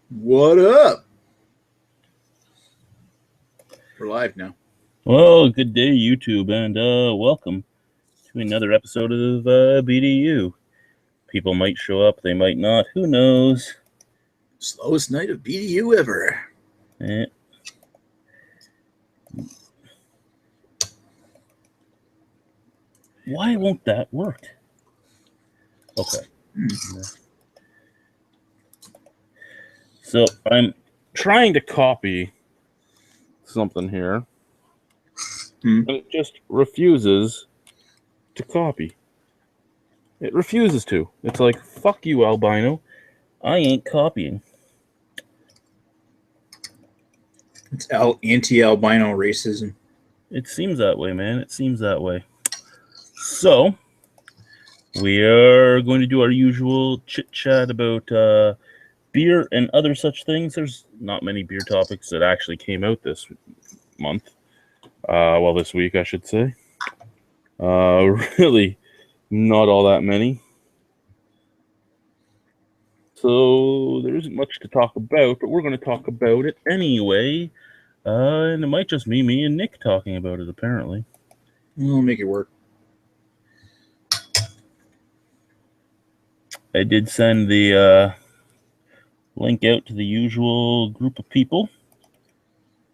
What up? We're live now. Well, good day, YouTube, and welcome to another episode of BDU. People might show up, they might not, who knows? Slowest night of BDU ever. Why won't that work? Okay. So I'm trying to copy something here, and it just refuses to copy. It refuses to. It's like, fuck you, albino. I ain't copying. It's anti-albino racism. It seems that way, man. It seems that way. So, we are going to do our usual chit-chat about beer and other such things. There's not many beer topics that actually came out this month. Well, this week, I should say. Really, not all that many. So, there isn't much to talk about, but we're going to talk about it anyway. And it might just be me and Nick talking about it, apparently. We'll make it work. I did send the link out to the usual group of people.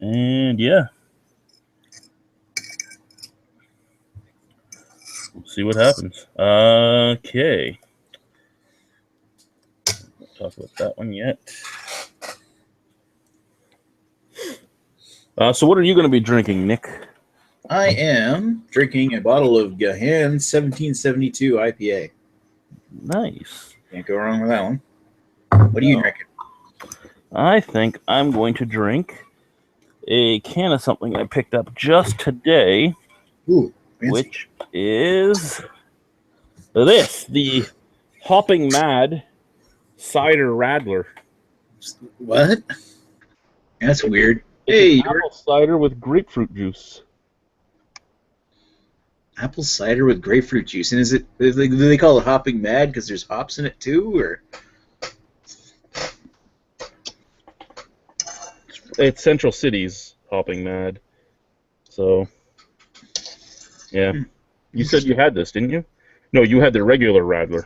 And yeah. We'll see what happens. Okay. Won't talk about that one yet. So what are you going to be drinking, Nick? I am drinking a bottle of Gahan 1772 IPA. Nice. Can't go wrong with that one. What are you drinking? I think I'm going to drink a can of something I picked up just today. Ooh, fancy. Which is this, the Hopping Mad Cider Radler. What? That's weird. It's apple cider with grapefruit juice. Apple cider with grapefruit juice, and do they call it Hopping Mad because there's hops in it too, or? It's Central City's Hopping Mad. So, yeah. You said you had this, didn't you? No, you had the regular Radler.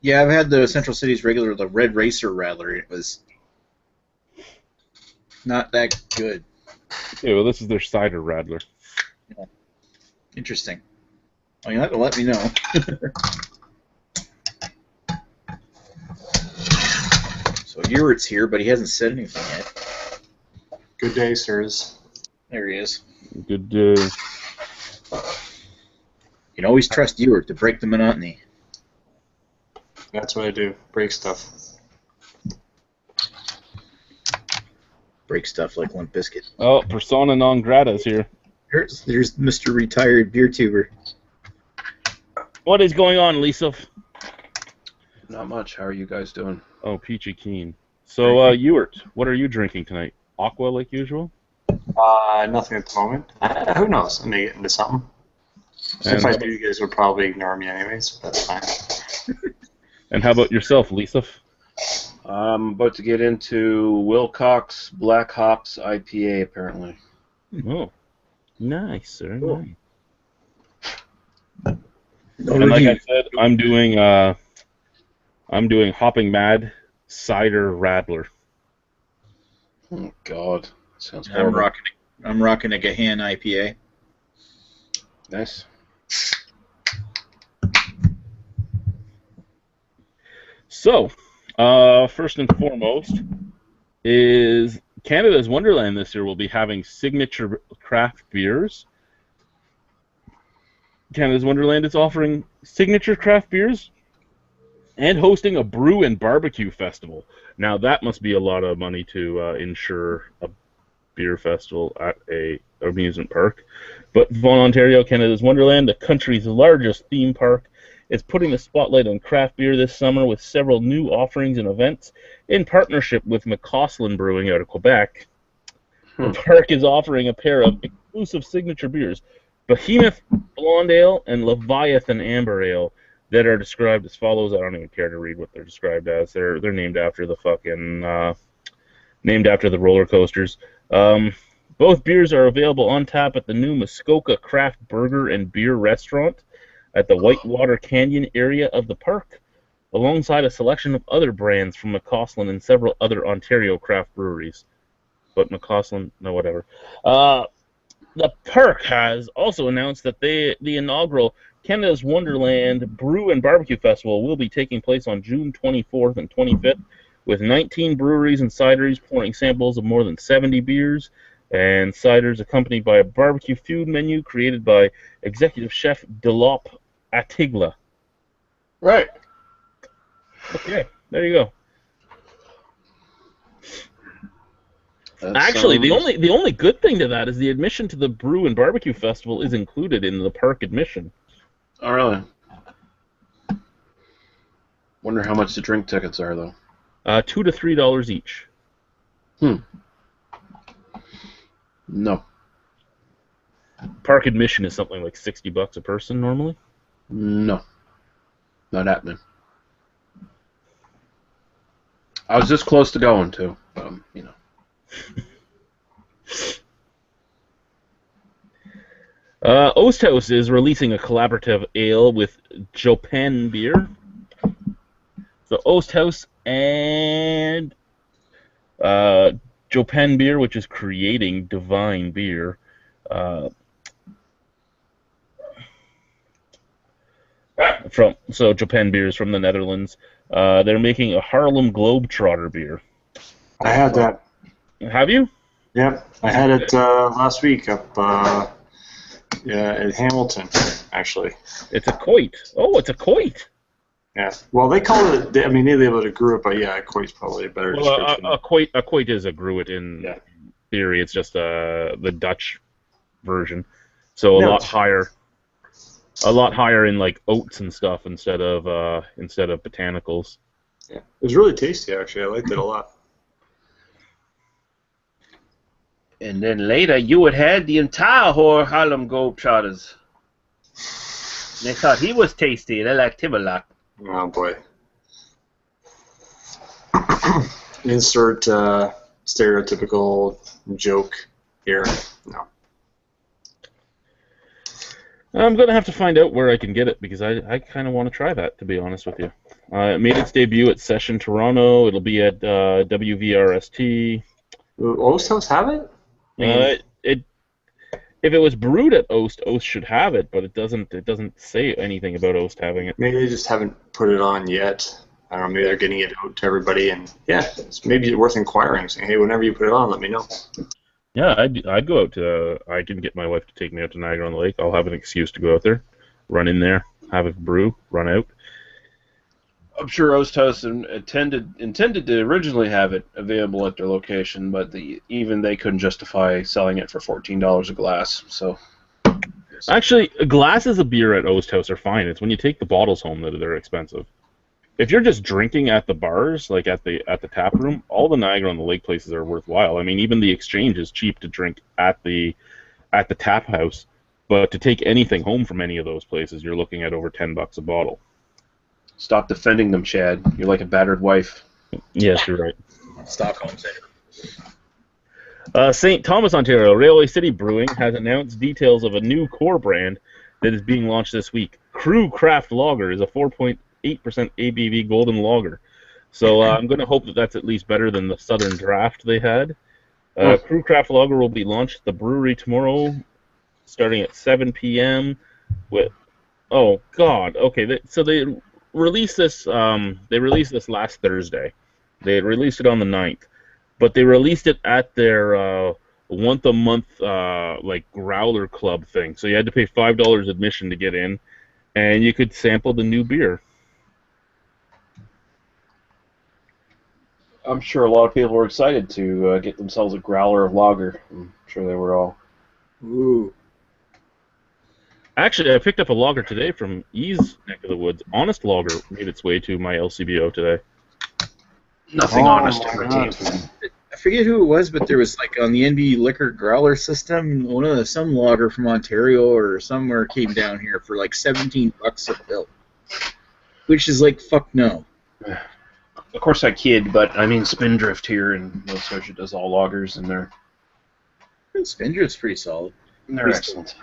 Yeah, I've had the Central City's regular, the Red Racer Radler. It was not that good. Yeah, well, this is their cider Radler. Yeah. Interesting. Well, you'll have to let me know. So Ewert's here, but he hasn't said anything yet. Good day, sirs. There he is. Good day. You can always trust Ewert to break the monotony. That's what I do. Break stuff. Break stuff like Limp Bizkit. Oh, persona non grata is here. There's Mr. Retired Beer Tuber. What is going on, Lisa? Not much. How are you guys doing? Oh, peachy keen. So, Ewert, what are you drinking tonight? Aqua like usual? Nothing at the moment. Who knows? I may get into something. If I do, you guys would probably ignore me anyways, but that's fine. And how about yourself, Lisa? I'm about to get into Wilcox Black Hops IPA, apparently. Oh, nice, sir. Cool. Nice. And like I said, I'm doing Hopping Mad Cider Radler. Oh God, sounds horrible. I'm rocking a Gahan IPA. Nice. So, first and foremost, is Canada's Wonderland this year will be having signature craft beers. Canada's Wonderland is offering signature craft beers and hosting a brew and barbecue festival. Now, that must be a lot of money to insure a beer festival at a amusement park. But Vaughan, Ontario, Canada's Wonderland, the country's largest theme park, is putting the spotlight on craft beer this summer with several new offerings and events in partnership with McCausland Brewing out of Quebec. The park is offering a pair of exclusive signature beers, Behemoth Blonde Ale and Leviathan Amber Ale. that are described as follows. I don't even care to read what they're described as. They're named after the named after the roller coasters. Both beers are available on tap at the new Muskoka Craft Burger and Beer Restaurant at the Whitewater Canyon area of the park, alongside a selection of other brands from McCausland and several other Ontario craft breweries. But McCausland, no, whatever. The park has also announced that the inaugural Canada's Wonderland Brew and Barbecue Festival will be taking place on June 24th and 25th, with 19 breweries and cideries pouring samples of more than 70 beers and ciders, accompanied by a barbecue food menu created by executive chef Delop Atigla. Right. Okay, there you go. That Actually, sounds- the only good thing to that is the admission to the Brew and Barbecue Festival is included in the park admission. Oh, really? Wonder how much the drink tickets are, though. $2 to $3 each. No. Park admission is something like $60 a person normally. No. Not happening. I was this close to going to, you know. Osthouse is releasing a collaborative ale with Jopen beer. So Osthouse and Jopen beer, which is creating Divine beer. Jopen beer is from the Netherlands. They're making a Harlem Globetrotter beer. I had that. Have you? Yep, I had it last week up at Hamilton, actually. It's a Coit. Oh, it's a Coit. Yeah. Well, they call it. They label it a Gruit, but yeah, Coit's probably a better description. A Coit is a Gruit in theory. It's just the Dutch version, so a lot higher in like oats and stuff instead of botanicals. Yeah, it was really tasty actually. I liked it a lot. And then later, you had had the entire Harlem Globetrotters. They thought he was tasty. They liked him a lot. Oh boy. Insert stereotypical joke here. No. I'm going to have to find out where I can get it because I kind of want to try that, to be honest with you. It made its debut at Session Toronto. It'll be at WVRST. Oast House have it? If it was brewed at Oast should have it, but it doesn't say anything about Oast having it. Maybe they just haven't put it on yet. I don't know, maybe they're getting it out to everybody, and yeah, maybe it's worth inquiring, saying, hey, whenever you put it on, let me know. Yeah, I'd go out to. I can get my wife to take me out to Niagara on the Lake. I'll have an excuse to go out there, run in there, have a brew, run out. I'm sure Oast House intended to originally have it available at their location, but even they couldn't justify selling it for $14 a glass. So, actually, glasses of beer at Oast House are fine. It's when you take the bottles home that they're expensive. If you're just drinking at the bars, like at the tap room, all the Niagara on the Lake places are worthwhile. I mean, even the Exchange is cheap to drink at the tap house, but to take anything home from any of those places, you're looking at over $10 a bottle. Stop defending them, Chad. You're like a battered wife. Yes, you're right. Stockholm Center. St. Thomas, Ontario, Railway City Brewing has announced details of a new core brand that is being launched this week. Crew Craft Lager is a 4.8% ABV golden lager. So I'm going to hope that that's at least better than the Southern Draft they had. Crew Craft Lager will be launched at the brewery tomorrow, starting at 7 p.m. with. Oh God. Okay. So they released this. They released this last Thursday. They released it on the 9th, but they released it at their once a month like growler club thing. So you had to pay $5 admission to get in, and you could sample the new beer. I'm sure a lot of people were excited to get themselves a growler of lager. I'm sure they were all. Ooh. Actually, I picked up a lager today from E's neck of the woods. Honest Lager made its way to my LCBO today. Nothing honest ever my came God. from them. I forget who it was, but there was like on the NB liquor growler system, some lager from Ontario or somewhere came down here for like $17 a pill. which is like fuck no. Of course I kid, but I mean Spindrift here in Nova Scotia does all lagers, and Spindrift's pretty solid. they're excellent.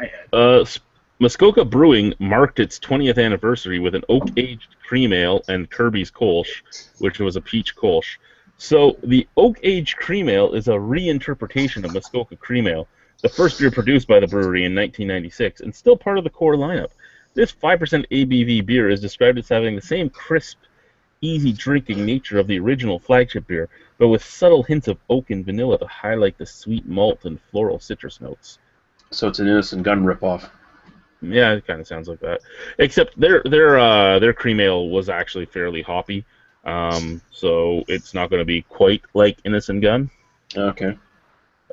Muskoka Brewing marked its 20th anniversary with an oak-aged cream ale and Kirby's Kolsch, which was a peach Kolsch. So the oak-aged cream ale is a reinterpretation of Muskoka Cream Ale, the first beer produced by the brewery in 1996, and still part of the core lineup. This 5% ABV beer is described as having the same crisp, easy drinking nature of the original flagship beer, but with subtle hints of oak and vanilla to highlight the sweet malt and floral citrus notes. So it's an Innocent Gun ripoff. Yeah, it kind of sounds like that. Except their cream ale was actually fairly hoppy, so it's not going to be quite like Innocent Gun. Okay.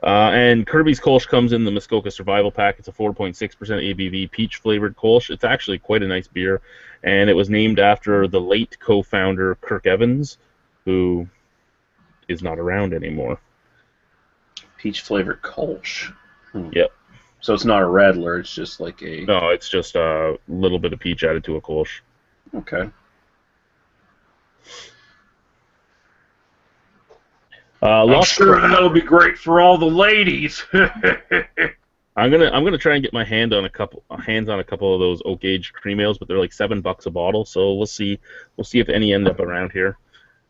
And Kirby's Kolsch comes in the Muskoka Survival Pack. It's a 4.6% ABV peach-flavored Kolsch. It's actually quite a nice beer, and it was named after the late co-founder Kirk Evans, who is not around anymore. Peach-flavored Kolsch. Yep. So it's not a Rattler, it's just like a... No, it's just a little bit of peach added to a Kolsch. Okay. I'm sure that'll be great for all the ladies. I'm gonna try and get my hands on a couple of those oak aged cream ales, but they're like $7 a bottle. So we'll see if any end up around here.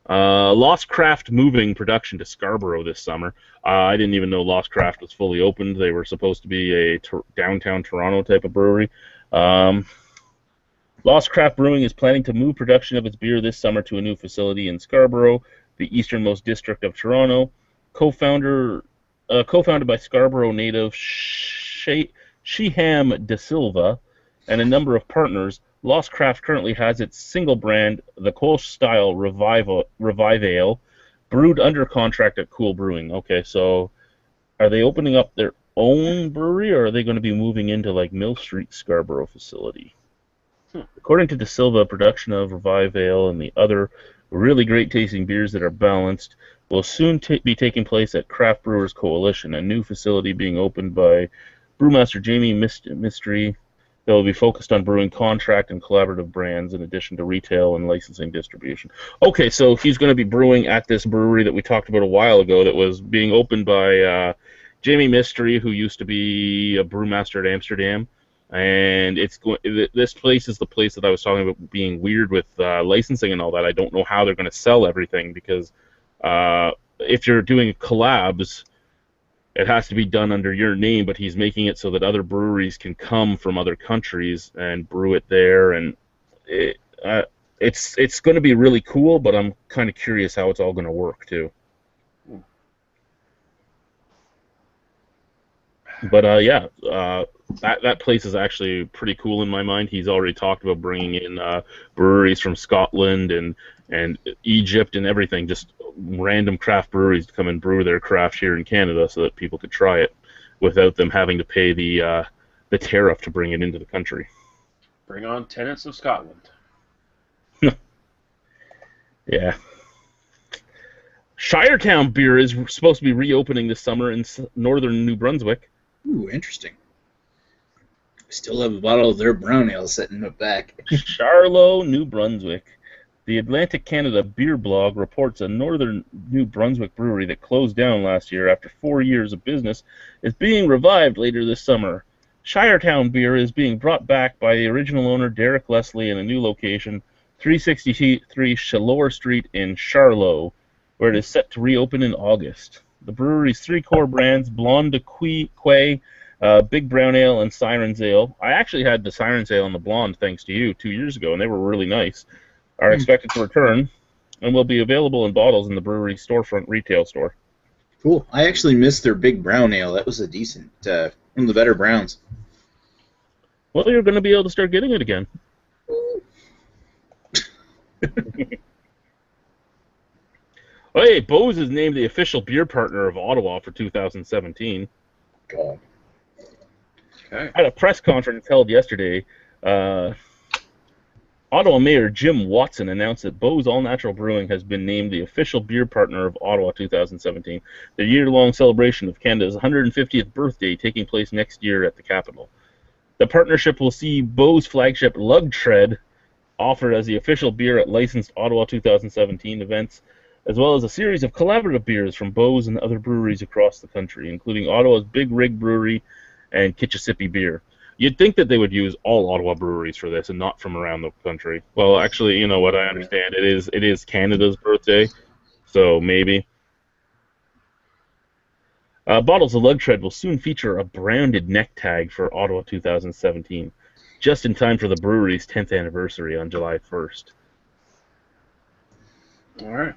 Lost Craft moving production to Scarborough this summer. I didn't even know Lost Craft was fully opened. They were supposed to be a downtown Toronto type of brewery. Lost Craft Brewing is planning to move production of its beer this summer to a new facility in Scarborough, the easternmost district of Toronto. Co-founded by Scarborough native Shiham De Silva and a number of partners, Lost Craft currently has its single brand, the Kolsch-style Revive Ale, brewed under contract at Cool Brewing. Okay, so are they opening up their own brewery, or are they going to be moving into like Mill Street Scarborough facility? According to De Silva, production of Revive Ale and the other really great tasting beers that are balanced will soon be taking place at Craft Brewers Coalition, a new facility being opened by brewmaster Jamie Mystery that will be focused on brewing contract and collaborative brands in addition to retail and licensing distribution. Okay, so he's going to be brewing at this brewery that we talked about a while ago that was being opened by Jamie Mystery, who used to be a brewmaster at Amsterdam. And this place is the place that I was talking about being weird with licensing and all that. I don't know how they're going to sell everything because if you're doing collabs, it has to be done under your name, but he's making it so that other breweries can come from other countries and brew it there. And it's going to be really cool, but I'm kind of curious how it's all going to work too. But that place is actually pretty cool in my mind. He's already talked about bringing in breweries from Scotland and Egypt and everything, just random craft breweries to come and brew their craft here in Canada so that people could try it without them having to pay the tariff to bring it into the country. Bring on tenants of Scotland. Yeah. Shiretown Beer is supposed to be reopening this summer in northern New Brunswick. Ooh, interesting. We still have a bottle of their brown ale sitting in the back. Charlotte, New Brunswick. The Atlantic Canada Beer Blog reports a northern New Brunswick brewery that closed down last year after 4 years of business is being revived later this summer. Shiretown Beer is being brought back by the original owner, Derek Leslie, in a new location, 363 Chaleur Street in Charlotte, where it is set to reopen in August. The brewery's three core brands, Blonde de Quay, Big Brown Ale, and Siren's Ale. I actually had the Siren's Ale and the Blonde, thanks to you, 2 years ago, and they were really nice. Are expected to return and will be available in bottles in the brewery's storefront retail store. Cool. I actually missed their Big Brown Ale. That was a decent, one of the better browns. Well, you're going to be able to start getting it again. Oh, hey, Bose is named the official beer partner of Ottawa for 2017. God. Okay. At a press conference held yesterday, Ottawa Mayor Jim Watson announced that Bose All Natural Brewing has been named the official beer partner of Ottawa 2017, the year-long celebration of Canada's 150th birthday taking place next year at the capital. The partnership will see Bose flagship Lug Tread offered as the official beer at licensed Ottawa 2017 events, as well as a series of collaborative beers from Bose and other breweries across the country, including Ottawa's Big Rig Brewery and Kitchissippi Beer. You'd think that they would use all Ottawa breweries for this and not from around the country. Well, actually, you know what? I understand. It is Canada's birthday, so maybe. Bottles of Lugtread will soon feature a branded neck tag for Ottawa 2017, just in time for the brewery's 10th anniversary on July 1st. All right.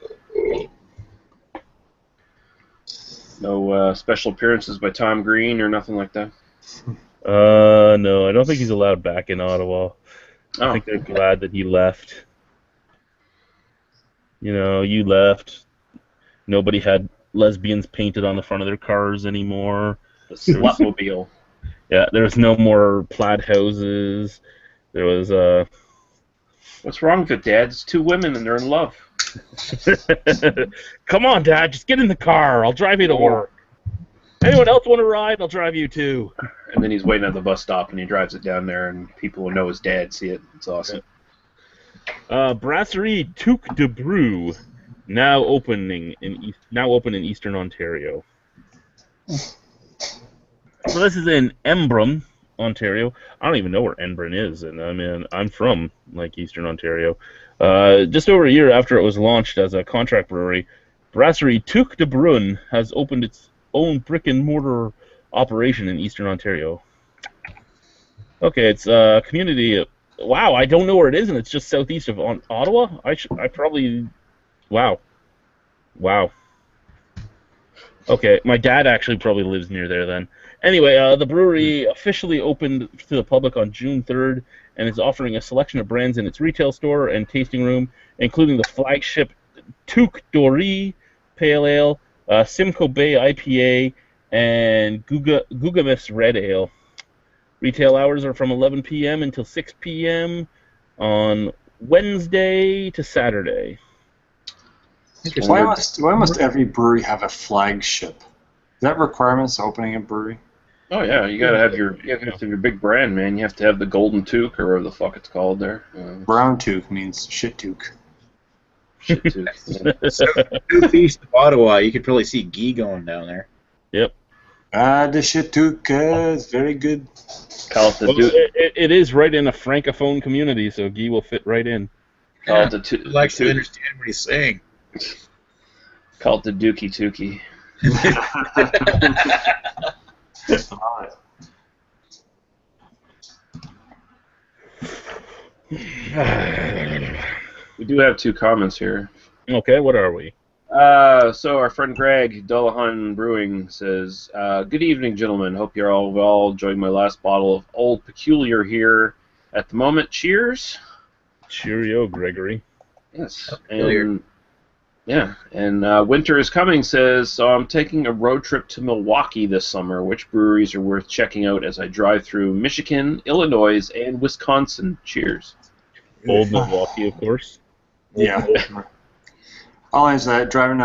No special appearances by Tom Green or nothing like that? No, I don't think he's allowed back in Ottawa. Oh. I think they're glad that he left. You know, you left. Nobody had lesbians painted on the front of their cars anymore. The Slutmobile. Yeah, there was no more plaid houses. There was What's wrong with it, Dad? It's two women and they're in love. Come on, Dad, just get in the car. I'll drive you to work. Anyone else want to ride? I'll drive you too. And then he's waiting at the bus stop and he drives it down there and people who know his dad see it. It's awesome. Brasserie Duc de Bdu, now open in Eastern Ontario. So this is in Embrun, Ontario. I don't even know where Embrun is, and I mean I'm from Eastern Ontario. Just over a year after it was launched as a contract brewery, Brasserie Duc de Bdu has opened its own brick and mortar operation in Eastern Ontario. Okay, it's a community. Wow, I don't know where it is, and it's just southeast of Ottawa. I probably. Wow. Okay, my dad actually probably lives near there then. Anyway, the brewery officially opened to the public on June 3rd and is offering a selection of brands in its retail store and tasting room, including the flagship Tuc Doré Pale Ale, Simcoe Bay IPA, and Gugamis Red Ale. Retail hours are from 11 p.m. until 6 p.m. on Wednesday to Saturday. Why must every brewery have a flagship? Is that requirements to opening a brewery? Oh yeah, you gotta have your big brand, man. You have to have the golden toque or whatever the fuck it's called there. Brown toque means shit toque. Shit toque. Yeah. Southeast of Ottawa, you could probably see Guy going down there. Yep. The shit toque is very good. Call it the Well, Duke. it is right in a francophone community, so Guy will fit right in. Call it the You'll actually understand what he's saying. Call it the Dookie Tookie. We do have two comments here. Okay, what are we? So our friend Greg, Dullahan Brewing, says, good evening, gentlemen. Hope you're all well. Enjoying my last bottle of Old Peculiar here at the moment. Cheers. Cheerio, Gregory. Yes. Peculiar. And winter is coming, says, so I'm taking a road trip to Milwaukee this summer. Which breweries are worth checking out as I drive through Michigan, Illinois, and Wisconsin? Cheers. Old Milwaukee, of course. Yeah. All is driving.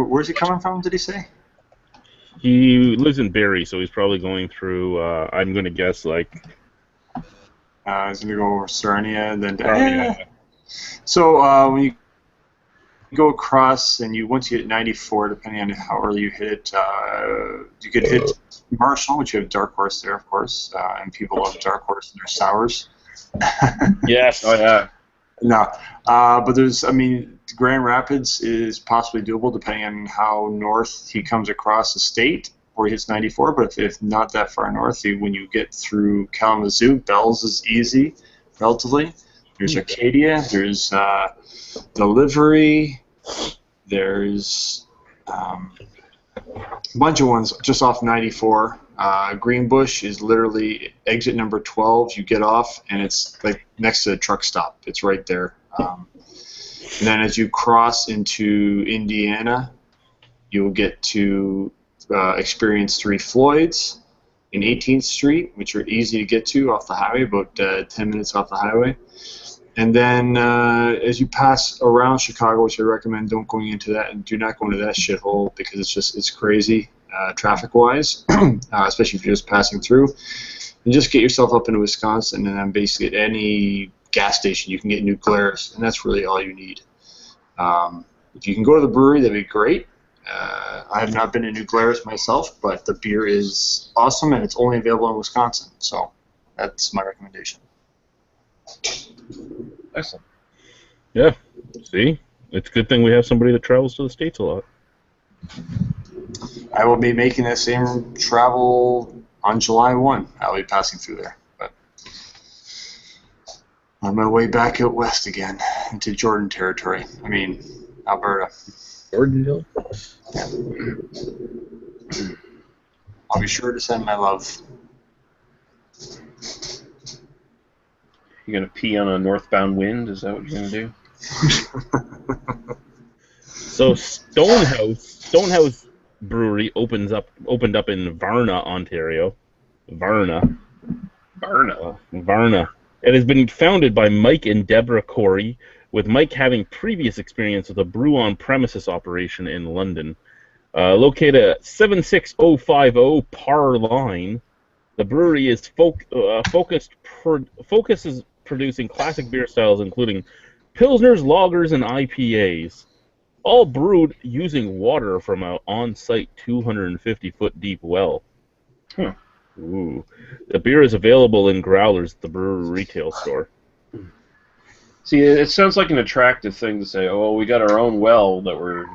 Where's he coming from? Did he say? He lives in Barrie, so he's probably going through. I'm going to guess He's gonna go over Sarnia, and then. Sarnia. So when you go across, and once you hit 94, depending on how early you hit it, you could hit Marshall, which you have Dark Horse there, of course, and people love Dark Horse and their sours. Yes. Oh, yeah. No, but Grand Rapids is possibly doable depending on how north he comes across the state, or he hits 94. But if not that far north, when you get through Kalamazoo, Bells is easy, relatively. There's Arcadia, there's Delivery, there's a bunch of ones just off 94. Greenbush is literally exit number 12. You get off, and it's like next to the truck stop. It's right there. And then as you cross into Indiana, you'll get to experience Three Floyds in 18th Street, which are easy to get to off the highway, about 10 minutes off the highway. And then as you pass around Chicago, which I recommend don't going into that, and do not go into that shithole because it's crazy traffic-wise, especially if you're just passing through. And just get yourself up into Wisconsin, and then basically at any gas station, you can get New Glarus, and that's really all you need. If you can go to the brewery, that'd be great. I have not been to New Glarus myself, but the beer is awesome, and it's only available in Wisconsin. So that's my recommendation. Excellent. Yeah. See? It's a good thing we have somebody that travels to the States a lot. I will be making that same travel on July 1. I'll be passing through there. But on my way back out west again into Jordan territory. I mean, Alberta. Jordanville? Yeah. I'll be sure to send my love. You gonna pee on a northbound wind? Is that what you're gonna do? So Stonehouse Brewery opened up in Varna, Ontario. Varna. It has been founded by Mike and Deborah Corey, with Mike having previous experience with a brew on premises operation in London. Located at 76050 Parr Line, the brewery is focuses producing classic beer styles including pilsners, lagers, and IPAs, all brewed using water from an on-site 250-foot deep well. Huh. Ooh. The beer is available in growlers at the brewery retail store. See, it sounds like an attractive thing to say, oh, well, we got our own well that we're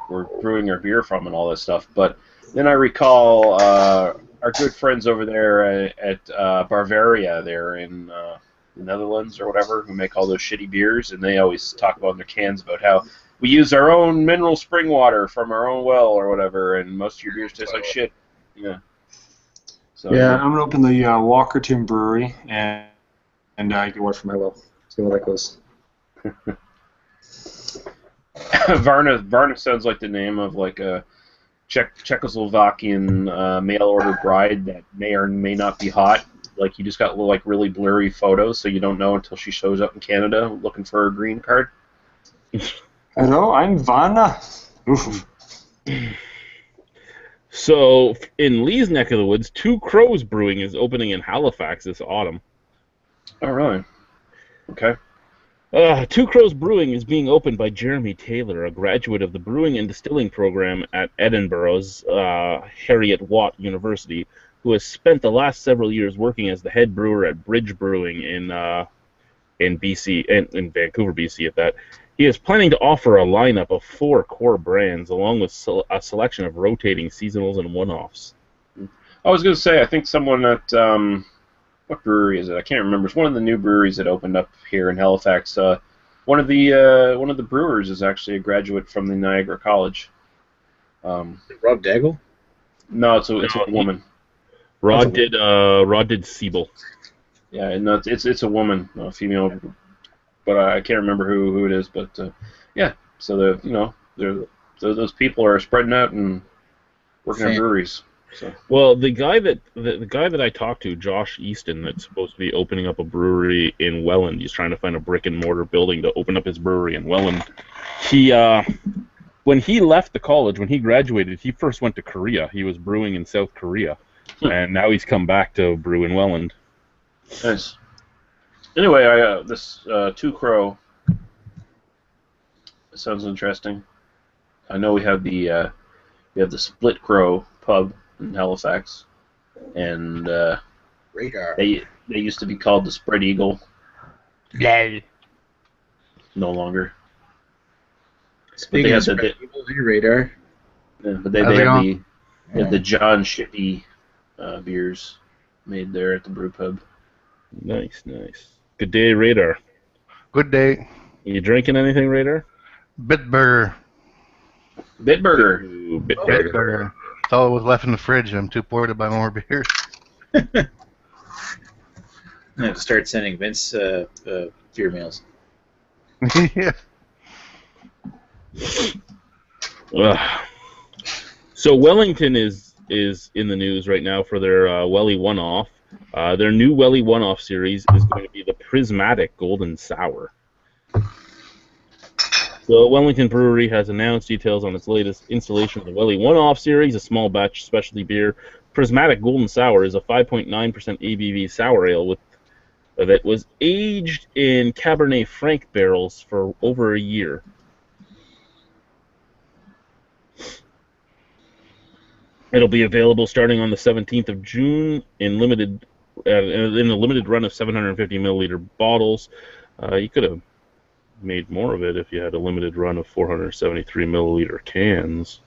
brewing our beer from and all that stuff. But then I recall our good friends over there at Bavaria there in the Netherlands or whatever, who make all those shitty beers, and they always talk about in their cans about how we use our own mineral spring water from our own well or whatever, and most of your beers taste like shit. Yeah. So, Yeah, I'm going to open the Walkerton Brewery and get water from my well. See how that goes. Varna sounds like the name of like a Czechoslovakian mail-order bride that may or may not be hot. Like you just got like really blurry photos, so you don't know until she shows up in Canada looking for her green card. Hello, I'm Varna. Oof. So, in Lee's neck of the woods, Two Crows Brewing is opening in Halifax this autumn. Oh, really? Okay. Two Crows Brewing is being opened by Jeremy Taylor, a graduate of the Brewing and Distilling program at Edinburgh's Harriet Watt University, who has spent the last several years working as the head brewer at Bridge Brewing in BC, in Vancouver, BC at that. He is planning to offer a lineup of 4 core brands, along with a selection of rotating seasonals and one-offs. I was going to say, I think someone at what brewery is it? I can't remember. It's one of the new breweries that opened up here in Halifax. One of the brewers is actually a graduate from the Niagara College. Rob Daggle? No, it's a woman. Rod did Siebel. Yeah, and it's a woman, a female, but I can't remember who it is. But yeah, so those people are spreading out and working at breweries. So. Well, the guy that I talked to, Josh Easton, that's supposed to be opening up a brewery in Welland. He's trying to find a brick and mortar building to open up his brewery in Welland. He when he left the college, when he graduated, he first went to Korea. He was brewing in South Korea, and now he's come back to brew in Welland. Nice. Anyway, this Two Crow sounds interesting. I know we have the Split Crow pub in Halifax, and Radar. they used to be called the Spread Eagle. Yeah. No longer. Speaking of Spread Eagle, Radar. Yeah, but they have the John Shippey beers made there at the brew pub. Nice. Good day, Radar. Good day. You drinking anything, Radar? Bitburger. Bitburger. Ooh, Bitburger. That's all that was left in the fridge. I'm too poor to buy more beers. I have to start sending Vince beer mails. Yeah. So Wellington is in the news right now for their Welly One-Off. Their new Welly One-Off series is going to be the Prismatic Golden Sour. So Wellington Brewery has announced details on its latest installation of the Welly One-Off series, a small batch specialty beer. Prismatic Golden Sour is a 5.9% ABV sour ale with that was aged in Cabernet Franc barrels for over a year. It'll be available starting on the 17th of June in a limited run of 750 milliliter bottles. You could have made more of it if you had a limited run of 473 milliliter cans.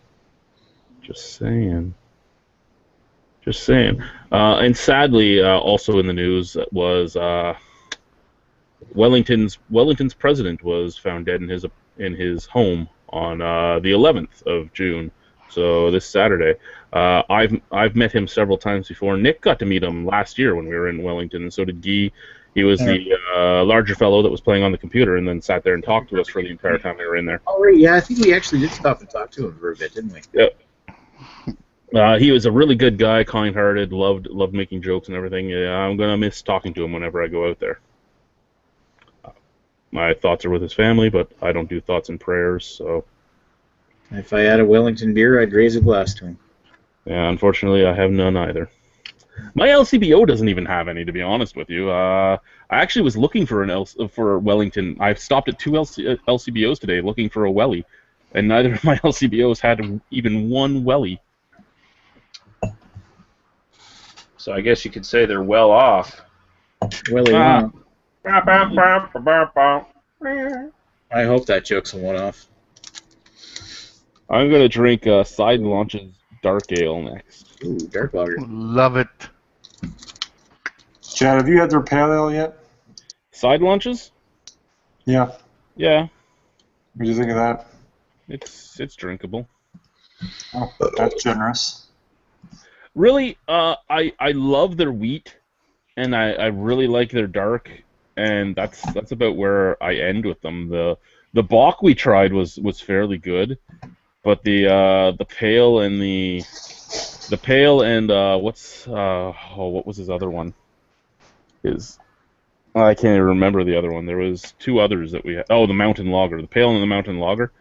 Just saying. Just saying. And sadly, also in the news was Wellington's president was found dead in his home on the 11th of June. So this Saturday. I've met him several times before. Nick got to meet him last year when we were in Wellington, and so did Guy. He was the larger fellow that was playing on the computer and then sat there and talked to us for the entire time we were in there. Oh, right, yeah, I think we actually did stop and talk to him for a bit, didn't we? Yep. He was a really good guy, kind-hearted, loved making jokes and everything. I'm going to miss talking to him whenever I go out there. My thoughts are with his family, but I don't do thoughts and prayers, so... If I had a Wellington beer, I'd raise a glass to him. Yeah, unfortunately, I have none either. My LCBO doesn't even have any, to be honest with you. I actually was looking for Wellington. I've stopped at two LCBOs today looking for a Welly, and neither of my LCBOs had even one Welly. So I guess you could say they're well off. Welly, Ah. I hope that joke's a one-off. I'm going to drink Side Launch's Dark Ale next. Ooh, dark lager. Love it. Chad, have you had their pale ale yet? Side Launches? Yeah. Yeah, What do you think of that? it's drinkable. Oh, that's generous. Really, I love their wheat, and I really like their dark, and that's about where I end with them. The Bock we tried was fairly good, but the pale and what was his other one? I can't even remember the other one. There was two others that we had. Oh, the Mountain Lager, the pale and the Mountain Lager.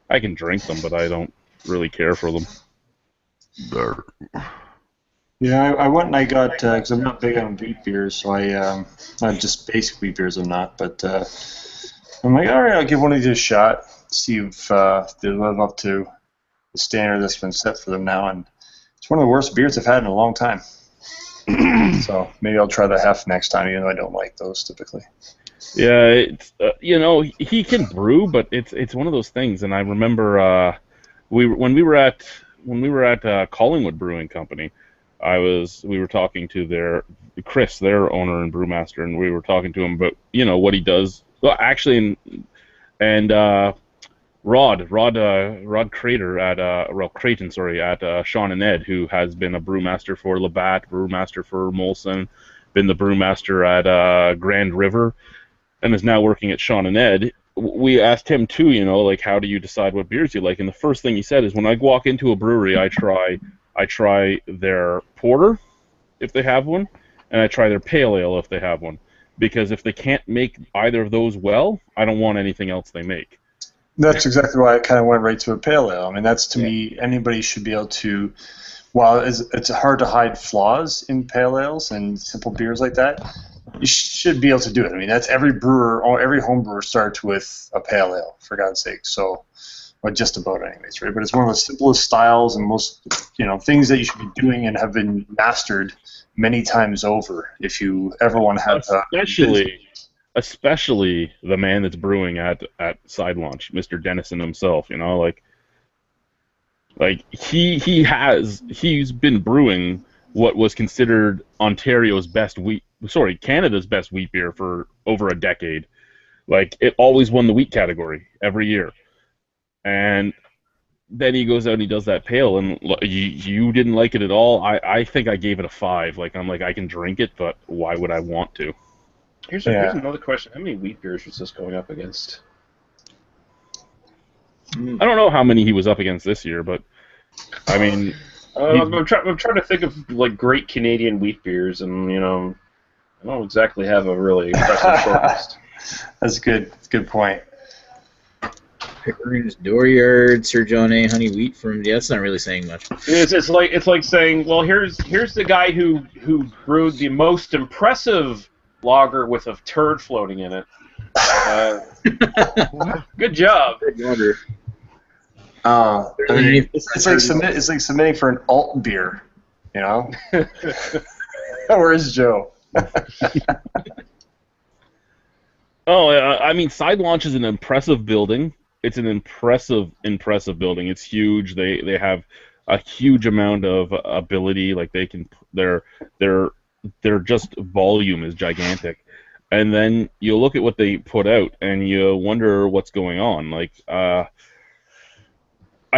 I can drink them, but I don't really care for them. Yeah, I went and I got, because I'm not big on wheat beers, so not just basic wheat beers I'm not, but I'm like, all right, I'll give one of these a shot, see if they live up to the standard that's been set for them now, and it's one of the worst beers I've had in a long time. So maybe I'll try the Hef next time, even though I don't like those typically. Yeah, it's he can brew, but it's one of those things. And I remember when we were at Collingwood Brewing Company, we were talking to Chris, their owner and brewmaster, and we were talking to him about what he does. Well, actually, and Rod Creighton, at Sean and Ed, who has been a brewmaster for Labatt, brewmaster for Molson, been the brewmaster at Grand River, and is now working at Sean and Ed. We asked him too, like, how do you decide what beers you like? And the first thing he said is, when I walk into a brewery, I try their porter, if they have one, and I try their pale ale if they have one. Because if they can't make either of those well, I don't want anything else they make. That's exactly why I kind of went right to a pale ale. I mean, that's, to me, anybody should be able to, while it's hard to hide flaws in pale ales and simple beers like that, you should be able to do it. I mean, that's every brewer, or every home brewer starts with a pale ale, for God's sake. So, well, just about anyways, right? But it's one of the simplest styles and most, things that you should be doing and have been mastered many times over if you ever want to have especially the man that's brewing at Side Launch, Mr. Dennison himself, like he's been brewing what was considered Canada's best wheat beer for over a decade. Like, it always won the wheat category every year. And then he goes out and he does that pale, and you didn't like it at all. I think I gave it a 5. Like, I'm like, I can drink it, but why would I want to? Here's another question. How many wheat beers was this going up against? I don't know how many he was up against this year, but I mean, I'm trying to think of like great Canadian wheat beers, and I don't exactly have a really impressive short list. That's good. Good point. Pickering's Dooryard, Sir John A. Honey Wheat from. Yeah, that's not really saying much. It's like saying, well, here's the guy who brewed the most impressive lager with a turd floating in it. Good job. Good wonder. I mean, it's like Turd- it's like submitting for an alt beer, you know. Where's Joe? Oh, I mean, Side Launch is an impressive building. It's an impressive building. It's huge. They have a huge amount of ability. Like they can, their just volume is gigantic. And then you look at what they put out, and you wonder what's going on. Like, I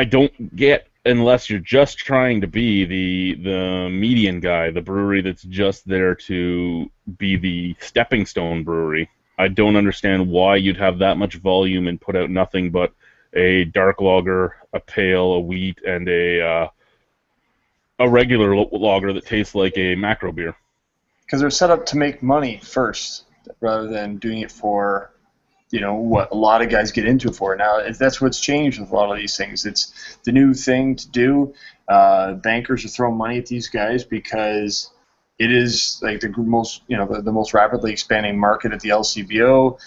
don't get, unless you're just trying to be the median guy, the brewery that's just there to be the stepping stone brewery. I don't understand why you'd have that much volume and put out nothing but a dark lager, a pale, a wheat, and a regular lager that tastes like a macro beer. Because they're set up to make money first, rather than doing it for, you know, what a lot of guys get into it for. Now, that's what's changed with a lot of these things. It's the new thing to do. Bankers are throwing money at these guys because it is like the most, you know, the most rapidly expanding market at the LCBO.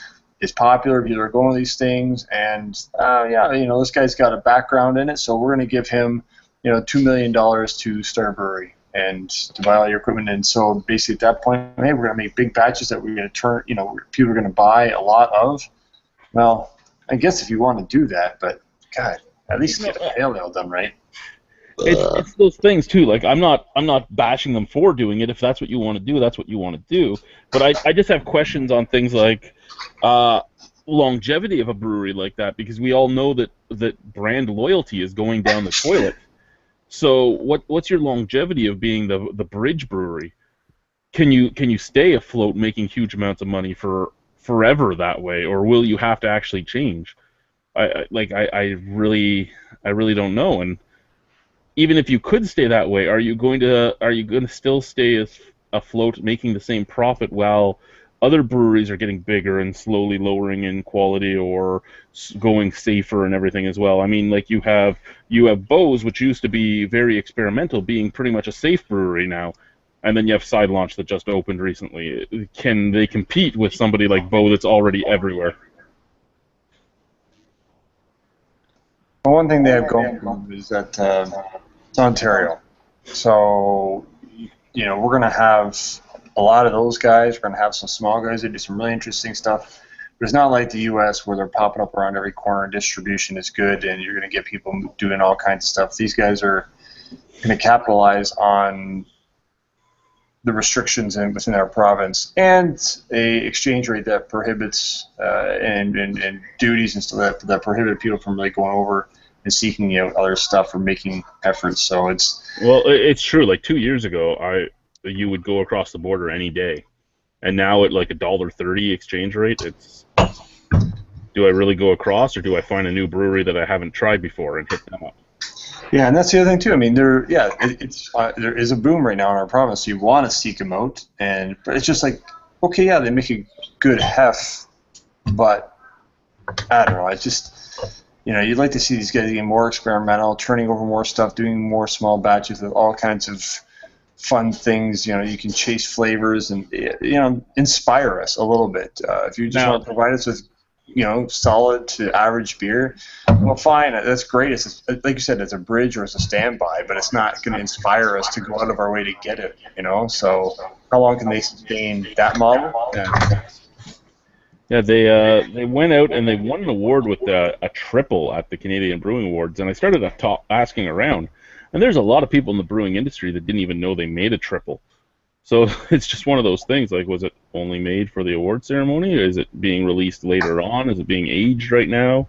Is popular. People are going to these things, and yeah, you know, this guy's got a background in it, so we're going to give him, you know, $2 million to start a brewery and to buy all your equipment. And so basically at that point, hey, we're going to make big batches that we're going to turn, you know, people are going to buy a lot of. Well, I guess if you want to do that, but God, at least get a pale ale done right. It's those things too. Like I'm not bashing them for doing it. If that's what you want to do, that's what you want to do. But I just have questions on things like longevity of a brewery like that, because we all know that brand loyalty is going down the toilet. So what's your longevity of being the bridge brewery? Can you stay afloat making huge amounts of money for forever that way, or will you have to actually change? I really don't know. And even if you could stay that way, are you going to still stay afloat making the same profit while other breweries are getting bigger and slowly lowering in quality or going safer and everything as well? I mean, like you have Bose, which used to be very experimental, being pretty much a safe brewery now, and then you have Side Launch that just opened recently. Can they compete with somebody like Bo that's already everywhere? Well, one thing they have going is that it's Ontario, so you know we're going to have a lot of those guys. We're going to have some small guys that do some really interesting stuff. But it's not like the U.S. where they're popping up around every corner. Distribution is good, and you're going to get people doing all kinds of stuff. These guys are going to capitalize on the restrictions within our province and a exchange rate that prohibits and duties and stuff that prohibit people from really going over and seeking out other stuff or making efforts. So it's true. Like 2 years ago, you would go across the border any day, and now at like $1.30 exchange rate, it's, do I really go across, or do I find a new brewery that I haven't tried before and hit them up? Yeah, and that's the other thing too. I mean, there is a boom right now in our province. So you want to seek them out, but it's just like, okay, yeah, they make a good hef, but I don't know. It's just, you know, you'd like to see these guys getting more experimental, turning over more stuff, doing more small batches with all kinds of fun things. You know, you can chase flavors and, you know, inspire us a little bit. If you just want to provide us with, you know, solid to average beer, well, fine, that's great. It's like you said, it's a bridge or it's a standby, but it's not going to inspire us to go out of our way to get it, you know. So how long can they sustain that model? Yeah, they went out and they won an award with a triple at the Canadian Brewing Awards, and I started asking around, and there's a lot of people in the brewing industry that didn't even know they made a triple. So it's just one of those things, like, was it only made for the award ceremony? Or is it being released later on? Is it being aged right now?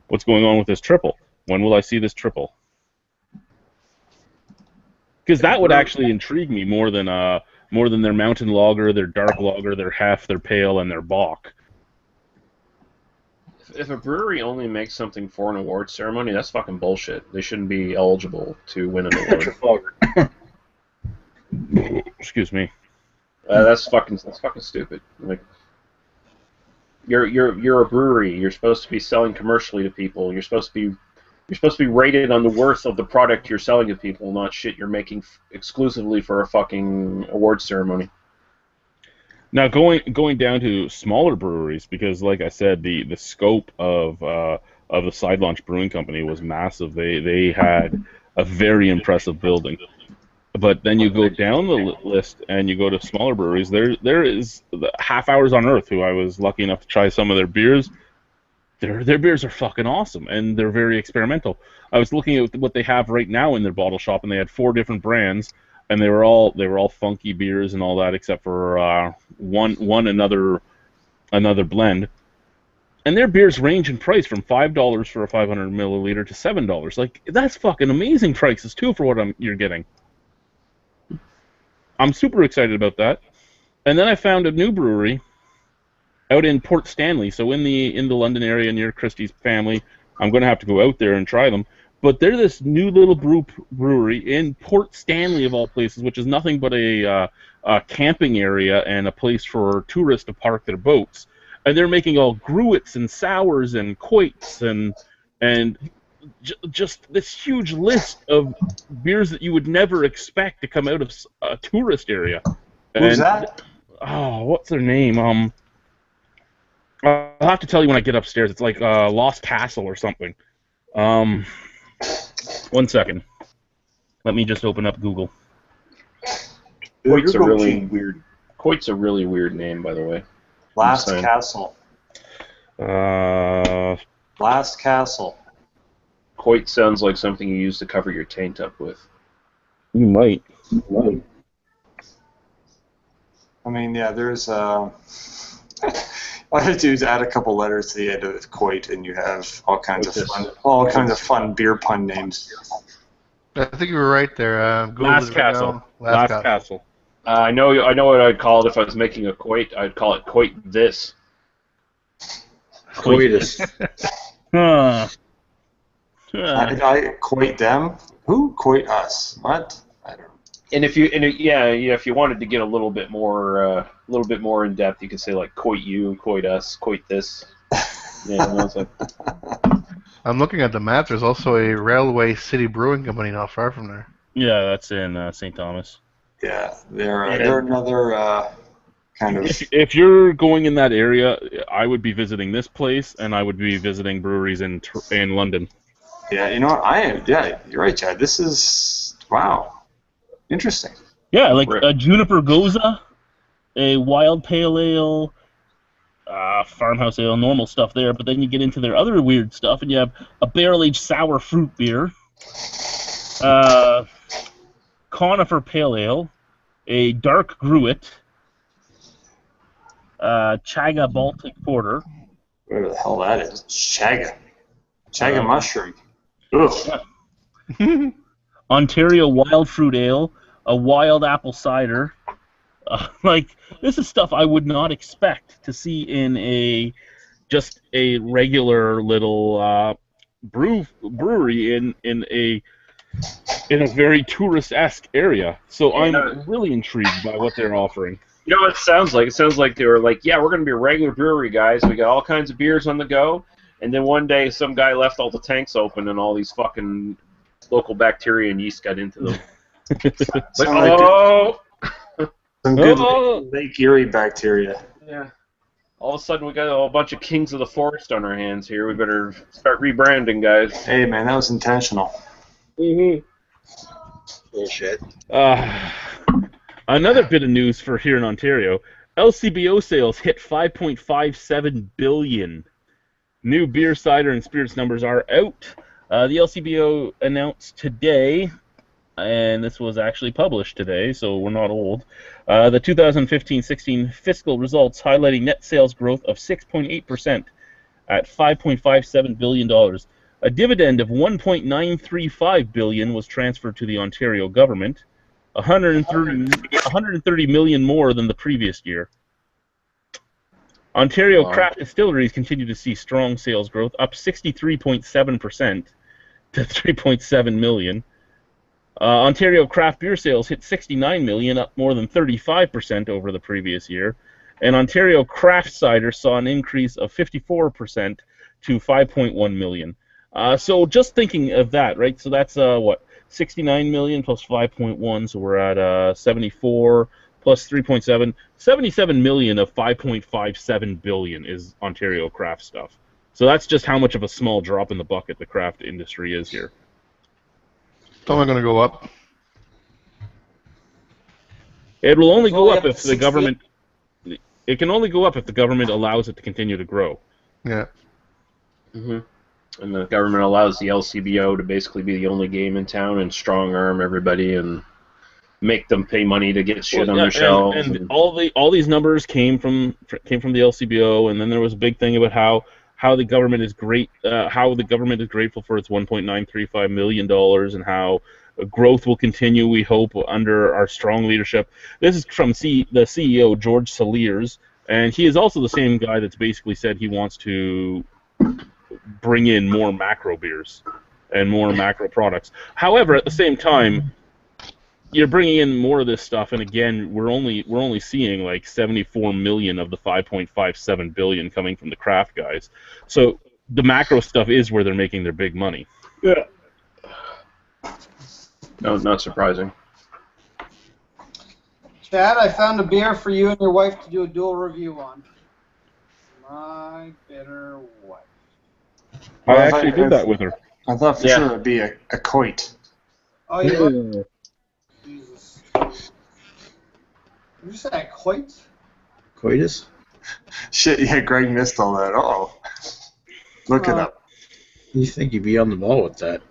What's going on with this triple? When will I see this triple? Because that would actually intrigue me more than their mountain lager, their dark lager, their hef, their pale, and their bock. If a brewery only makes something for an award ceremony, that's fucking bullshit. They shouldn't be eligible to win an award. Excuse me. That's fucking stupid. Like, you're a brewery. You're supposed to be selling commercially to people. You're supposed to be rated on the worth of the product you're selling to people, not shit you're making exclusively for a fucking award ceremony. Now going down to smaller breweries, because like I said, the scope of the Side Launch Brewing Company was massive. They had a very impressive building. But then you go down the list and you go to smaller breweries. There is the Half Hours on Earth, who I was lucky enough to try some of their beers. Their beers are fucking awesome, and they're very experimental. I was looking at what they have right now in their bottle shop, and they had 4 different brands, and they were all funky beers and all that, except for one another blend. And their beers range in price from $5 for a 500 milliliter to $7. Like, that's fucking amazing prices too for what you're getting. I'm super excited about that. And then I found a new brewery out in Port Stanley, so in the London area near Christie's family. I'm going to have to go out there and try them. But they're this new little brewery in Port Stanley, of all places, which is nothing but a camping area and a place for tourists to park their boats. And they're making all gruits and sours and quoits and just this huge list of beers that you would never expect to come out of a tourist area. Who's that? Oh, what's their name? I'll have to tell you when I get upstairs. It's like Lost Castle or something. 1 second. Let me just open up Google. Coit's a really weird name, by the way. Last Castle. Last Castle. Coit sounds like something you use to cover your taint up with. You might. I mean, yeah, there's all you have to do is add a couple letters to the end of Coit, and you have all kinds of fun beer pun names. I think you were right there. Last Castle. Last Castle. I know what I'd call it if I was making a Coit. I'd call it Coit this. Coitus. I Coit them? Who? Coit us? What? I don't know. And if you wanted to get a little bit more in depth, you could say like Coit you, Coit us, Coit this. Yeah, it's like. I'm looking at the map. There's also a Railway City Brewing Company not far from there. Yeah, that's in St. Thomas. Yeah, they're another kind of. If you're going in that area, I would be visiting this place, and I would be visiting breweries in London. Yeah, you know what? Yeah, you're right, Chad. This is wow, interesting. Yeah, like a Juniper Goza, a Wild Pale Ale, Farmhouse Ale, normal stuff there. But then you get into their other weird stuff, and you have a barrel-aged sour fruit beer, Conifer Pale Ale, a dark gruit, Chaga Baltic Porter. Whatever the hell that is. Chaga mushroom. Ugh. Yeah. Ontario Wild Fruit Ale, a wild apple cider. Like, this is stuff I would not expect to see in just a regular little brewery in a very tourist-esque area. So I'm really intrigued by what they're offering. You know what it sounds like? It sounds like they were like, yeah, we're going to be a regular brewery, guys. We got all kinds of beers on the go. And then one day some guy left all the tanks open and all these fucking local bacteria and yeast got into them. Some good Lake Erie bacteria. Yeah. All of a sudden we got a whole bunch of kings of the forest on our hands here. We better start rebranding, guys. Hey, man, that was intentional. Mm-hmm. Bullshit. Another bit of news for here in Ontario. LCBO sales hit 5.57 billion. New beer, cider, and spirits numbers are out. The LCBO announced today, and this was actually published today, so we're not old, the 2015-16 fiscal results highlighting net sales growth of 6.8% at $5.57 billion. A dividend of $1.935 billion was transferred to the Ontario government, 130 million more than the previous year. Ontario craft distilleries continue to see strong sales growth, up 63.7% to 3.7 million. Ontario craft beer sales hit 69 million, up more than 35% over the previous year. And Ontario craft cider saw an increase of 54% to 5.1 million. So just thinking of that, right? So that's 69 million plus 5.1, so we're at 74 plus 3.7, 77 million of 5.57 billion is Ontario craft stuff. So that's just how much of a small drop in the bucket the craft industry is here. It's only going to go up. It will only It's go only up up if to the 60. government. It can only go up if the government allows it to continue to grow. Yeah. And the government allows the LCBO to basically be the only game in town and strong arm everybody and make them pay money to get shit on their shelves. And all these numbers came from the LCBO, and then there was a big thing about how the government is great, how the government is grateful for its $1.935 million, and how growth will continue, we hope, under our strong leadership. This is from the CEO, George Saliers, and he is also the same guy that's basically said he wants to bring in more macro beers and more macro products. However, at the same time, you're bringing in more of this stuff, and again, we're only seeing like 74 million of the 5.57 billion coming from the craft guys. So the macro stuff is where they're making their big money. Yeah. No, not surprising. Chad, I found a beer for you and your wife to do a dual review on. My bitter wife. I actually did that with her. I thought for sure it would be a coit. Oh, you Jesus. Did you say a coit? Coitus? Shit, yeah, Greg missed all that. Oh, look it up. You think you'd be on the ball with that?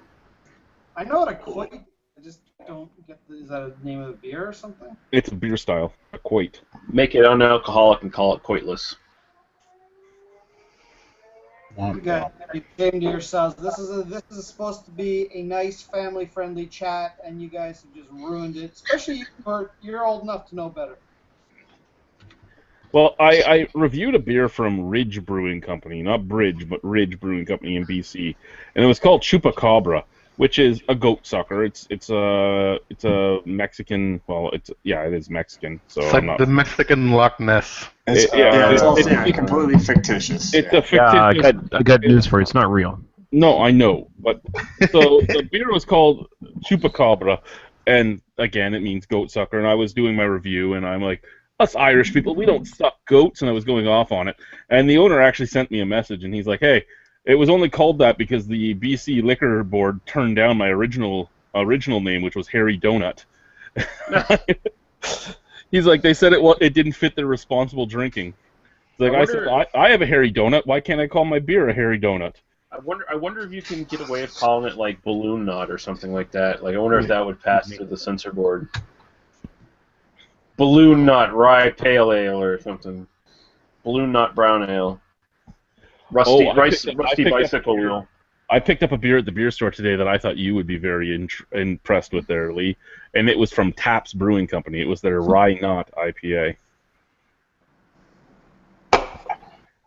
I know what a coit. I just don't get. Is that a name of a beer or something? It's a beer style, a quite. Make it unalcoholic and call it coitless. You guys be ashamed of yourselves. This is supposed to be a nice family-friendly chat, and you guys have just ruined it. Especially you're old enough to know better. Well, I reviewed a beer from Ridge Brewing Company, not Bridge, but Ridge Brewing Company in BC, and it was called Chupacabra, which is a goat sucker. It's a Mexican. Well, it is Mexican. So It's like the Mexican Loch Ness. It's completely fictitious. It's a fictitious. Yeah, I got news for you. It's not real. No, I know, but so the beer was called Chupacabra, and again, it means goat sucker. And I was doing my review, and I'm like, us Irish people, we don't suck goats, and I was going off on it. And the owner actually sent me a message, and he's like, hey, it was only called that because the BC Liquor Board turned down my original name, which was Harry Donut. He's like, they said it didn't fit their responsible drinking. Like I said, I have a Harry Donut. Why can't I call my beer a Harry Donut? I wonder if you can get away with calling it like Balloon Knot or something like that. Like I wonder if that would pass through the censor board. Balloon Knot Rye Pale Ale or something. Balloon Knot Brown Ale. Rusty Bicycle Wheel. I picked up a beer at the beer store today that I thought you would be very impressed with there, Lee, and it was from Taps Brewing Company. It was their Rye Knot IPA.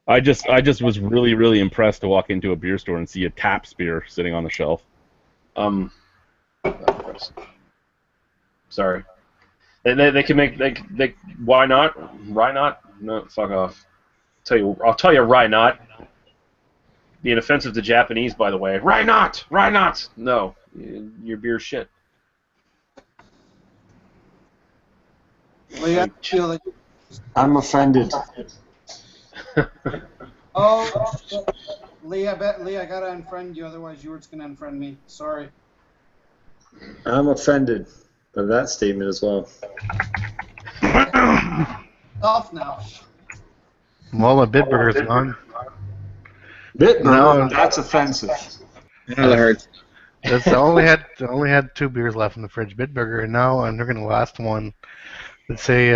I just was really, really impressed to walk into a beer store and see a Taps beer sitting on the shelf. Not impressed. Sorry. They can make why not? Rye Knot? No, fuck off. I'll tell you Rye Knot. Being offensive to Japanese, by the way. Rye Knot! Rye Knot! No, your beer's shit. Well, yeah, I feel like. I'm offended. Oh, Lee, I gotta unfriend you, otherwise you were just gonna unfriend me. Sorry. I'm offended by that statement as well. Off now. Well, the Bitburger's gone. No, that's offensive. That hurts. I only had 2 beers left in the fridge. Bitburger, and now I'm drinking the last one. Let's say,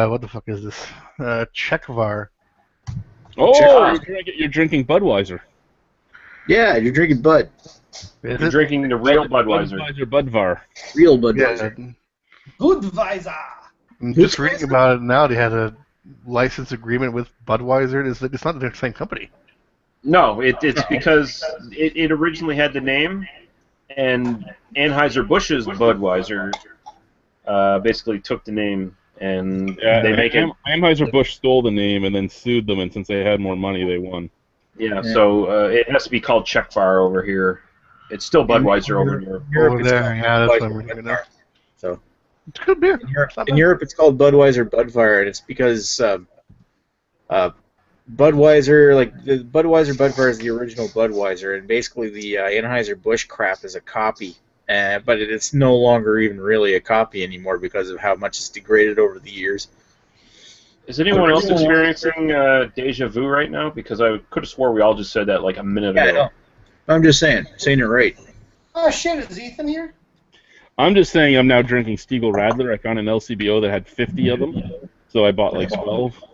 what the fuck is this? Czechvar. Oh, you're drinking Budweiser. Yeah, you're drinking Bud. Is You're it? drinking the real Budweiser. Budvar. Real Budweiser. Yeah. Budweiser. I'm just reading about it now. They had a license agreement with Budweiser. It's not the same company. No, it's because it originally had the name, and Anheuser-Busch's Budweiser basically took the name, and they make it. Anheuser-Busch stole the name and then sued them, and since they had more money, they won. Yeah, so it has to be called Czechvar over here. It's still Budweiser over here. Over there, yeah, that's what I'm reading now. So. It's good beer. In Europe, it's called Budweiser Budfire, and it's because Budweiser, like the Budweiser Budfire is the original Budweiser, and basically the Anheuser-Busch crap is a copy, but it's no longer even really a copy anymore because of how much it's degraded over the years. Is anyone else experiencing deja vu right now? Because I could have swore we all just said that like a minute ago. No. I'm just saying it right. Oh shit, is Ethan here? I'm just saying I'm now drinking Stiegl Radler. I found an LCBO that had 50 of them, so I bought like 12.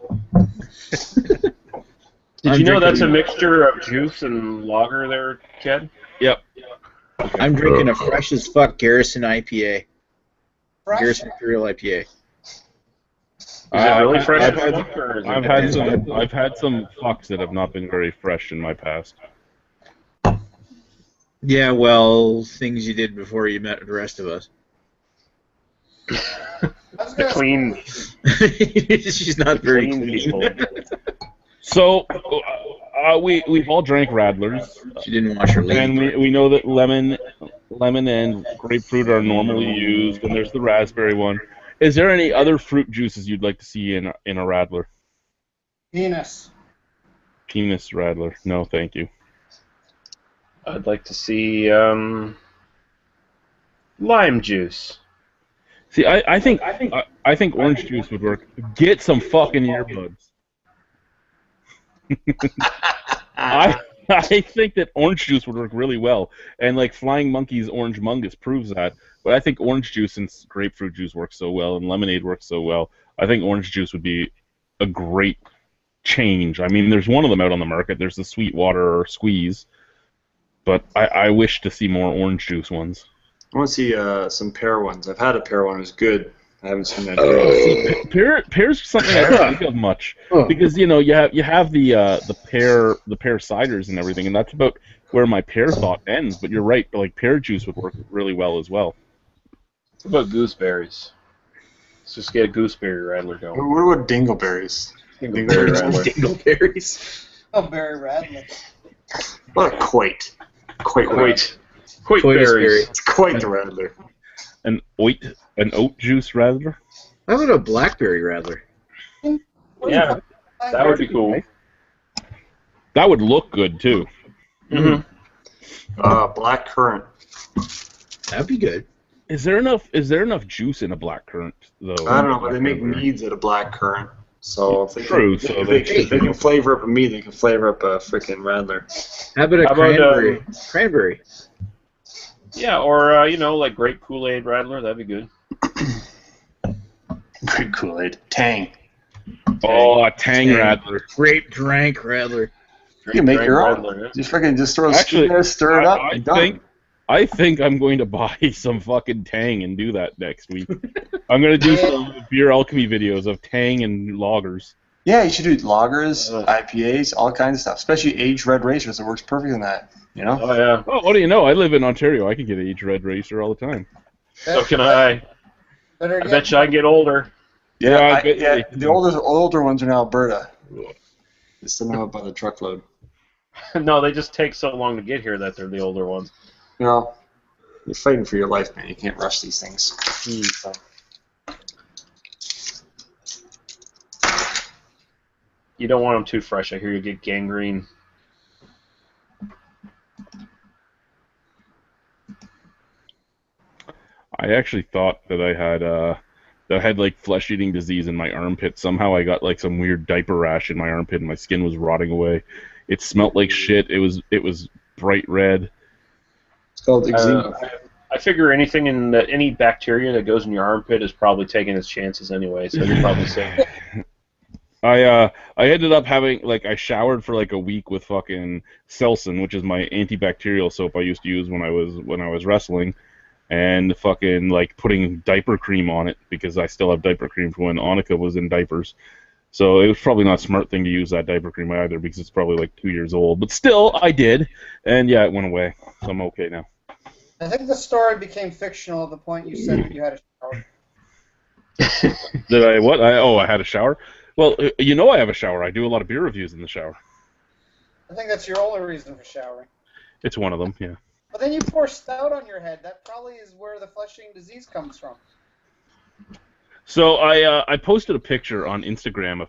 Did you know that's a mixture of juice and lager there, Ked? Yep. I'm drinking a fresh as fuck Garrison IPA. Fresh? Garrison Imperial IPA. Is it really fresh? I've had some fucks that have not been very fresh in my past. Yeah, well, things you did before you met the rest of us. The clean. She's not very clean. People. So we've all drank Radlers. She didn't wash her legs. And we know that lemon and grapefruit are normally used, and there's the raspberry one. Is there any other fruit juices you'd like to see in a Radler? Penis. Penis Radler. No, thank you. I'd like to see lime juice. See, I think orange juice would work. Get some fucking earbuds. I think that orange juice would work really well, and like Flying Monkey's Orange Mungus proves that. But I think orange juice and grapefruit juice work so well, and lemonade works so well. I think orange juice would be a great change. I mean, there's one of them out on the market. There's the Sweetwater or Squeeze, but I wish to see more orange juice ones. I want to see some pear ones. I've had a pear one. It was good. I haven't seen that. Pear's something I don't think of much because you have the pear ciders and everything, and that's about where my pear thought ends. But you're right, like pear juice would work really well as well. What about gooseberries? Let's just get a gooseberry Radler going. What about dingleberries? Dingleberry Radler. Dingleberries. Oh, Barry Radler. What a quite berries. It's quite the Radler. An oat juice Radler. How about a blackberry Radler? Yeah, that would be cool. That would look good too. Mm-hmm. Black currant. That'd be good. Is there enough juice in a black currant though? I don't know, but they make meads out of black currant. So if they True. If they can flavor up a mead, they can flavor up a freaking Radler. How about a cranberry? Cranberry. Yeah, or like grape Kool-Aid Radler, that'd be good. Grape Kool-Aid. Tang. Oh, a Tang Radler. Grape drank Radler. You can make your own. Radler, yeah. Just freaking throw a scoop there, stir it up, and done. I think I'm going to buy some fucking Tang and do that next week. I'm going to do some beer alchemy videos of Tang and lagers. Yeah, you should do lagers, IPAs, all kinds of stuff. Especially aged red racers. It works perfect in that. You know? Oh, yeah. Oh, what do you know? I live in Ontario. I can get aged red racer all the time. So can I. I bet you I can get older. Yeah, the older ones are in Alberta. They send them out by the truckload. No, they just take so long to get here that they're the older ones. You know, you're fighting for your life, man. You can't rush these things. You don't want them too fresh. I hear you get gangrene. I actually thought that I had like flesh-eating disease in my armpit. Somehow I got like some weird diaper rash in my armpit, and my skin was rotting away. It smelled like shit. It was bright red. It's called eczema. I figure anything in any bacteria that goes in your armpit is probably taking its chances anyway. So you're probably safe. I ended up having I showered for like a week with fucking Selsun, which is my antibacterial soap I used to use when I was wrestling. And fucking putting diaper cream on it because I still have diaper cream from when Annika was in diapers. So it was probably not a smart thing to use that diaper cream either because it's probably 2 years old. But still, I did. And yeah, it went away. So I'm okay now. I think the story became fictional at the point you said that you had a shower. Did I what? I had a shower? Well, I have a shower. I do a lot of beer reviews in the shower. I think that's your only reason for showering. It's one of them, yeah. But then you pour stout on your head. That probably is where the flesh-eating disease comes from. So I posted a picture on Instagram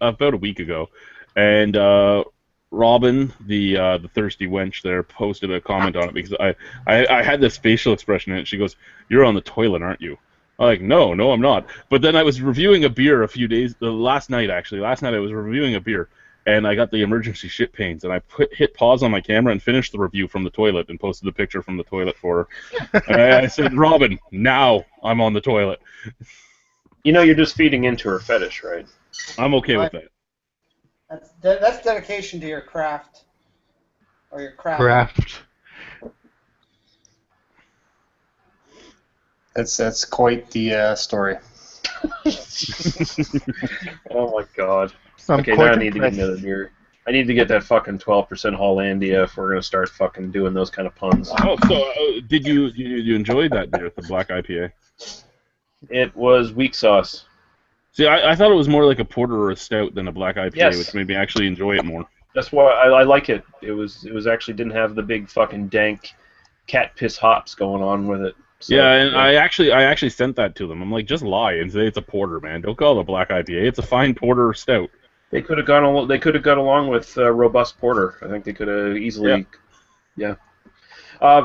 about a week ago, and Robin, the thirsty wench there, posted a comment on it because I had this facial expression in it. She goes, "You're on the toilet, aren't you?" I'm like, no, I'm not. But then I was reviewing a beer last night actually. Last night I was reviewing a beer, and I got the emergency shit pains, and I hit pause on my camera and finished the review from the toilet and posted the picture from the toilet for her. And I said, Robin, now I'm on the toilet. You know, you're just feeding into her fetish, right? I'm okay with that. That's dedication to your craft. Or your craft. Craft. That's quite the story. Oh my god. I'm Okay, now quite I need to get impressed. another beer. I need to get that fucking 12% Hollandia if we're gonna start fucking doing those kind of puns. Oh, so did you enjoy that beer, the black IPA? It was weak sauce. See, I thought it was more like a porter or a stout than a black IPA, Yes. which made me actually enjoy it more. That's why I like it. It was actually didn't have the big fucking dank cat piss hops going on with it. So, Yeah, and I actually sent that to them. I'm like, just lie and say it's a porter, man. Don't call it a black IPA. It's a fine porter or stout. they could have gone. They could have got along with robust porter. I think they could have easily. Yeah.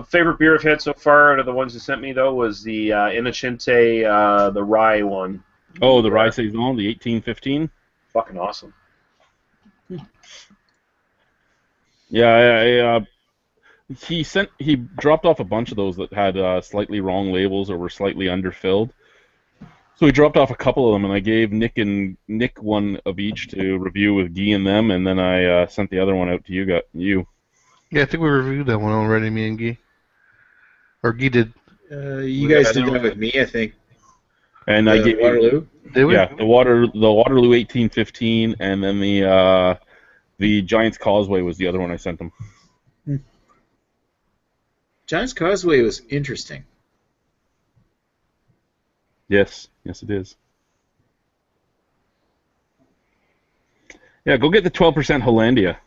Favorite beer I've had so far out of the ones you sent me though was the Innocente, the rye one. Oh, the rye saison, the 1815. Fucking awesome. Yeah, he dropped off a bunch of those that had slightly wrong labels or were slightly underfilled. So he dropped off a couple of them, and I gave Nick one of each to review with Guy and them, and then I sent the other one out to you. Yeah, I think we reviewed that one already, me and Guy. Or Guy did. You guys did that with me, I think. And I gave Waterloo. Did we? the Waterloo 1815, and then the Giants Causeway was the other one I sent them. Giants Causeway was interesting. Yes, it is. Yeah, go get the 12% Hollandia.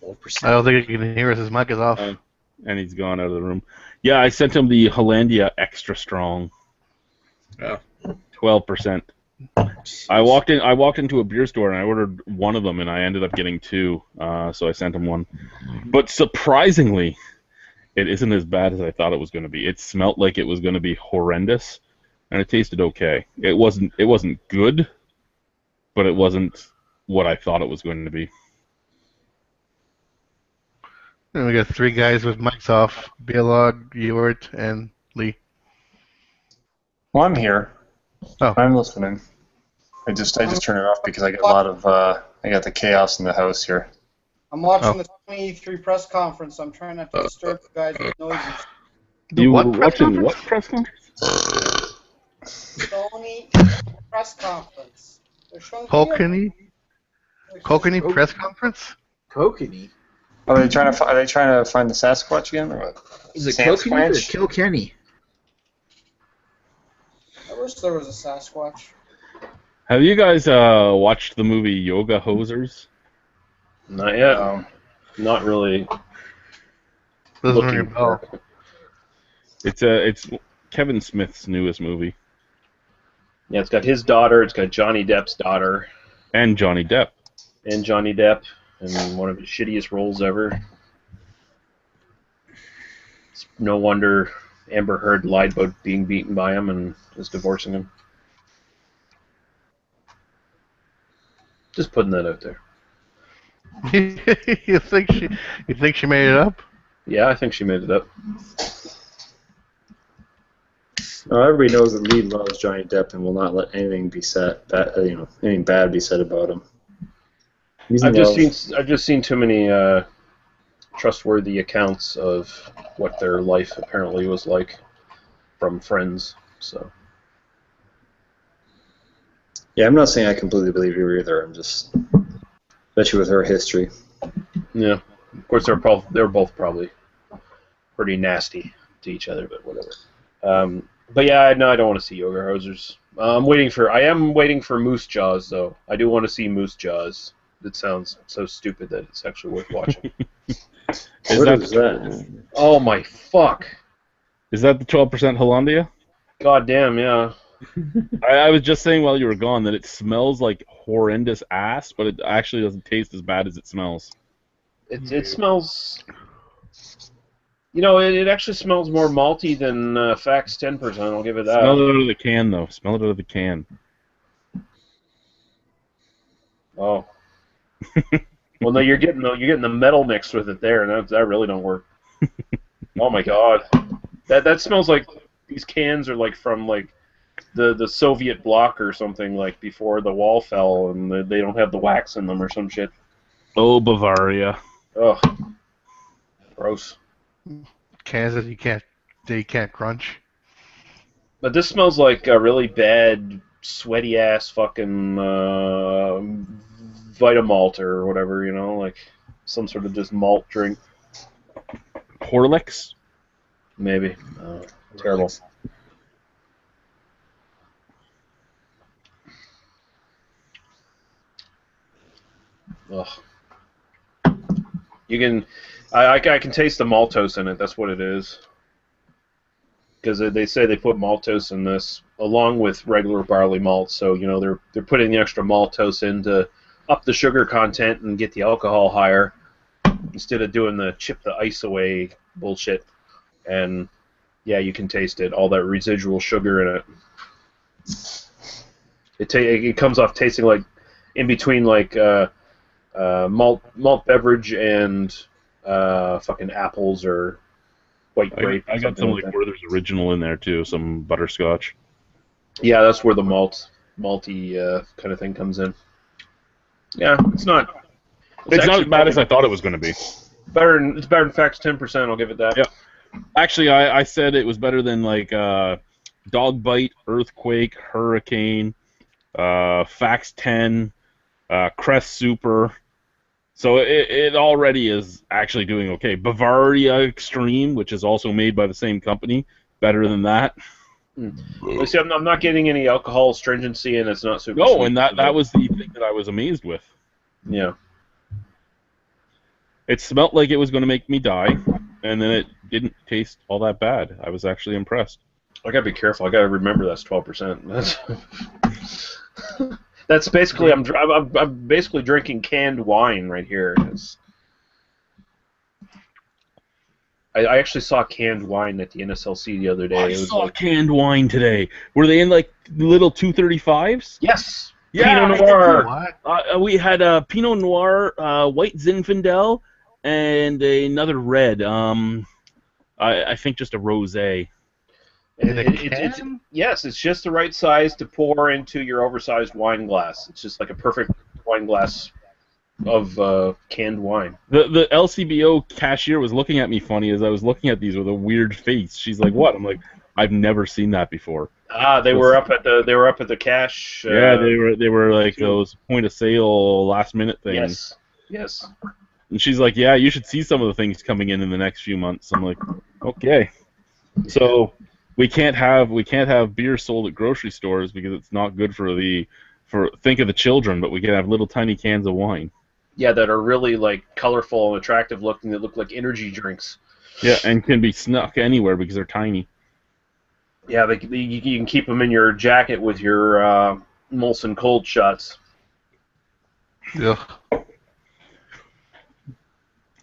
12%. I don't think he can hear us. His mic is off. And he's gone out of the room. Yeah, I sent him the Hollandia Extra Strong. Oh. 12%. I walked into a beer store and I ordered one of them, and I ended up getting two. So I sent him one. But surprisingly, it isn't as bad as I thought it was going to be. It smelled like it was going to be horrendous, and it tasted okay. It wasn't good, but it wasn't what I thought it was going to be. And we got three guys with mics off: Bielog, Ewart, and Lee. Well, I'm here. Oh. I'm listening. I just turned it off because I got a lot of I got the chaos in the house here. I'm watching the 23 press conference. I'm trying not to disturb the guys with noises. The You what were press watching conference? what press conference? Sony press conference. They're showing Kilkenny? videos. Kilkenny press conference? Kokanee. Are they trying to find the Sasquatch again, or what? Is it Kokanee or Kilkenny? I wish there was a Sasquatch. Have you guys watched the movie Yoga Hosers? Not yet. Not really. Doesn't ring a Looking bell. for- It's Kevin Smith's newest movie, Yeah, it's got his daughter. It's got Johnny Depp's daughter, and Johnny Depp. and Johnny Depp, in one of his shittiest roles ever. It's no wonder Amber Heard lied about being beaten by him and is divorcing him. Just putting that out there. you think she made it up? Yeah, I think she made it up. Everybody knows that Lee loves Johnny Depp and will not let anything be said, anything bad be said about him. I've just seen too many trustworthy accounts of what their life apparently was like from friends. So Yeah, I'm not saying I completely believe you either. I'm just, especially with her history. yeah, of course they're both probably pretty nasty to each other, but whatever. But yeah, no, I don't want to see Yoga Hosers. I am waiting for Moose Jaws though. I do want to see Moose Jaws. That sounds so stupid that it's actually worth watching. What is Oh my fuck! Is that the 12% Hollandia? God damn, yeah. I was just saying while you were gone that it smells like horrendous ass, but it actually doesn't taste as bad as it smells. It smells. It actually smells more malty than Fax 10%. I'll give it that. Smell it out of the can, though. Smell it out of the can. Oh. Well, no, you're getting the metal mixed with it there, and that really don't work. Oh my god, that smells like these cans are like from like the Soviet bloc or something, like before the wall fell, and they don't have the wax in them or some shit. Oh, Bavaria. Ugh, gross. Cans that you can't crunch. But this smells like a really bad, sweaty ass fucking Vitamalt or whatever, like some sort of just malt drink. Horlicks? Maybe. Terrible. Ugh. You can, I can taste the maltose in it. That's what it is. Because they say they put maltose in this along with regular barley malt, so they're putting the extra maltose in to up the sugar content and get the alcohol higher instead of doing the chip the ice away bullshit. And yeah, you can taste it, all that residual sugar in it. It comes off tasting like in between like malt beverage and fucking apples or white grape. I got some like Werther's Original in there too, some butterscotch. Yeah, that's where the malty kind of thing comes in. Yeah, it's not. It's not as bad as I thought it was going to be. It's better than Fax 10%. I'll give it that. Yeah. Actually, I said it was better than like Dog Bite, Earthquake, Hurricane, Fax 10, Crest Super. So it already is actually doing okay. Bavaria Extreme, which is also made by the same company, better than that. You see, I'm not getting any alcohol stringency, and it's not super. No, sweet, and that was the thing that I was amazed with. Yeah. It smelled like it was going to make me die, and then it didn't taste all that bad. I was actually impressed. I gotta be careful. I gotta remember that's 12%. That's basically I'm basically drinking canned wine right here. I actually saw canned wine at the NSLC the other day. I saw canned wine today. Were they in like little 235s? Yes. Yeah. Pinot Noir. We had Pinot Noir, White Zinfandel, and another red. I think just a rosé. Yes, it's just the right size to pour into your oversized wine glass. It's just like a perfect wine glass of canned wine. The LCBO cashier was looking at me funny as I was looking at these with a weird face. She's like, "What?" I'm like, "I've never seen that before." They were up at the cash. Yeah, they were like those point of sale last minute things. Yes. And she's like, "Yeah, you should see some of the things coming in the next few months." I'm like, "Okay." So we can't have beer sold at grocery stores because it's not good for think of the children, but we can have little tiny cans of wine. Yeah, that are really like colorful and attractive looking. That look like energy drinks. Yeah, and can be snuck anywhere because they're tiny. Yeah, you can keep them in your jacket with your Molson cold shots. Yeah.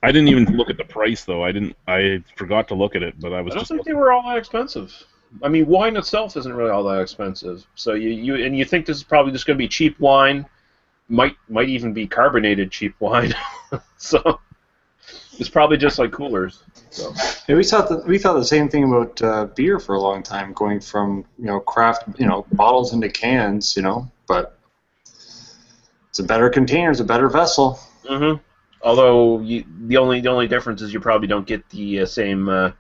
I didn't even look at the price though. I forgot to look at it, but I was. I don't think they were all that expensive. I mean, wine itself isn't really all that expensive. So you think this is probably just going to be cheap wine, might even be carbonated cheap wine. So it's probably just like coolers. So. Yeah, we thought the same thing about beer for a long time, going from craft bottles into cans, but it's a better container, it's a better vessel. Mm-hmm. Although the only difference is you probably don't get the same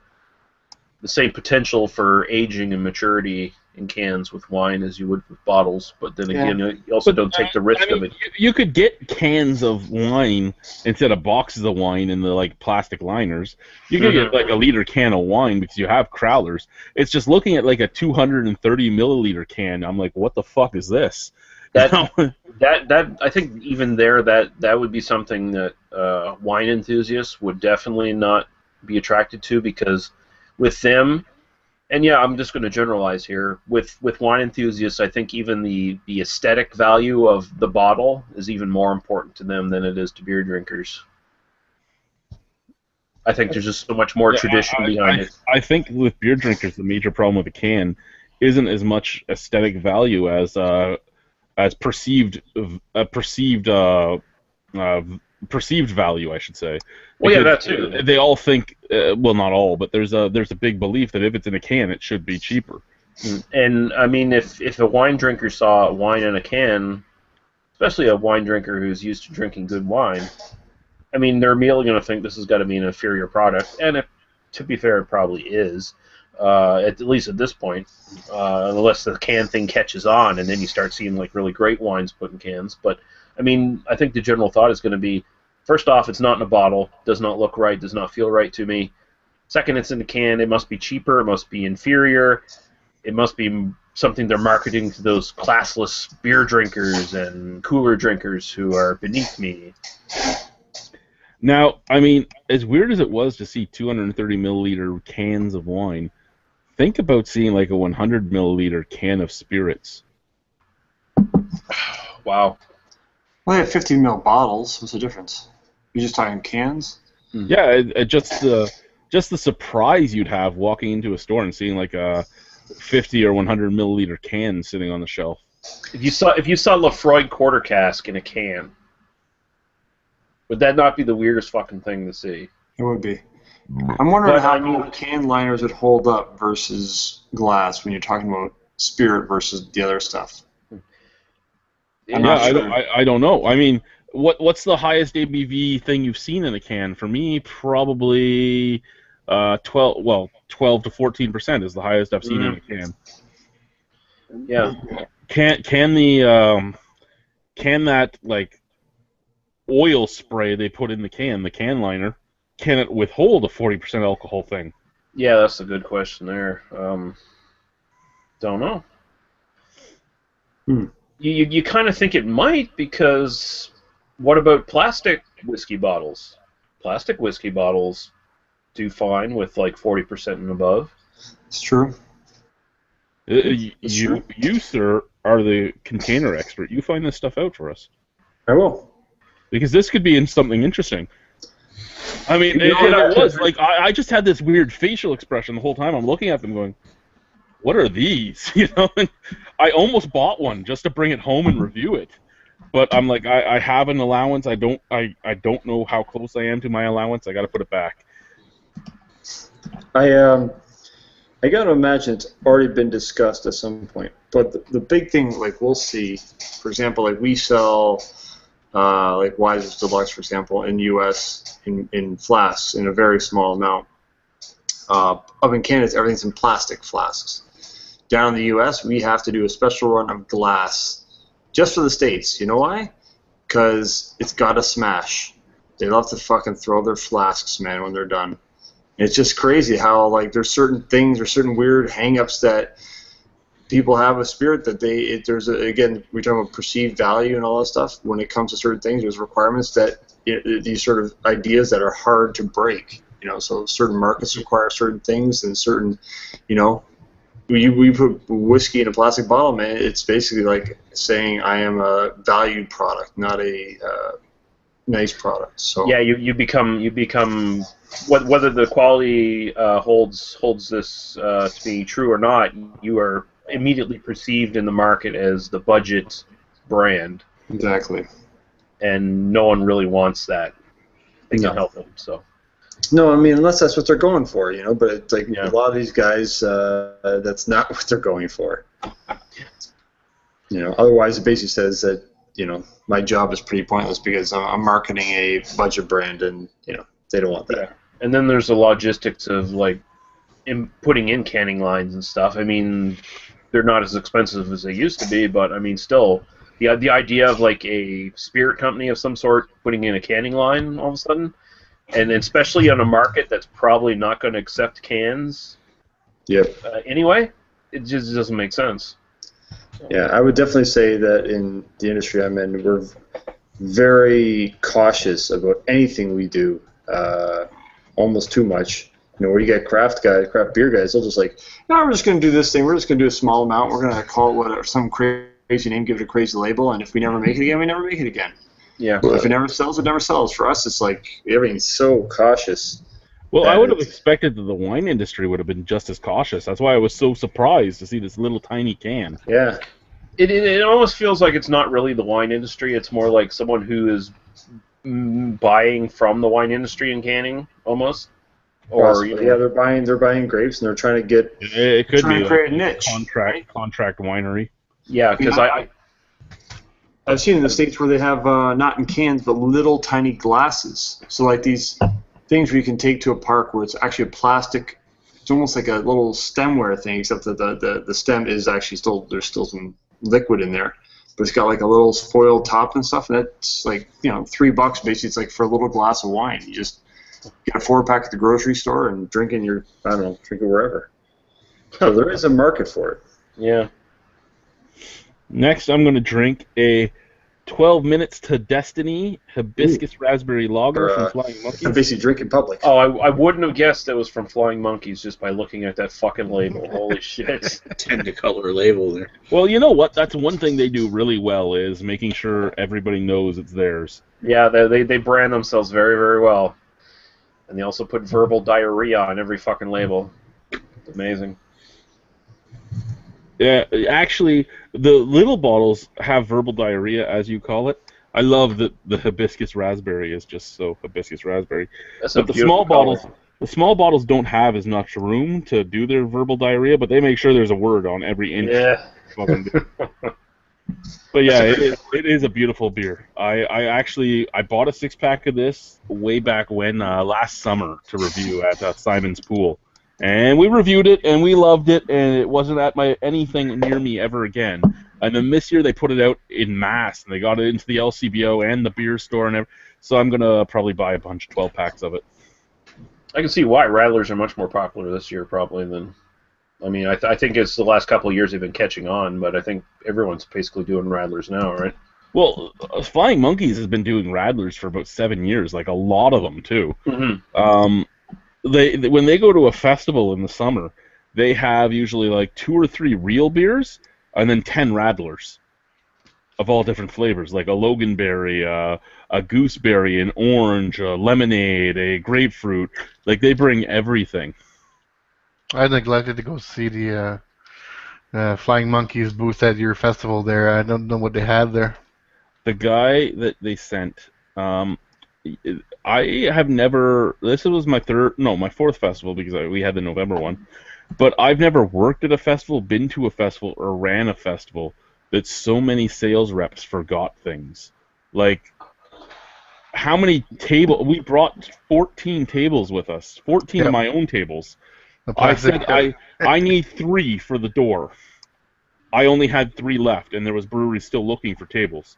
potential for aging and maturity in cans with wine as you would with bottles. But then again, you also don't take the risk of it. You could get cans of wine instead of boxes of wine in the like plastic liners. You could get like a liter can of wine because you have crowlers. It's just looking at like a 230 milliliter can. I'm like, what the fuck is this? That I think even there that would be something that wine enthusiasts would definitely not be attracted to, because with them And yeah, I'm just going to generalize here. With wine enthusiasts, I think even the aesthetic value of the bottle is even more important to them than it is to beer drinkers. I think there's just so much more tradition behind it. I think with beer drinkers, the major problem with a can isn't as much aesthetic value as perceived perceived value, I should say. Well, yeah, Because that too. They all think, well, not all, but there's a big belief that if it's in a can, it should be cheaper. And I mean, if a wine drinker saw wine in a can, especially a wine drinker who's used to drinking good wine, I mean, they're immediately going to think this has got to be an inferior product, and to be fair, it probably is, at least at this point, unless the can thing catches on, and then you start seeing like really great wines put in cans. But I mean, I think the general thought is going to be, first off, it's not in a bottle, does not look right, does not feel right to me. Second, it's in a can, it must be cheaper, it must be inferior, it must be something they're marketing to those classless beer drinkers and cooler drinkers who are beneath me. Now, I mean, as weird as it was to see 230 milliliter cans of wine, think about seeing like a 100 milliliter can of spirits. Wow. Well, they have 50 ml bottles. What's the difference? You're just talking cans? Yeah, just the surprise you'd have walking into a store and seeing like a 50 or 100 milliliter can sitting on the shelf. If you saw Lafroy quarter cask in a can, would that not be the weirdest fucking thing to see? It would be. I'm wondering But, how I mean- can liners would hold up versus glass when you're talking about spirit versus the other stuff. I'm Yeah, not I sure. don't know. I mean, what's the highest ABV thing you've seen in a can? For me, probably 12 to 14% is the highest I've seen in a can. Yeah. Can that like oil spray they put in the can liner, can it withhold a 40% alcohol thing? Yeah, that's a good question there. Don't know. You kind of think it might, because what about plastic whiskey bottles? Plastic whiskey bottles do fine with like 40% and above. It's true. You, sir, are the container expert. You find this stuff out for us. I will. Because this could be something interesting. I mean, You know, it was like I just had this weird facial expression the whole time. I'm looking at them, going, "What are these?" You know. And I almost bought one just to bring it home and review it, but I'm like, I have an allowance. I don't know how close I am to my allowance. I got to put it back. I got to imagine it's already been discussed at some point. But the big thing, like we'll see, for example, like we sell like Wiser's Deluxe, for example, in U.S. in flasks in a very small amount. Up in Canada, everything's in plastic flasks. Down in the U.S., we have to do a special run of glass just for the States. You know why? Because it's got to smash. They love to fucking throw their flasks, man, when they're done. It's just crazy how like there's certain things or certain weird hang-ups that people have with spirit that again, we're talking about perceived value and all that stuff. When it comes to certain things, there's requirements that these sort of ideas that are hard to break. You know, so certain markets require certain things, and certain, you know, we put whiskey in a plastic bottle, man. It's basically like saying I am a valued product, not a nice product. So yeah, you become whether the quality holds this to be true or not, you are immediately perceived in the market as the budget brand, exactly. and no one really wants that. They No. can help them. So No, I mean, unless that's what they're going for, you know. But it's like Yeah. a lot of these guys, that's not what they're going for. You know, Otherwise, it basically says that, you know, my job is pretty pointless because I'm marketing a budget brand, and you know they don't want that. yeah, and then there's the logistics of like putting in canning lines and stuff. I mean, they're not as expensive as they used to be, but I mean, still, the idea of like a spirit company of some sort putting in a canning line all of a sudden, and especially on a market that's probably not going to accept cans. Yep. Anyway, it just doesn't make sense. Yeah, I would definitely say that in the industry I'm in, we're very cautious about anything we do, almost too much, where you get craft beer guys, they'll just like, no, we're just going to do this thing. We're just going to do a small amount. We're going to call it whatever, some crazy name, give it a crazy label, and if we never make it again, we never make it again. Yeah. If it never sells, it never sells. For us, it's like everything's so cautious. Well, I that would have it's- expected that the wine industry would have been just as cautious. That's why I was so surprised to see this little tiny can. Yeah. It almost feels like it's not really the wine industry. It's more like someone who is buying from the wine industry and canning, almost. Or Possibly. Yeah, they're buying grapes and they're trying to get It could trying be to create a like niche. contract winery. yeah, because I've seen in the States where they have not in cans but little tiny glasses. So like these things where you can take to a park where it's actually a plastic. It's almost like a little stemware thing, except that the stem is actually there's still some liquid in there, but it's got like a little foil top and stuff, and that's like $3 basically. It's like for a little glass of wine. You just get a 4-pack at the grocery store and drink it wherever. So there is a market for it. yeah. Next, I'm going to drink a 12 Minutes to Destiny Hibiscus Raspberry Lager from Flying Monkeys. Basically drink in public. Oh, I wouldn't have guessed it was from Flying Monkeys just by looking at that fucking label. Holy shit. 10-color label there. Well, you know what? That's one thing they do really well is making sure everybody knows it's theirs. Yeah, they brand themselves very, very well. And they also put verbal diarrhea on every fucking label. It's amazing. Yeah, actually, the little bottles have verbal diarrhea, as you call it. I love that the hibiscus raspberry is just so hibiscus raspberry. That's a But the beautiful small bottles don't have as much room to do their verbal diarrhea, but they make sure there's a word on every inch. Yeah. Fucking beer. But yeah, it is a beautiful beer. I bought a 6-pack of this way back when last summer to review at Simon's Pool. And we reviewed it, and we loved it, and it wasn't at anything near me ever again. And then this year they put it out in mass, and they got it into the LCBO and the beer store, and so I'm gonna probably buy a bunch of 12-packs of it. I can see why Rattlers are much more popular this year, probably, than... I mean, I think it's the last couple of years they've been catching on, but I think everyone's basically doing Rattlers now, right? Well, Flying Monkeys has been doing Rattlers for about 7 years, like a lot of them, too. Mm-hmm. When they go to a festival in the summer, they have usually like 2 or 3 real beers and then 10 rattlers of all different flavors, like a loganberry, a gooseberry, an orange, a lemonade, a grapefruit. Like they bring everything. I neglected to go see the Flying Monkeys booth at your festival there. I don't know what they had there. The guy that they sent, I have never. This was my fourth festival because we had the November one, but I've never worked at a festival, been to a festival, or ran a festival that so many sales reps forgot things. Like, how many tables? We brought 14 tables with us, 14 of my own tables. I said I need 3 for the door. I only had 3 left, and there was breweries still looking for tables.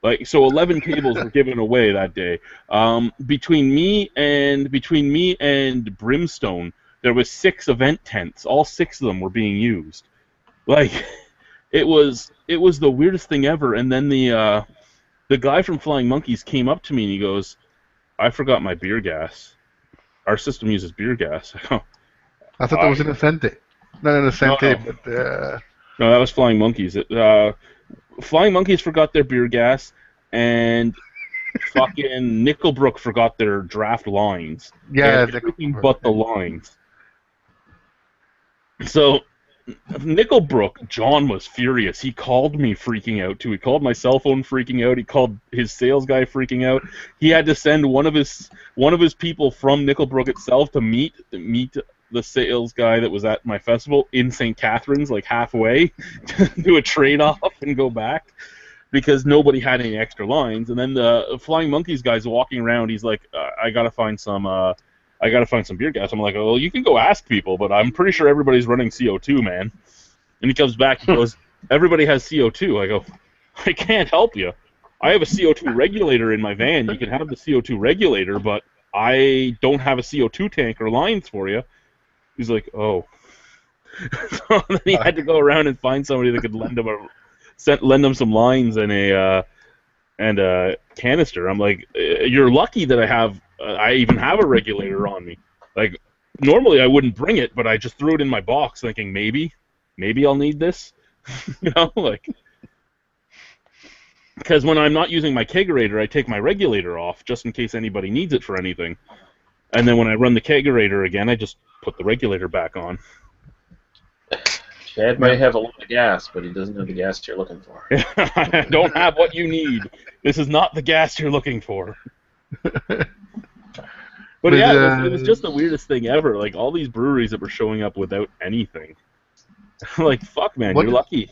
Like, so 11 tables were given away that day. Between me and Brimstone, there was 6 event tents. All 6 of them were being used. Like, it was the weirdest thing ever. And then the guy from Flying Monkeys came up to me and he goes, "I forgot my beer gas. Our system uses beer gas." I thought that was an Ascente. Not an Ascente, No. but... No, that was Flying Monkeys. Flying Monkeys forgot their beer gas, and fucking Nickelbrook forgot their draft lines. Yeah, everything but the lines. So, Nickelbrook, John was furious. He called me freaking out, too. He called my cell phone freaking out. He called his sales guy freaking out. He had to send one of his people from Nickelbrook itself to meet the sales guy that was at my festival in St. Catharines, like halfway, to do a trade-off and go back, because nobody had any extra lines. And then the Flying Monkeys guy's walking around. He's like, I gotta find some beer gas. I'm like, well, you can go ask people, but I'm pretty sure everybody's running CO2, man. And he comes back and goes, everybody has CO2. I go, I can't help you. I have a CO2 regulator in my van. You can have the CO2 regulator, but I don't have a CO2 tank or lines for you. He's like, oh. So then he had to go around and find somebody that could lend him some lines and a canister. I'm like, you're lucky that I even have a regulator on me. Like, normally I wouldn't bring it, but I just threw it in my box thinking maybe I'll need this. Like, because when I'm not using my kegerator, I take my regulator off just in case anybody needs it for anything. And then when I run the kegerator again, I just put the regulator back on. Chad might have a lot of gas, but he doesn't have the gas you're looking for. I don't have what you need. This is not the gas you're looking for. But yeah, it was just the weirdest thing ever. Like, all these breweries that were showing up without anything. Like, fuck, man, you're lucky.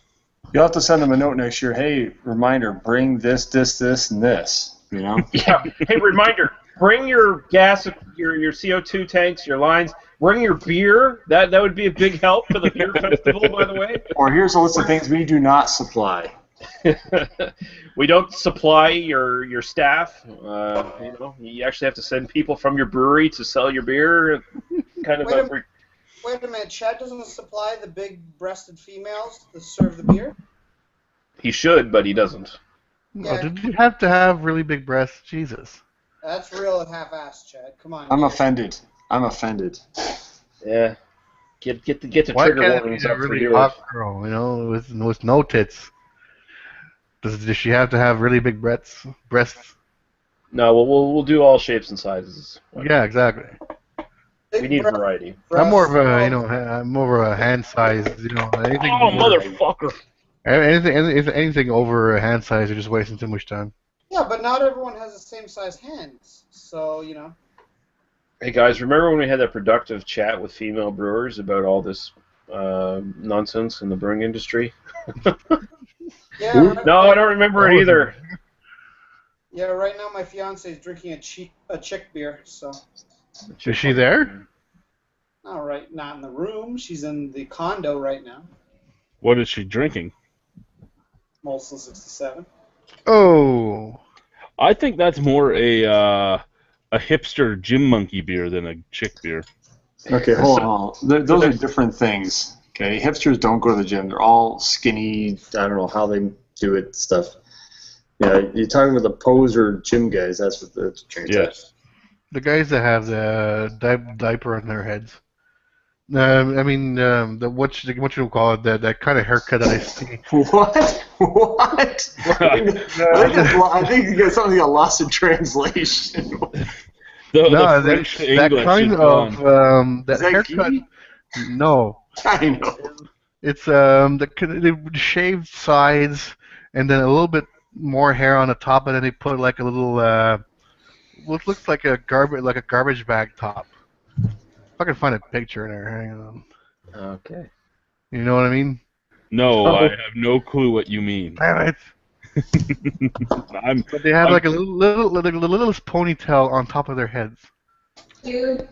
You'll have to send them a note next year. Hey, reminder, bring this, and this. You know? Yeah. Hey, reminder, bring your gas, your CO2 tanks, your lines. Bring your beer. That would be a big help for the beer festival, by the way. Or here's a list of things we do not supply. We don't supply your staff. You actually have to send people from your brewery to sell your beer. Kind of. Wait a minute. Chad doesn't supply the big-breasted females to serve the beer. He should, but he doesn't. Yeah. Did you have to have really big breasts? Jesus. That's real half-assed, Chad. Come on. I'm offended. Yeah. Get the Why trigger can't it warnings be a up for really dealers. hot girl, with no tits? Does she have to have really big breasts? No, we'll do all shapes and sizes. Yeah, exactly. We need variety. I'm more of a hand size. Anything. Oh, motherfucker! Anything over a hand size, you're just wasting too much time. Yeah, but not everyone has the same size hands, so Hey guys, remember when we had that productive chat with female brewers about all this nonsense in the brewing industry? Yeah. No, I don't remember it either. Yeah, right now my fiance is drinking a chick beer, so. Is she there? All right, not in the room. She's in the condo right now. What is she drinking? Molson 67. Oh. I think that's more a hipster gym monkey beer than a chick beer. Okay, hold on. Those are different things. Okay, hipsters don't go to the gym. They're all skinny. I don't know how they do it. Stuff. Yeah, you're talking with the poser gym guys. That's what the drinks. Yes. The guys that have the diaper on their heads. What you call it? That kind of haircut that I see. What? I think you got something got lost in translation. The French to that English kind is of gone. that haircut. Ghee? No, I know. it's the shaved sides and then a little bit more hair on the top, and then they put like a little what looks like a garbage bag top. If I can find a picture in there, hang on. Okay. You know what I mean? No, I have no clue what you mean. Damn it! I'm, But they have like a little ponytail on top of their heads. Dude.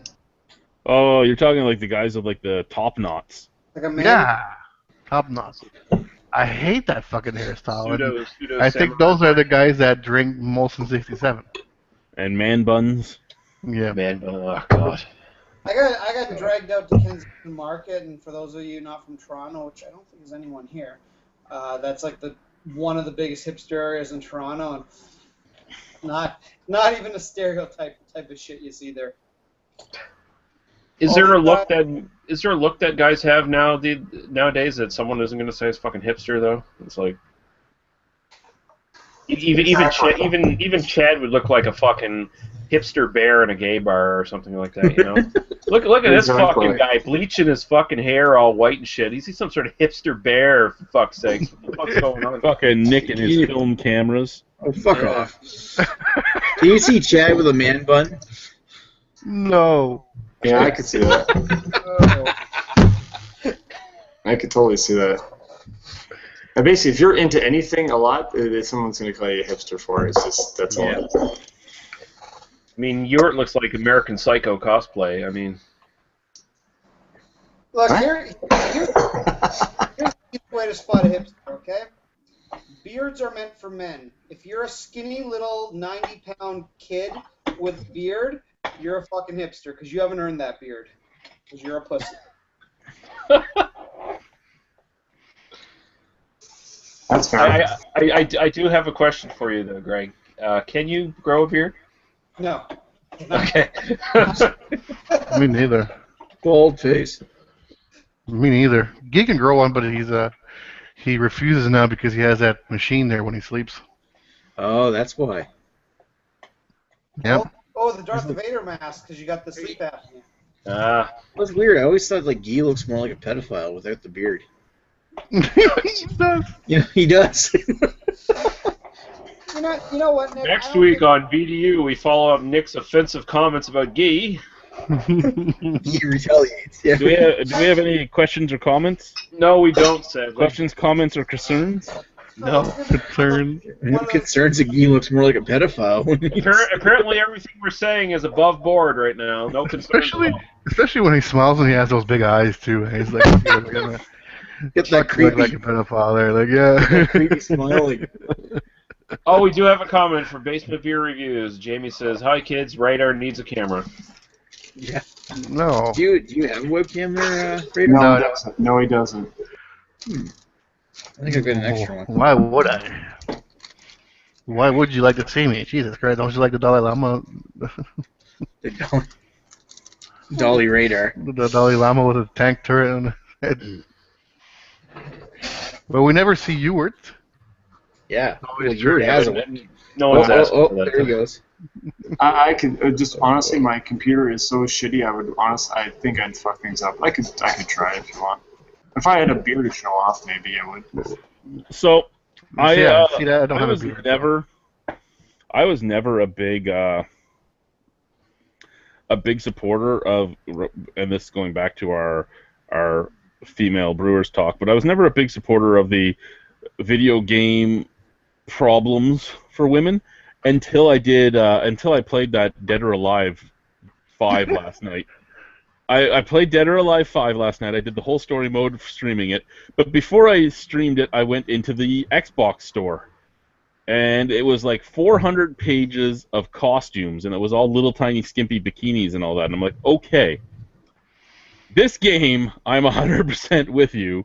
Oh, you're talking like the guys with like the top knots. Like a man. Yeah, top knots. I hate that fucking hairstyle. And Pseudo I think those are the guys that drink Molson 67. And man buns. Yeah. Man, oh god. I got dragged out to Kensington Market, and for those of you not from Toronto, which I don't think there's anyone here, that's like one of the biggest hipster areas in Toronto, and not even a stereotype type of shit you see there. Is there a look that guys have nowadays that someone isn't going to say is fucking hipster though? It's like even Chad would look like a fucking hipster bear in a gay bar or something like that, you know? look at this fucking guy bleaching his fucking hair all white and shit. He's some sort of hipster bear, for fuck's sake. What the fuck's going on? Fucking nicking his film cameras. Oh, fuck off. Can you see Chad with a man bun? No. Yeah, I could see that. I could totally see that. And basically, if you're into anything a lot, someone's going to call you a hipster for it. It's just, that's all. I mean, Yort looks like American Psycho cosplay. I mean... Look, here's the way to spot a hipster, okay? Beards are meant for men. If you're a skinny little 90-pound kid with a beard, you're a fucking hipster because you haven't earned that beard. Because you're a pussy. That's fair. I do have a question for you, though, Greg. Can you grow a beard? No. Okay. Me neither. Bald face. Me neither. He can grow one, but he refuses now because he has that machine there when he sleeps. Oh, that's why. Yep. Oh, the Darth Vader mask because you got the sleep apnea. That's weird. I always thought like Guy looks more like a pedophile without the beard. He does. Yeah, he does. You know what, Nick? Next week on BDU, we follow up Nick's offensive comments about Guy. He retaliates. Yeah. Do we have any questions or comments? No, we don't, sadly. Questions, comments, or concerns? No. Concern. I'm concerned that Guy looks more like a pedophile. Apparently, everything we're saying is above board right now. No concerns. Especially when he smiles and he has those big eyes too. And he's like, Get that creepy, like a pedophile there. Like, yeah. creepy smile. Like, Oh, we do have a comment for Basement Beer Reviews. Jamie says, "Hi kids, Radar needs a camera." yeah. No. Do you have a webcam there, Raider? No, he doesn't. No, he doesn't. I think I've got an extra one. Why would I? Why would you like to see me? Jesus Christ! Don't you like the Dalai Lama? The Dolly Radar. The Dalai Lama with a tank turret on the head. But we never see Ewart. Yeah. Always Well, Yurt has a No one. one's asking Oh, for that. there he goes. I could just honestly, my computer is so shitty. I think I'd fuck things up. I could try if you want. If I had a beer to show off, maybe I would. So, Yeah, see that? I don't have a was beard. I was never a big supporter of, and this is going back to our female brewers talk, but I was never a big supporter of the video game problems for women until I played that Dead or Alive 5 last night. I played Dead or Alive 5 last night. I did the whole story mode streaming it, but before I streamed it, I went into the Xbox store, and it was like 400 pages of costumes, and it was all little tiny skimpy bikinis and all that, and I'm like, okay, this game, I'm 100% with you,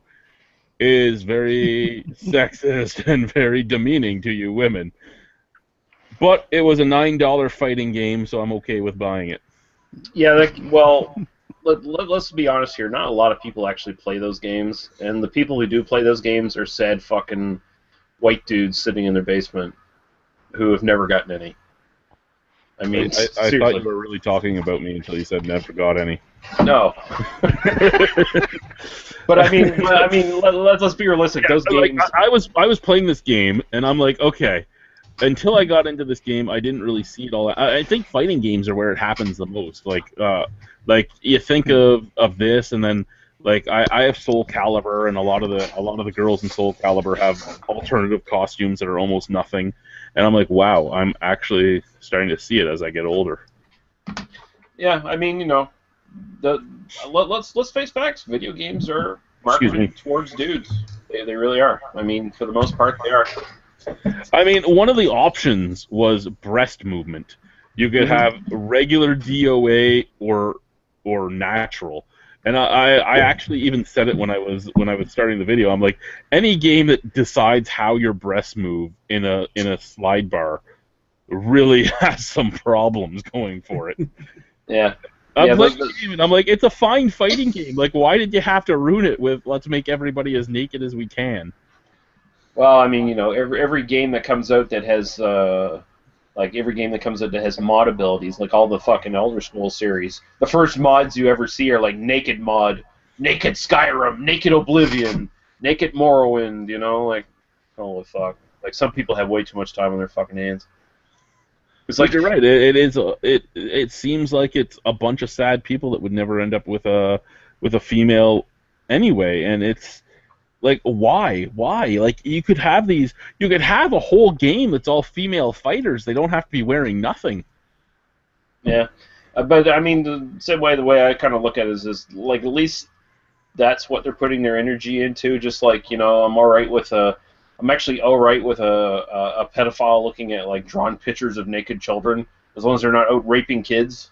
is very sexist and very demeaning to you women. But it was a $9 fighting game, so I'm okay with buying it. Yeah, let's be honest here. Not a lot of people actually play those games, and the people who do play those games are sad fucking white dudes sitting in their basement who have never gotten any. I mean, I seriously. thought you were really talking about me until you said never got any. No. But I mean, let's be realistic. Those games. Like, I was playing this game, and I'm like, okay. Until I got into this game, I didn't really see it all. I think fighting games are where it happens the most. Like you think of this, and then like I have Soul Calibur, and a lot of the girls in Soul Calibur have alternative costumes that are almost nothing, and I'm like, wow, I'm actually starting to see it as I get older. Yeah, I mean, let's face facts. Video games are marketed towards dudes. They really are. I mean, for the most part, they are. I mean, one of the options was breast movement. You could have regular DOA or natural. And I actually even said it when I was starting the video. I'm like, any game that decides how your breasts move in a slide bar really has some problems going for it. Yeah. I'm like, it's a fine fighting game. Like, why did you have to ruin it with let's make everybody as naked as we can? Well, I mean, every game that comes out that has mod abilities, like all the fucking Elder Scrolls series, the first mods you ever see are like Naked Mod, Naked Skyrim, Naked Oblivion, Naked Morrowind, like, holy fuck. Like, some people have way too much time on their fucking hands. It's like, you're right. It seems like it's a bunch of sad people that would never end up with a female anyway, and it's like, why? Like, you could have a whole game that's all female fighters. They don't have to be wearing nothing. Yeah, but I mean, the way I kind of look at it is like, at least that's what they're putting their energy into. Just like, I'm actually all right with a pedophile looking at like drawn pictures of naked children, as long as they're not out raping kids,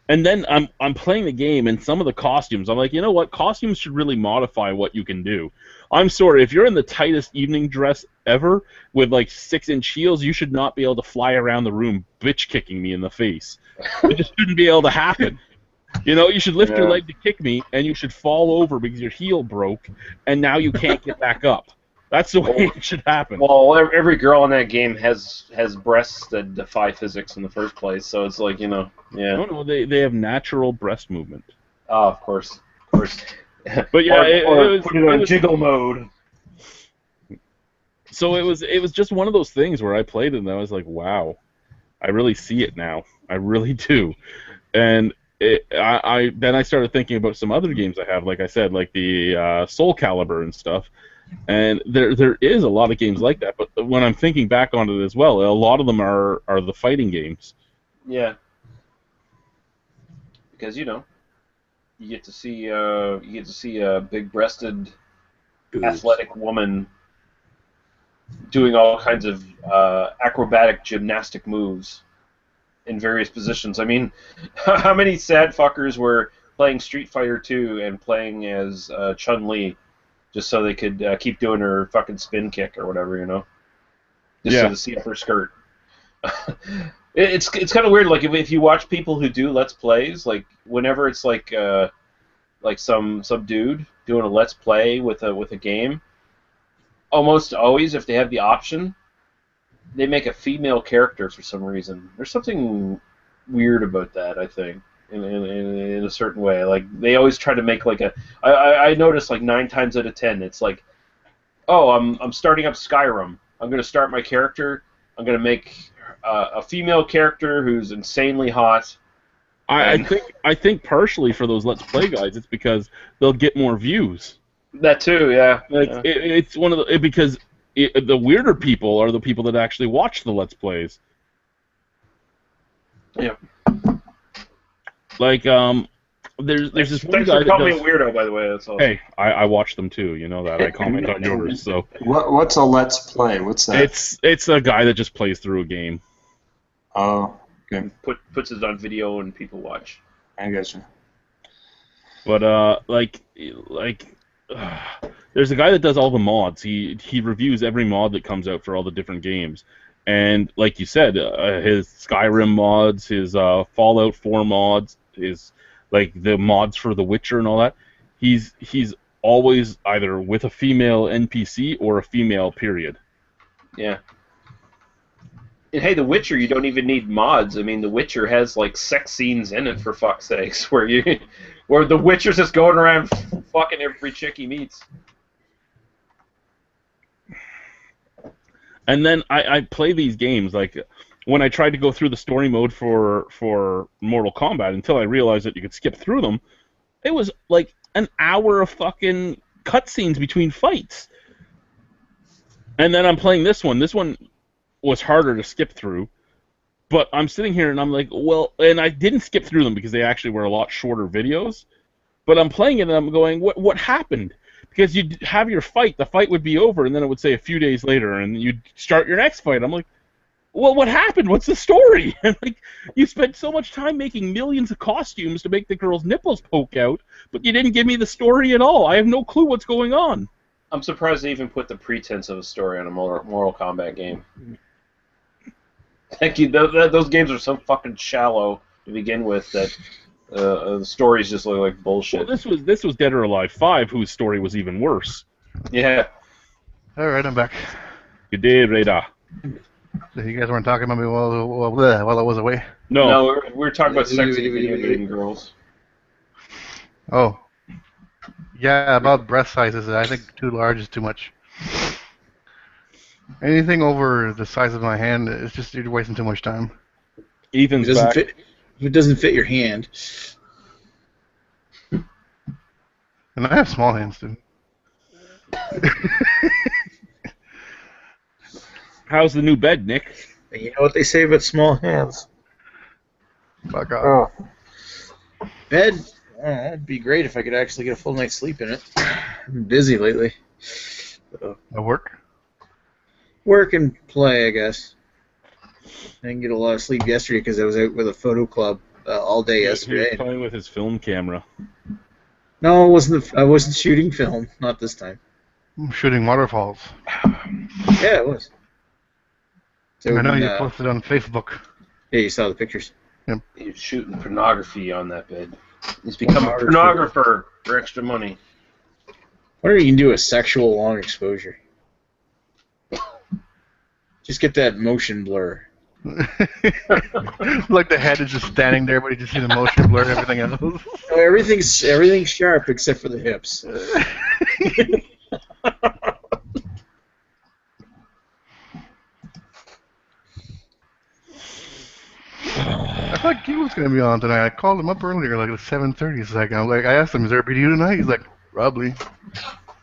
And then I'm playing the game, and some of the costumes, I'm like, you know what? Costumes should really modify what you can do. I'm sorry, if you're in the tightest evening dress ever with like 6-inch heels, you should not be able to fly around the room bitch kicking me in the face. It just shouldn't be able to happen. You know, you should lift your leg to kick me, and you should fall over because your heel broke, and now you can't get back up. That's the way it should happen. Well, every girl in that game has breasts that defy physics in the first place, so it's like, yeah. No, they have natural breast movement. Oh, of course. But yeah, put it on jiggle mode. So it was just one of those things where I played it and I was like, wow, I really see it now. I really do. And then I started thinking about some other games I have, like I said, like the Soul Calibur and stuff. And there is a lot of games like that, but when I'm thinking back on it as well, a lot of them are the fighting games. Yeah. Because you get to see a big-breasted, athletic woman doing all kinds of acrobatic gymnastic moves in various positions. I mean, how many sad fuckers were playing Street Fighter 2 and playing as Chun-Li just so they could keep doing her fucking spin kick or whatever, just so to see her skirt. It's kind of weird. Like if you watch people who do Let's Plays, like whenever it's like some dude doing a Let's Play with a game, almost always if they have the option, they make a female character for some reason. There's something weird about that, I think, in a certain way. Like they always try to make like I notice like 9 times out of 10, it's like, oh, I'm starting up Skyrim. I'm gonna start my character. I'm gonna make a female character who's insanely hot. I think partially for those Let's Play guys, it's because they'll get more views. That too, yeah. It's one of because the weirder people are the people that actually watch the Let's Plays. Yeah. Like there's this one guy that calling me a weirdo, by the way. That's awesome. Hey, I watch them too. You know that. I comment on yours. So What's a Let's Play? What's that? it's a guy that just plays through a game. Oh, okay. Puts it on video and people watch. I guess. But there's a guy that does all the mods. He reviews every mod that comes out for all the different games. And like you said, his Skyrim mods, his Fallout 4 mods, his like the mods for The Witcher and all that. He's always either with a female NPC or a female period. Yeah. And hey, The Witcher, you don't even need mods. I mean, The Witcher has like sex scenes in it, for fuck's sakes, where The Witcher's just going around fucking every chick he meets. And then I play these games, like when I tried to go through the story mode for Mortal Kombat, until I realized that you could skip through them, it was like an hour of fucking cutscenes between fights. And then I'm playing this one. This one was harder to skip through, but I'm sitting here and I'm like, well, and I didn't skip through them because they actually were a lot shorter videos, but I'm playing it and I'm going, what happened? Because you'd have your fight, the fight would be over, and then it would say a few days later, and you'd start your next fight. I'm like, well, what happened? What's the story? And like, you spent so much time making millions of costumes to make the girl's nipples poke out, but you didn't give me the story at all. I have no clue what's going on. I'm surprised they even put the pretense of a story on a Mortal Kombat game. Thank you. Those games are so fucking shallow to begin with that the stories just look like bullshit. Well, this was Dead or Alive 5, whose story was even worse. Yeah. All right, I'm back. Good day, Rada. So you guys weren't talking about me while I was away? No, we're talking about sexy video game girls. Oh. Yeah, about breast sizes. I think too large is too much. Anything over the size of my hand, it's just you're wasting too much time. Ethan's It doesn't back. fit. If it doesn't fit your hand. And I have small hands, too. How's the new bed, Nick? You know what they say about small hands? Fuck off. Bed? That'd be great if I could actually get a full night's sleep in it. I'm busy lately. At work? Work and play, I guess. I didn't get a lot of sleep yesterday because I was out with a photo club all day He was yesterday. playing with his film camera. No, it wasn't. I wasn't shooting film. Not this time. I'm shooting waterfalls. Yeah, it was. So, I know you posted on Facebook. yeah, you saw the pictures. He was shooting pornography on that bed. He's become a pornographer for extra money. Wonder if you can do a sexual long exposure. Just get that motion blur. Like the head is just standing there, but you just see the motion blur and everything else. No, everything's sharp except for the hips. I thought Guy was gonna be on tonight. I called him up earlier, like at 7:30. I asked him, "Is there a BDU tonight?" He's like, "Probably."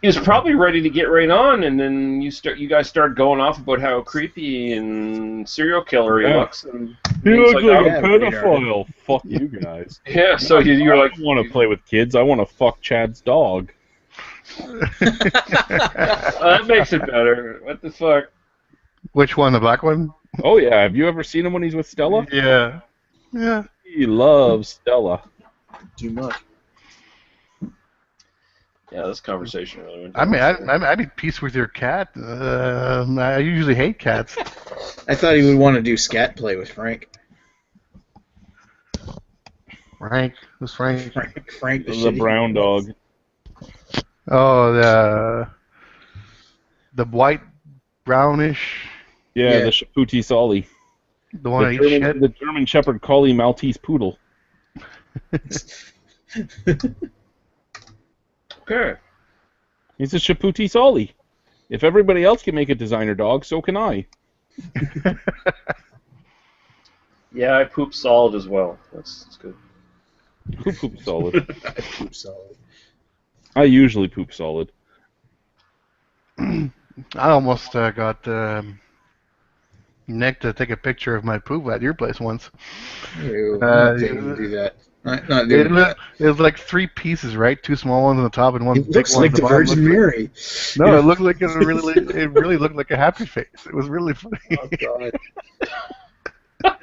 He was probably ready to get right on, and then you guys start going off about how creepy and serial killer he looks. And He he's looks like yeah, a pedophile. Fuck you guys. yeah, so you're I like, don't want to play with kids. I want to fuck Chad's dog. that makes it better. What the fuck? Which one? The black one? Oh yeah, have you ever seen him when he's with Stella? Yeah. Yeah. He loves Stella. Too much. Yeah, this conversation really went. I mean, I'd be peace with your cat. I usually hate cats. I thought he would want to do scat play with Frank. Frank? Who's Frank? Frank the, The shitty- brown dog. Oh, the white, brownish, Yeah, Yeah. the Chaputi Solly. the one that eats shit. The German Shepherd Collie Maltese Poodle. Okay. He's a Chaputi Solly. If everybody else can make a designer dog, so can I. Yeah, I poop solid as well. That's good. Who poops solid? I poop solid. I usually poop solid. I almost got Nick to take a picture of my poop at your place once. Ew, not doing do that. Not doing that. It was like 3 pieces, right? 2 small ones on the top and one It big looks one like at the the bottom. Virgin Mary. No, it looked like it really looked like a happy face. It was really funny. Oh god.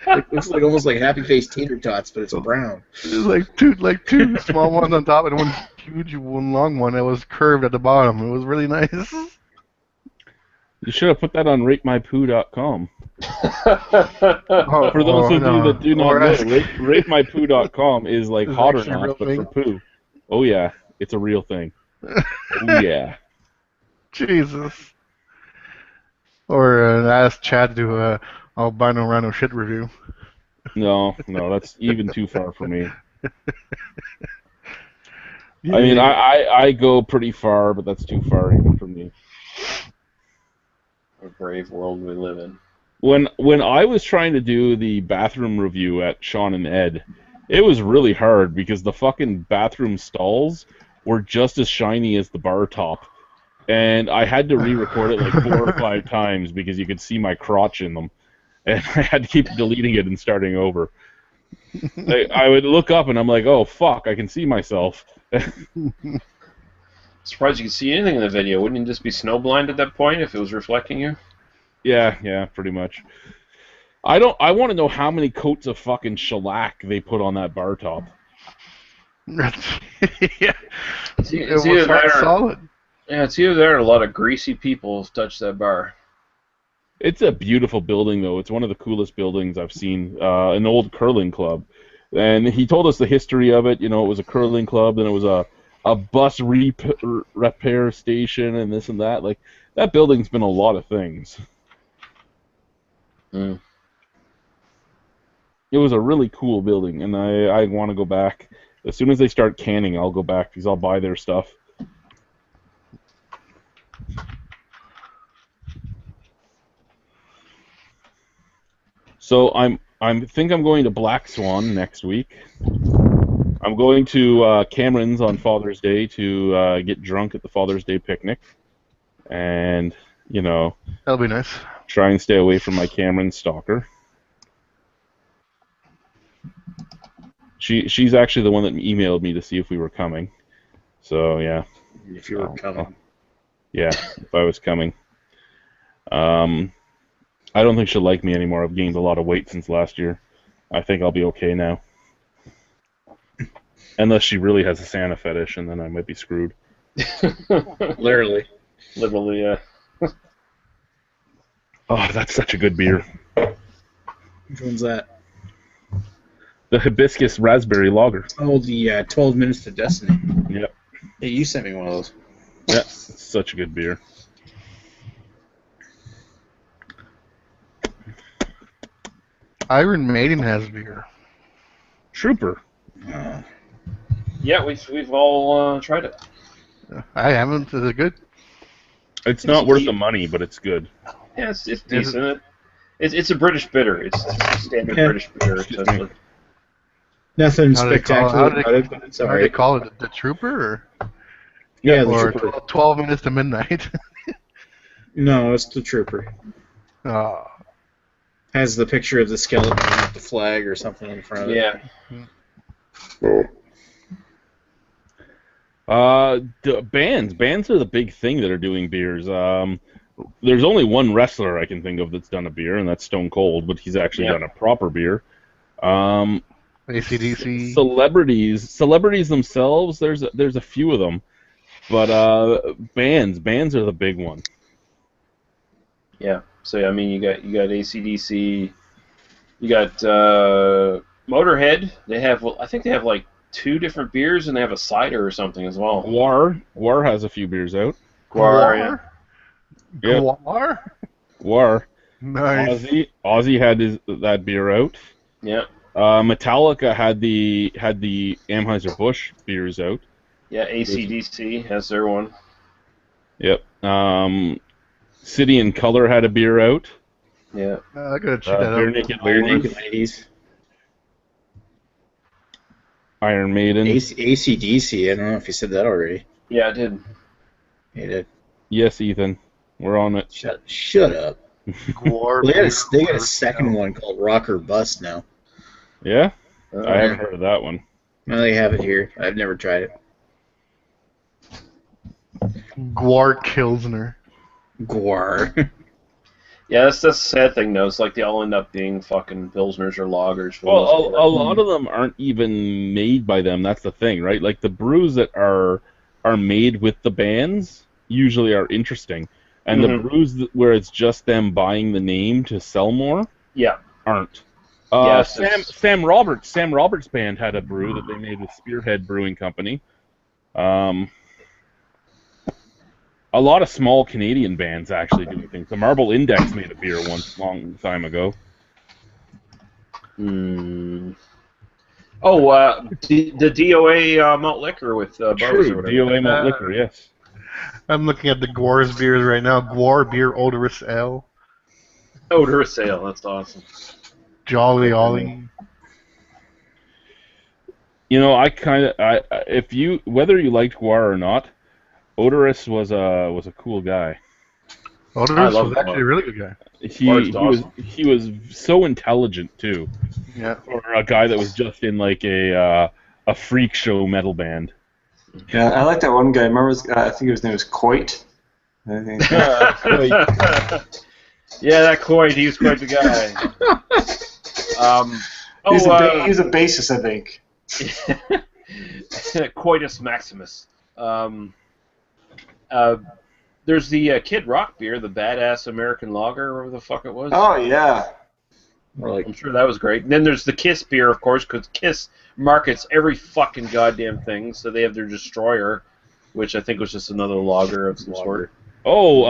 It looks like almost like Happy Face tater tots, but it's brown. It was like two small ones on top and one huge, one long one that was curved at the bottom. It was really nice. You should have put that on ratemypoo.com. Oh, For those of you that do not know, ask- ratemypoo.com is like Is it hot or actually a real not, but thing? for poo. Oh yeah, it's a real thing. Oh yeah. Jesus. Or ask Chad to do a albino rhino shit review. No, that's even too far for me. I mean, I go pretty far, but that's too far even for me. A brave world we live in. When I was trying to do the bathroom review at Sean and Ed, it was really hard because the fucking bathroom stalls were just as shiny as the bar top. And I had to re-record it like 4 or 5 times because you could see my crotch in them. And I had to keep deleting it and starting over. I would look up and I'm like, oh fuck, I can see myself. Surprised you could see anything in the video. Wouldn't you just be snowblind at that point if it was reflecting you? Yeah, pretty much. I want to know how many coats of fucking shellac they put on that bar top. Yeah. It's It either was hard that or- solid. Yeah, it's either there or a lot of greasy people have touched that bar. It's a beautiful building, though. It's one of the coolest buildings I've seen. An old curling club, and he told us the history of it. You know, it was a curling club, then it was a bus repair station, and this and that. Like that building's been a lot of things. Mm. It was a really cool building, and I want to go back. As soon as they start canning, I'll go back because I'll buy their stuff. So I think I'm going to Black Swan next week. I'm going to Cameron's on Father's Day to get drunk at the Father's Day picnic, and you know, That'll be nice. try and stay away from my Cameron stalker. She's actually the one that emailed me to see if we were coming. So yeah. If you were coming. Yeah, if I was coming. I don't think she'll like me anymore. I've gained a lot of weight since last year. I think I'll be okay now. Unless she really has a Santa fetish, and then I might be screwed. Literally. Literally, yeah. Oh, that's such a good beer. Which one's that? The hibiscus raspberry lager. Oh, the 12 Minutes to Destiny. Yep. Hey, you sent me one of those. Yeah, it's such a good beer. Iron Maiden has beer. Trooper. Yeah, we've all tried it. I haven't. Is it good? It's not worth the money, but it's good. Yeah, it's decent. It's a British bitter. It's just a standard Yeah. British bitter, essentially. Nothing How do they call it? spectacular about it, but it's How do they alright. call it? The Trooper? Yeah, the Or Trooper. 12 minutes to midnight? No, it's the Trooper. Oh. Has the picture of the skeleton with the flag or something in front of it. Yeah. Bands are the big thing that are doing beers. There's only one wrestler I can think of that's done a beer, and that's Stone Cold, but he's actually done a proper beer. AC/DC. Celebrities themselves, there's a few of them, but bands are the big one. Yeah. So I mean, you got AC/DC, you got Motorhead. I think they have like 2 different beers, and they have a cider or something as well. Gwar has a few beers out. Gwar, yeah. Yeah. Gwar? Gwar. Nice. Ozzy had that beer out. Yeah. Metallica had the Anheuser-Busch beers out. Yeah, AC/DC has their one. Yep. City and Color had a beer out. Yeah. I gotta check that Bare out. Naked Bare Ladies. Naked Ladies. Iron Maiden. AC/DC, I don't know if you said that already. Yeah, I did. You did. Yes, Ethan. We're on it. Shut up. Gwar Well, beer. they got a second one called Rock or Bust now. Yeah? I Uh, haven't heard of that one. Well, they have it here. I've never tried it. Gwar Kilsner. Gwar. yeah, that's the sad thing though. It's like they all end up being fucking pilsners or lagers. For the most Well, part. a lot of them aren't even made by them. That's the thing, right? Like the brews that are made with the bands usually are interesting, and the brews where it's just them buying the name to sell more Yeah. aren't. Yes, Sam Roberts' band had a brew that they made with Spearhead Brewing Company. A lot of small Canadian bands actually do things. The Marble Index made a beer once, long time ago. Oh, the DOA malt liquor with bars or True, whatever. DOA malt liquor, yes. I'm looking at the Gwar's beers right now. Gwar Beer Odorous Ale. Odorous ale. That's awesome. Jolly Ollie. You know, whether you liked Guar or not, Odorous was a cool guy. Odorous love was actually Gwar. a really good guy. He was so intelligent too, Yeah. for a guy that was just in like a freak show metal band. Yeah, I like that one guy. Remember, I think his name was Coit. I think. Yeah, that Coit, he was quite the guy. He's a bassist, I think. Coitus Maximus. There's the Kid Rock beer, the Badass American Lager, or whatever the fuck it was. Oh yeah. I'm sure that was great. And then there's the Kiss beer, of course, because Kiss markets every fucking goddamn thing. So they have their Destroyer, which I think was just another lager of some sort. Oh,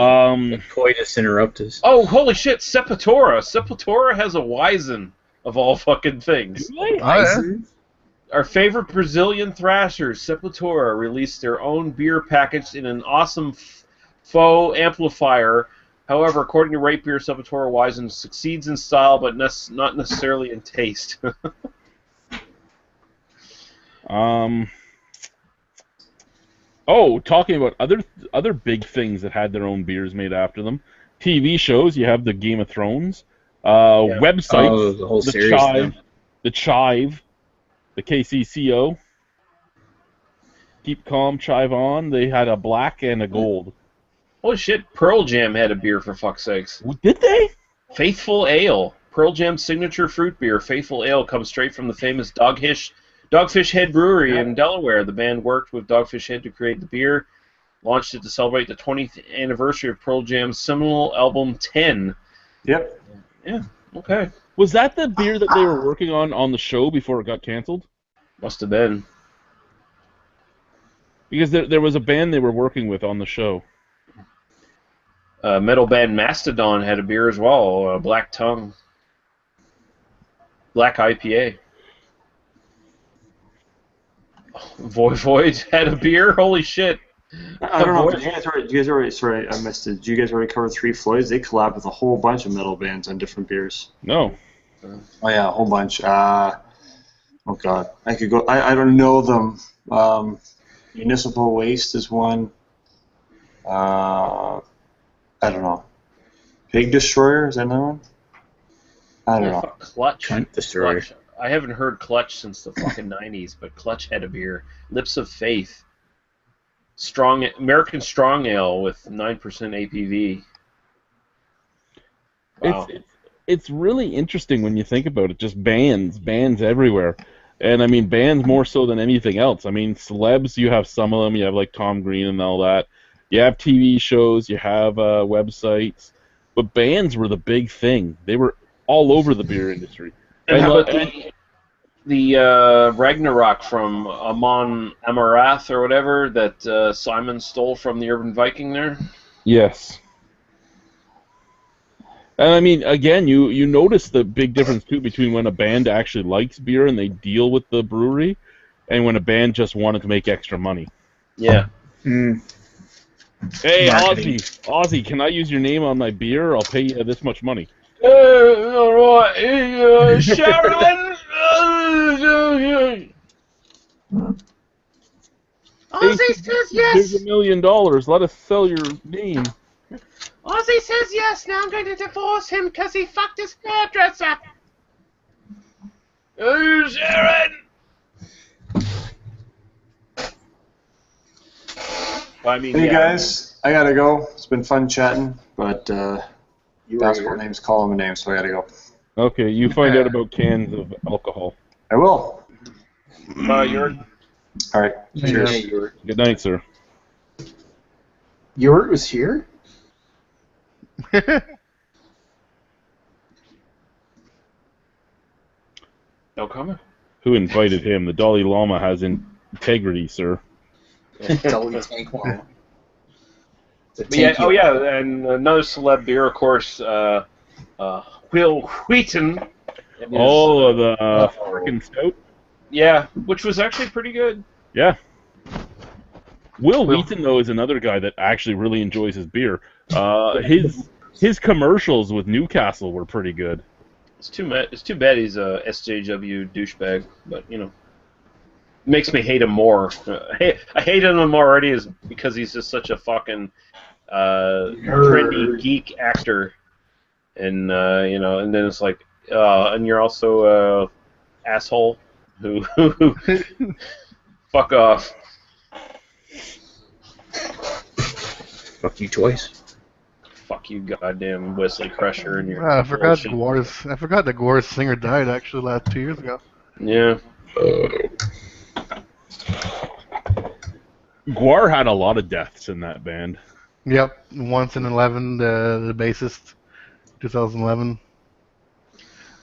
Coitus interruptus. Oh, holy shit, Sepultura. Sepultura has a Weizen, of all fucking things. Our favorite Brazilian thrashers, Sepultura, released their own beer packaged in an awesome faux amplifier. However, according to Rate Beer, Sepultura Weizen succeeds in style, but not necessarily in taste. Oh, talking about other big things that had their own beers made after them. TV shows, you have the Game of Thrones. Websites, the whole the series. Chive, the KCCO. Keep Calm, Chive On. They had a black and a gold. Holy shit, Pearl Jam had a beer, for fuck's sakes. Did they? Faithful Ale. Pearl Jam's signature fruit beer, Faithful Ale, comes straight from the famous Dogfish Dogfish Head Brewery in Delaware. The band worked with Dogfish Head to create the beer, launched it to celebrate the 20th anniversary of Pearl Jam's seminal album 10. Yep. Yeah, okay. Was that the beer that they were working on the show before it got canceled? Must have been. Because there was a band they were working with on the show. Metal band Mastodon had a beer as well, Black Tongue. Black IPA. Void had a beer? Holy shit. I don't know. Did you guys already? Sorry, I missed it. Did you guys already cover Three Floyds? They collab with a whole bunch of metal bands on different beers. No. Oh yeah, a whole bunch. Oh god, I could go. I don't know them. Municipal Waste is one. I don't know. Pig Destroyer, is that another one? I don't know. Clutch. Cunt Destroyer. Clutch. I haven't heard Clutch since the fucking 90s, but Clutch had a beer. Lips of Faith. American Strong Ale with 9% APV. Wow. It's really interesting when you think about it. Just bands everywhere. And I mean, bands more so than anything else. I mean, celebs, you have some of them. You have like Tom Green and all that. You have TV shows. You have websites. But bands were the big thing. They were all over the beer industry. And how about the Ragnarok from Amon Amarath or whatever that Simon stole from the Urban Viking there? Yes. And I mean, again, you notice the big difference too between when a band actually likes beer and they deal with the brewery, and when a band just wanted to make extra money. Yeah. Hey, Marketing. Ozzy, can I use your name on my beer? I'll pay you this much money. Sharon. Ozzy says yes. Here's $1 million. Let us sell your name. Ozzy says yes. Now I'm going to divorce him because he fucked his hairdresser. Oh, Sharon. Well, I mean, Hey guys, I gotta go. It's been fun chatting, but basketball names call them a name, so I gotta go. Okay, you find out about cans of alcohol. I will. You're All right. Cheers. Hey, Good night, sir. Yurt was here? no comment. Who invited him? The Dalai Lama has integrity, sir. Dolly Tank Llama. And another celeb beer, of course, Will Wheaton. The freaking stout? Yeah, which was actually pretty good. Yeah. Will Wheaton, though, is another guy that actually really enjoys his beer. His commercials with Newcastle were pretty good. It's too bad he's a SJW douchebag, but, you know. Makes me hate him more. I hated him already because he's just such a fucking trendy geek actor. And, and then it's like, and you're also a asshole who fuck off. Fuck you twice. Fuck you, goddamn Wesley Crusher and your I forgot bullshit. I forgot that Gore's singer died actually last 2 years ago. Yeah. Guar had a lot of deaths in that band. Yep, once in 11, the bassist, 2011.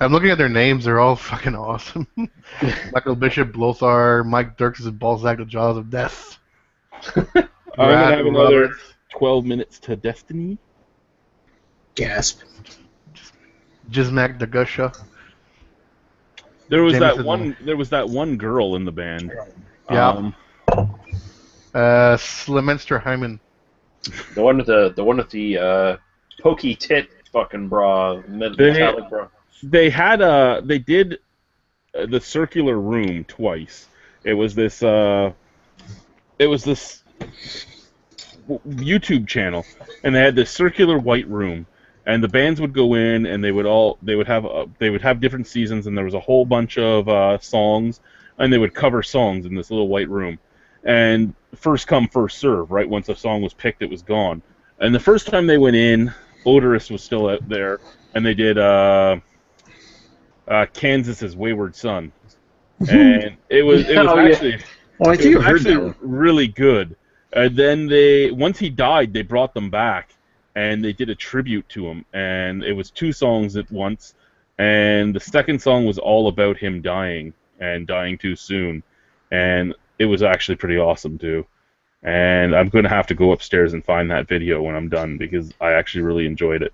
I'm looking at their names; they're all fucking awesome. Michael Bishop, Lothar, Mike Dirks is Balzac, the Jaws of Death. I'm gonna have another 12 minutes to Destiny. Gasp. Jizmak Dagusha. There was Jameson. that one girl in the band. Yeah. Slemenster Hyman. The one with the pokey tit fucking bra, metallic bra. They did the Circular Room twice. It was this YouTube channel, and they had this circular white room, and the bands would go in, and they would have different seasons, and there was a whole bunch of songs, and they would cover songs in this little white room, and first come first serve. Right, once a song was picked, it was gone. And the first time they went in, Odorous was still out there, and they did Kansas's Wayward Son. and it was Oh, yeah. actually Oh, I it think was I've heard actually that one. really good. And then once he died, they brought them back and they did a tribute to him, and it was 2 songs at once. And the second song was all about him dying and dying too soon, and it was actually pretty awesome too. And I'm going to have to go upstairs and find that video when I'm done because I actually really enjoyed it.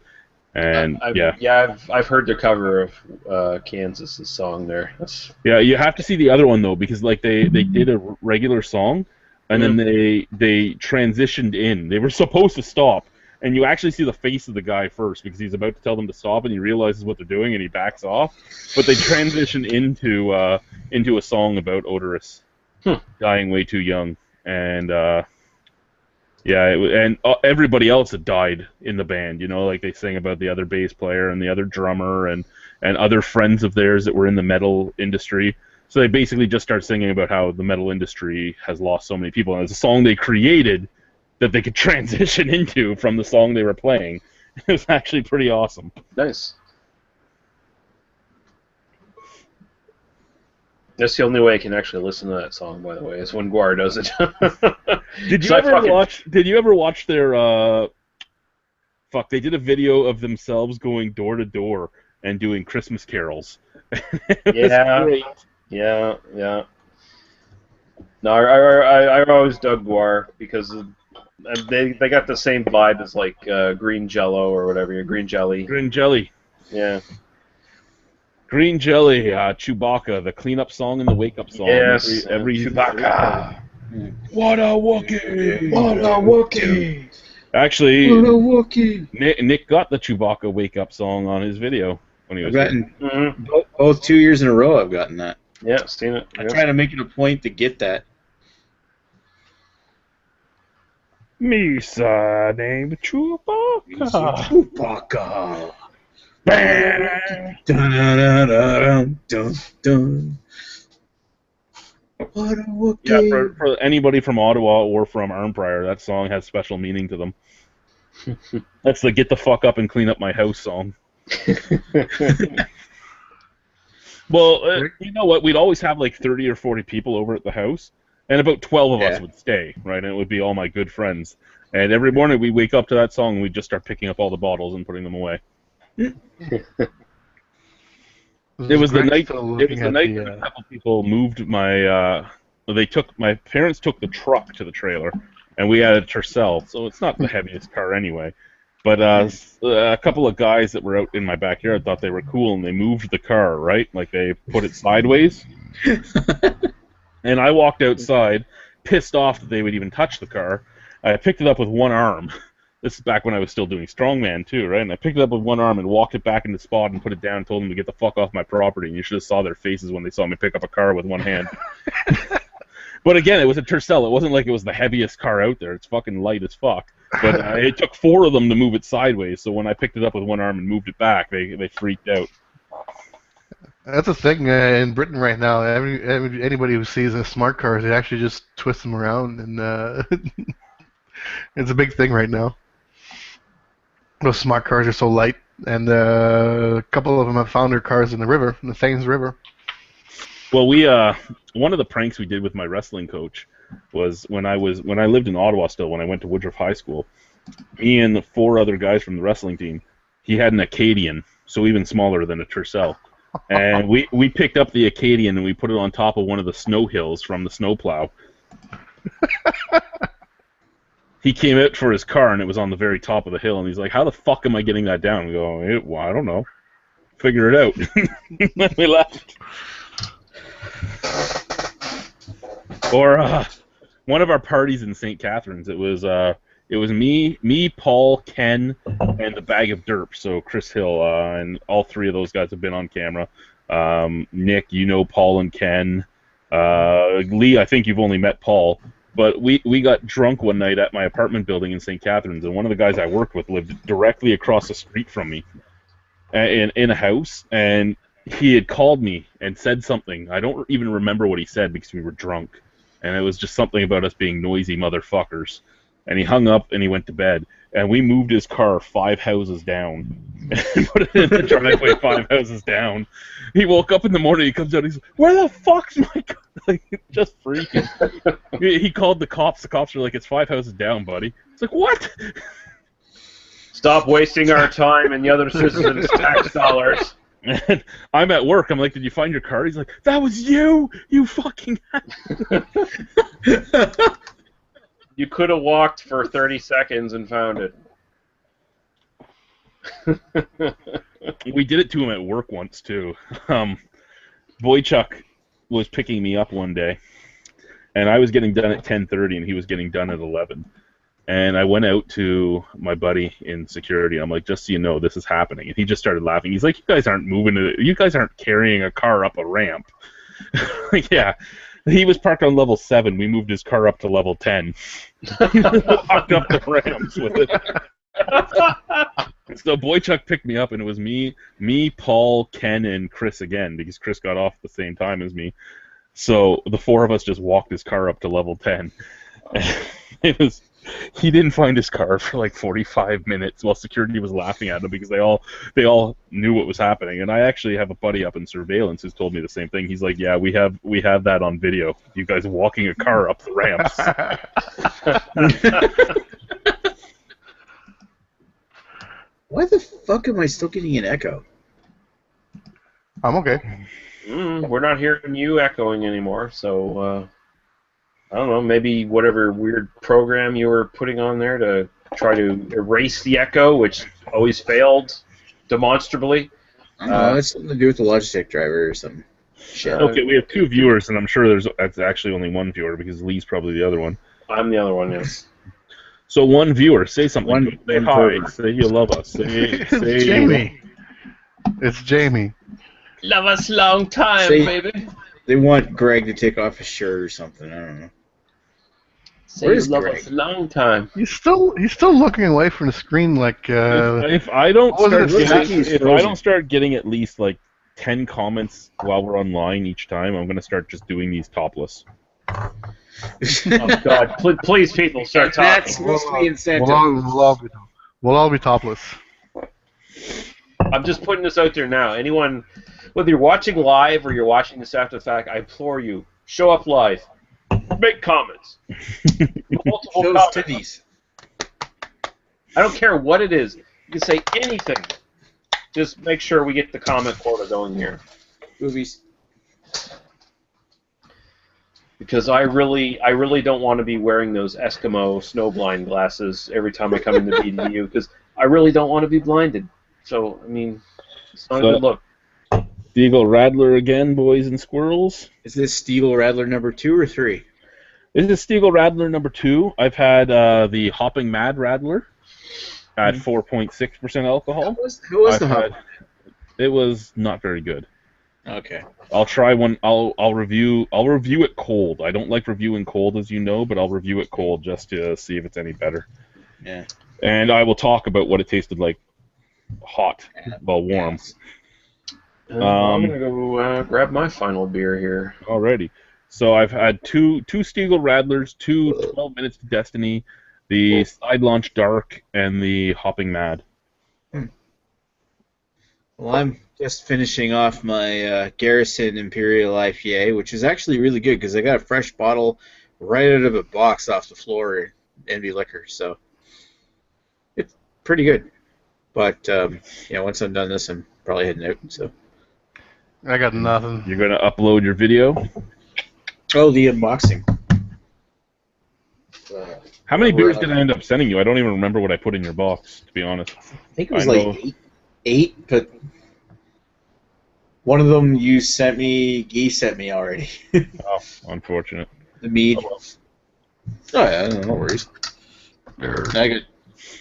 And I've heard the cover of Kansas's song there. yeah, you have to see the other one though because like they did a regular song and then they transitioned in. They were supposed to stop, and you actually see the face of the guy first because he's about to tell them to stop, and he realizes what they're doing and he backs off. But they transition into a song about Odorous dying way too young, and everybody else had died in the band. You know, like they sing about the other bass player and the other drummer and other friends of theirs that were in the metal industry. So they basically just start singing about how the metal industry has lost so many people, and it's a song they created that they could transition into from the song they were playing. It was actually pretty awesome. Nice. That's the only way I can actually listen to that song, by the way, is when Guar does it. Did you ever watch their they did a video of themselves going door to door and doing Christmas carols. Great. Yeah. No, I always dug Guar because they got the same vibe as like Green Jello or whatever, Green Jelly. Green Jelly. Yeah. Green Jelly, Chewbacca, the cleanup song and the wake-up song. Yes, every Chewbacca. What a Wookiee! What a Wookiee! Actually, What a Wookiee! Nick got the Chewbacca wake-up song on his video when he was I've gotten both 2 years in a row. I've gotten that. Yeah, seen it. I'm trying to make it a point to get that. Misa named Chewbacca. Chewbacca. Dun, dun, dun, dun, dun. What a Wookiee. Yeah, for anybody from Ottawa or from Arnprior, that song has special meaning to them. That's the get the fuck up and clean up my house song. Well, you know what? We'd always have like 30 or 40 people over at the house, and about 12 of us would stay, right? And it would be all my good friends. And every morning we'd wake up to that song and we'd just start picking up all the bottles and putting them away. It was the night that a couple people moved my parents took the truck to the trailer, and we had a Tercel, so it's not the heaviest car anyway. But a couple of guys that were out in my backyard thought they were cool, and they moved the car, right? Like they put it sideways. And I walked outside, pissed off that they would even touch the car. I picked it up with one arm. This is back when I was still doing strongman too, right? And I picked it up with one arm and walked it back into the spot and put it down and told them to get the fuck off my property. And you should have saw their faces when they saw me pick up a car with one hand. But again, it was a Tercel. It wasn't like it was the heaviest car out there. It's fucking light as fuck. But it took 4 of them to move it sideways. So when I picked it up with one arm and moved it back, they freaked out. That's a thing in Britain right now. Anybody who sees a smart car, they actually just twist them around, and it's a big thing right now. Those smart cars are so light, and a couple of them have found their cars in the river, in the Thames River. Well, one of the pranks we did with my wrestling coach was when I lived in Ottawa still, when I went to Woodruff High School. Me and the 4 other guys from the wrestling team, he had an Acadian, so even smaller than a Tercel. And we picked up the Acadian and we put it on top of one of the snow hills from the snowplow. He came out for his car and it was on the very top of the hill, and he's like, "How the fuck am I getting that down?" We go, "Well, I don't know. Figure it out." Then we left. Or one of our parties in St. Catharines, it was me, Paul, Ken, and the Bag of Derp. So Chris Hill, and all 3 of those guys have been on camera. Nick, you know Paul and Ken. Lee, I think you've only met Paul. But we got drunk one night at my apartment building in St. Catharines, and one of the guys I worked with lived directly across the street from me in a house, and he had called me and said something. I don't even remember what he said because we were drunk, and it was just something about us being noisy motherfuckers. And he hung up and he went to bed. And we moved his car 5 houses down and put it in the driveway 5 houses down. He woke up in the morning, he comes out, he's like, where the fuck's my car? Like, just freaking. He called the cops. The cops were like, it's 5 houses down, buddy. It's like, what? Stop wasting our time and the other citizens' tax dollars. And I'm at work. I'm like, did you find your car? He's like, that was you! You fucking You could have walked for 30 seconds and found it. We did it to him at work once, too. Boychuk was picking me up one day, and I was getting done at 10:30, and he was getting done at 11. And I went out to my buddy in security. I'm like, just so you know, this is happening. And he just started laughing. He's like, you guys aren't moving it. You guys aren't carrying a car up a ramp. Like, yeah. He was parked on level 7. We moved his car up to level 10. He walked up the ramps with it. So Boychuk picked me up, and it was me, Paul, Ken, and Chris again, because Chris got off at the same time as me. So the 4 of us just walked his car up to level 10. He didn't find his car for like 45 minutes while security was laughing at him because they all knew what was happening. And I actually have a buddy up in surveillance who's told me the same thing. He's like, yeah, we have that on video. You guys walking a car up the ramps. Why the fuck am I still getting an echo? I'm okay. We're not hearing you echoing anymore, so I don't know, maybe whatever weird program you were putting on there to try to erase the echo, which always failed demonstrably. I don't know, it's something to do with the Logitech driver or some shit. Okay, we have 2 viewers, and I'm sure that's actually only 1 viewer because Lee's probably the other one. I'm the other one, yes. So 1 viewer, say something. Say one hi. program. Say you love us. Say It's Jamie. It's Jamie. Love us long time, Say- baby. They want Greg to take off his shirt or something. I don't know. Say Where's you love Greg? us long time. He's still looking away from the screen like. If I don't What was start it? getting, if I don't start getting at least like 10 comments while we're online each time, I'm gonna start just doing these topless. Oh God! Please, people, start talking. That's supposed to be incentive. We'll all be topless. I'm just putting this out there now. Anyone, whether you're watching live or you're watching this after the fact, I implore you, show up live. Make comments. Multiple Shows comments. titties. I don't care what it is. You can say anything. Just make sure we get the comment quota going here. Movies. Because I really don't want to be wearing those Eskimo snowblind glasses every time I come into BDU, because I really don't want to be blinded. So, I mean, it's not a good look. Stiegel Radler again, boys and squirrels. Is this Stiegel Radler number 2 or 3? This is Stiegel Radler number 2. I've had the Hopping Mad Radler at 4.6% alcohol. How was the hop? It was not very good. Okay. I'll try one. I'll review it cold. I don't like reviewing cold, as you know, but I'll review it cold just to see if it's any better. Yeah. And I will talk about what it tasted like hot, well warm. I'm gonna go grab my final beer here. Alrighty. So I've had two Stiegel Radlers, 12 Minutes to Destiny, the Side Launch Dark, and the Hopping Mad. Well, I'm just finishing off my Garrison Imperial IPA, which is actually really good because I got a fresh bottle right out of a box off the floor at Envy Liquor, so it's pretty good. But once I'm done this, I'm probably heading out. So I got nothing. You're gonna upload your video. oh, the unboxing. How many beers did I end up sending you? I don't even remember what I put in your box, to be honest. I think it was I like know. eight, but one of them you sent me, Guy sent me already. Oh, unfortunate. The mead. Oh yeah, no worries. I got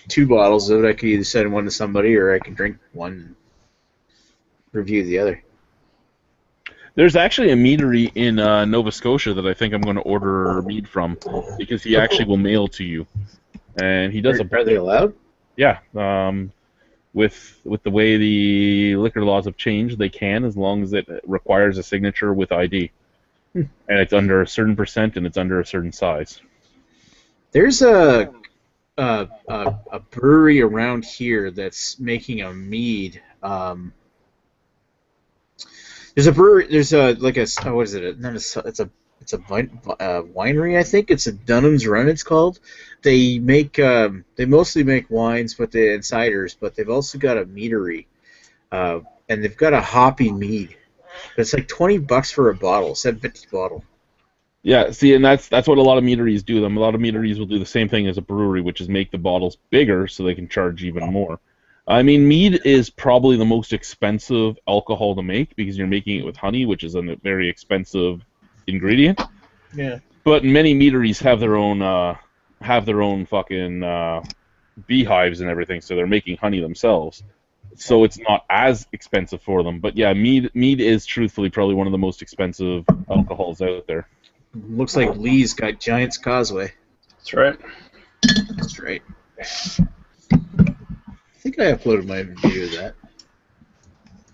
2 bottles of it. I could either send one to somebody or I can drink one and review the other. There's actually a meadery in Nova Scotia that I think I'm going to order mead from because he actually will mail to you, and he does Are they allowed? Yeah. With the way the liquor laws have changed, they can, as long as it requires a signature with ID, and it's under a certain percent and it's under a certain size. There's a a brewery around here that's making a mead. There's a brewery. There's a like a what is it? Not a, it's a winery. I think it's a Dunham's Run. It's called. They mostly make wines, but they're ciders. But they've also got a meadery, and they've got a hoppy mead. It's like $20 for a bottle, 750 bottle. Yeah, see, and that's what a lot of meaderies do. A lot of meaderies will do the same thing as a brewery, which is make the bottles bigger so they can charge even more. I mean, mead is probably the most expensive alcohol to make because you're making it with honey, which is a very expensive ingredient. Yeah. But many meaderies have their own fucking beehives and everything, so they're making honey themselves. So it's not as expensive for them. But yeah, mead is truthfully probably one of the most expensive alcohols out there. Looks like Lee's got Giant's Causeway. That's right. That's right. I think I uploaded my review of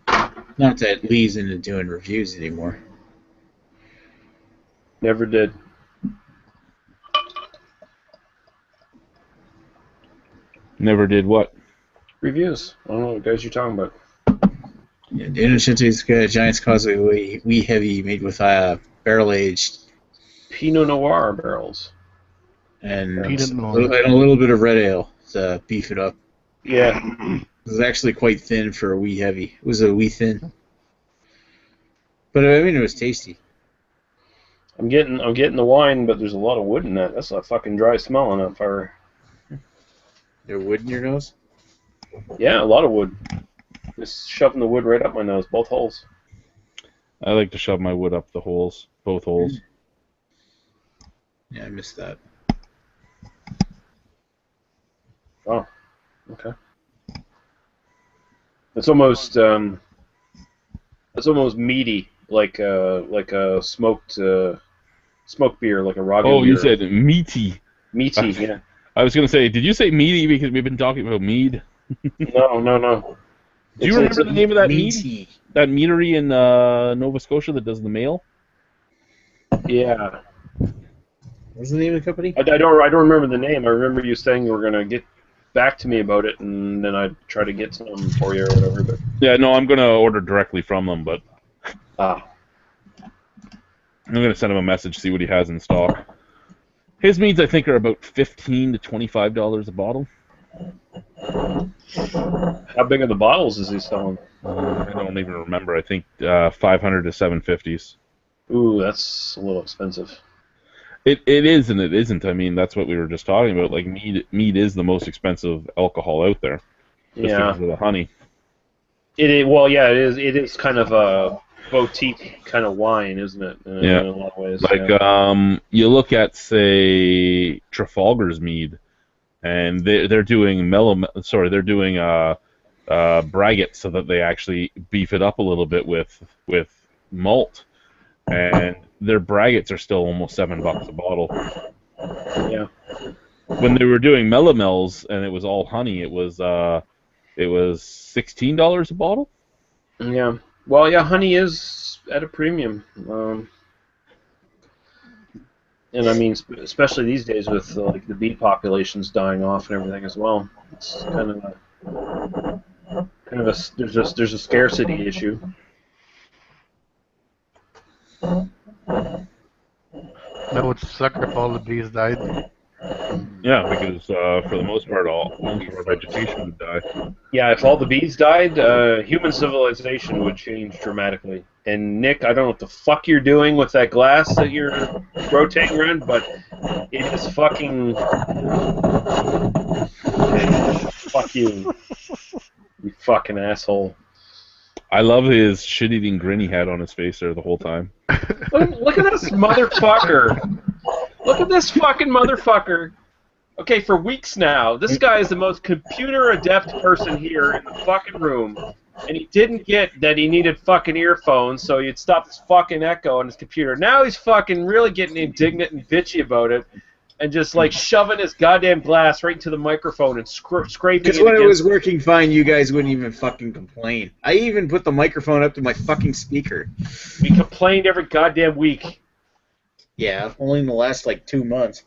that. Not that Lee's into doing reviews anymore. Never did. Never did what? Reviews. I don't know what guys you're talking about. Yeah, Daniel Shinte's got Giant's Causeway wee heavy made with barrel aged Pinot Noir barrels. and Pinot a Noir. little bit of red ale to beef it up. Yeah. It was actually quite thin for a wee heavy. It was a wee thin, but I mean it was tasty. I'm getting the wine, but there's a lot of wood in that. That's a fucking dry smell on that fire. There wood in your nose? Yeah, a lot of wood. Just shoving the wood right up my nose, both holes. I like to shove my wood up the holes, both holes. Yeah, I missed that. Oh, okay. It's almost meaty, like a smoked beer, like a ragu Oh, beer. you said meaty. Meaty, yeah. I was gonna say, did you say meaty because we've been talking about mead? No. Do you remember the name of that mead? Meaty. That meadery in Nova Scotia that does the mail? Yeah. What's the name of the company? I don't remember the name. I remember you saying you were gonna get back to me about it, and then I'd try to get some for you or whatever. But Yeah, no, I'm gonna order directly from them, but I'm gonna send him a message, see what he has in stock. His meads, I think, are about $15 to $25 a bottle. how big are the bottles is he selling? I don't even remember. I think 500 to 750s. Ooh, that's a little expensive. It is and it isn't. I mean, that's what we were just talking about. Like mead is the most expensive alcohol out there, just Yeah. because of the honey. It is, well, yeah, it is. It is kind of a boutique kind of wine, isn't it? In Yeah. a lot of ways. Like yeah. you look at say Trafalgar's mead, and they're doing they're doing braggot so that they actually beef it up a little bit with malt, and their braggots are still almost $7 a bottle. Yeah. When they were doing melomels and it was all honey, it was $16 a bottle. Yeah. Well, yeah, honey is at a premium. And I mean, especially these days with like the bee populations dying off and everything as well. It's kind of a there's a scarcity issue. That would suck if all the bees died. Yeah, because for the most part, most of our vegetation would die. Yeah, if all the bees died, human civilization would change dramatically. And Nick, I don't know what the fuck you're doing with that glass that you're rotating around, but it is fucking. Fuck you, you fucking asshole. I love his shit-eating grin he had on his face there the whole time. Look at this motherfucker. Look at this fucking motherfucker. Okay, for weeks now, this guy is the most computer-adept person here in the fucking room, and he didn't get that he needed fucking earphones so he'd stop this fucking echo on his computer. Now he's fucking really getting indignant and bitchy about it, and just like shoving his goddamn glass right into the microphone and scraping it. Because when it was working fine, you guys wouldn't even fucking complain. I even put the microphone up to my fucking speaker. We complained every goddamn week. Yeah, only in the last like 2 months.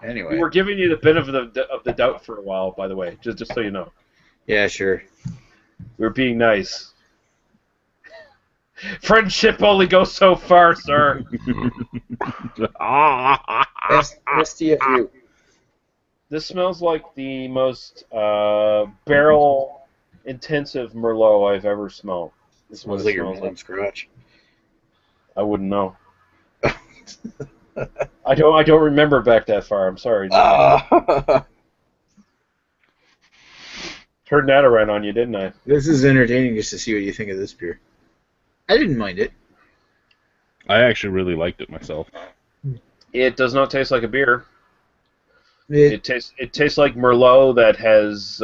Anyway. We were giving you the benefit of the doubt for a while, by the way, just so you know. Yeah, sure. We were being nice. Friendship only goes so far, sir. STFU. This smells like the most barrel-intensive Merlot I've ever smelled. This is what Smells it like your smells like. mom's garage. I wouldn't know. I don't remember back that far. I'm sorry. Turned that around on you, didn't I? This is entertaining just to see what you think of this beer. I didn't mind it. I actually really liked it myself. It does not taste like a beer. It tastes like Merlot that has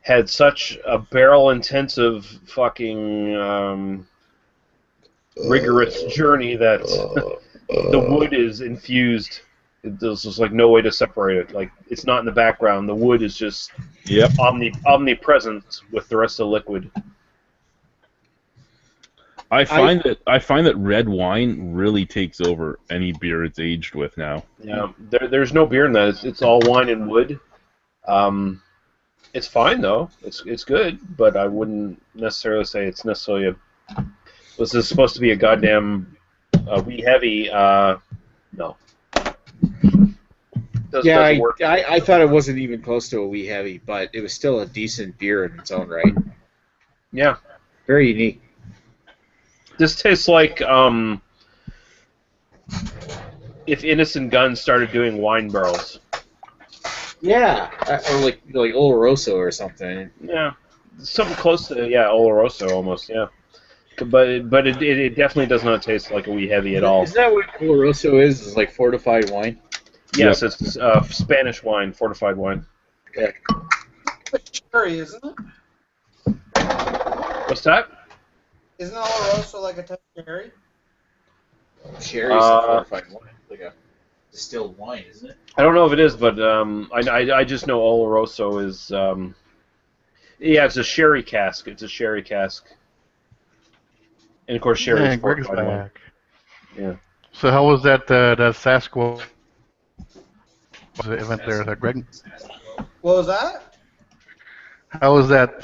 had such a barrel-intensive fucking rigorous journey that the wood is infused. There's just like no way to separate it. Like it's not in the background. The wood is just omnipresent with the rest of the liquid. I find that red wine really takes over any beer it's aged with now. Yeah, there's no beer in that. It's all wine and wood. It's fine though. It's good, but I wouldn't necessarily say it's necessarily a. This is supposed to be a goddamn wee heavy. No. Yeah, I thought it wasn't even close to a wee heavy, but it was still a decent beer in its own right. Yeah. Very unique. This tastes like if Innocent Guns started doing wine barrels. Yeah, or like Oloroso or something. Yeah, something close to Oloroso almost. Yeah, but it definitely does not taste like a wee heavy at all. Is that what Oloroso is? Is like fortified wine? Yes, it's Spanish wine, fortified wine. Yeah. It's cherry, isn't it? What's that? Isn't Oloroso like a type of cherry? Cherry is a fortified wine, like a distilled wine, isn't it? I don't know if it is, but I just know Oloroso is it's a sherry cask. It's a sherry cask, and of course sherry is Greg's fortified wine. back. Yeah. So how was that Sasquatch event there, Greg? What was that? How was that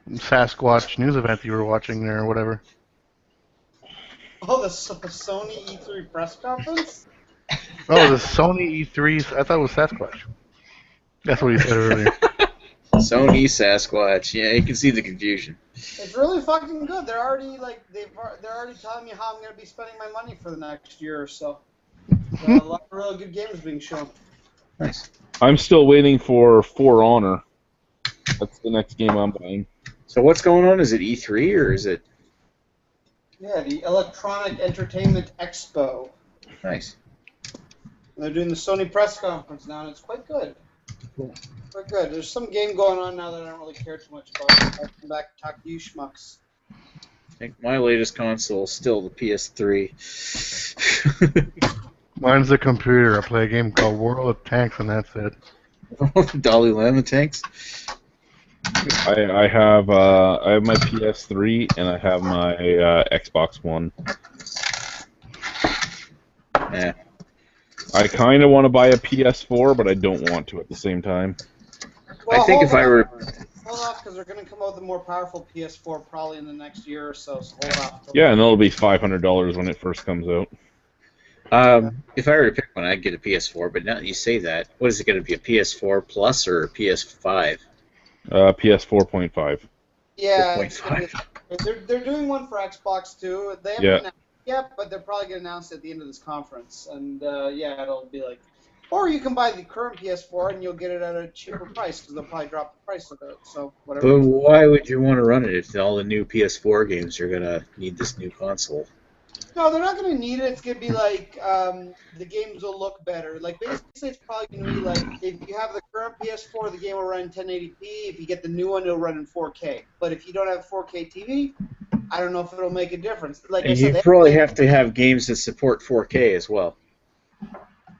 Sasquatch news event you were watching there, or whatever? Oh, the Sony E3 press conference? Oh, the Sony E3. I thought it was Sasquatch. That's what he said earlier. Sony Sasquatch. Yeah, you can see the confusion. It's really fucking good. They're already they're already telling me how I'm gonna be spending my money for the next year or so. A lot of really good games being shown. Nice. I'm still waiting for Honor. That's the next game I'm buying. So what's going on? Is it E3 or is it? Yeah, the Electronic Entertainment Expo. Nice. They're doing the Sony press conference now, and it's quite good. Cool. Quite good. There's some game going on now that I don't really care too much about. I'll come back to talk to you schmucks. I think my latest console is still the PS3. Mine's the computer. I play a game called World of Tanks, and that's it. Dalai Lama tanks. I have my PS3 and I have my Xbox One. Yeah. I kind of want to buy a PS4, but I don't want to at the same time. Well, I think if I were... Hold off, because they're going to come out with a more powerful PS4 probably in the next year or so, so hold off. Yeah, and it'll be $500 when it first comes out. If I were to pick one, I'd get a PS4, but now that you say that, what is it going to be, a PS4 Plus or a PS5? PS4.5. Yeah, 4.5. they're doing one for Xbox too. They haven't announced it yet, but they're probably going to announce it at the end of this conference. And yeah, it'll be like, or you can buy the current PS4 and you'll get it at a cheaper price because they'll probably drop the price of it. So whatever. But why would you want to run it if all the new PS4 games are going to need this new console? No, they're not going to need it. It's going to be like the games will look better. Like basically, it's probably going to be like if you have the current PS4, the game will run in 1080p. If you get the new one, it'll run in 4K. But if you don't have 4K TV, I don't know if it'll make a difference. Like And I said, you probably have to have games that support 4K as well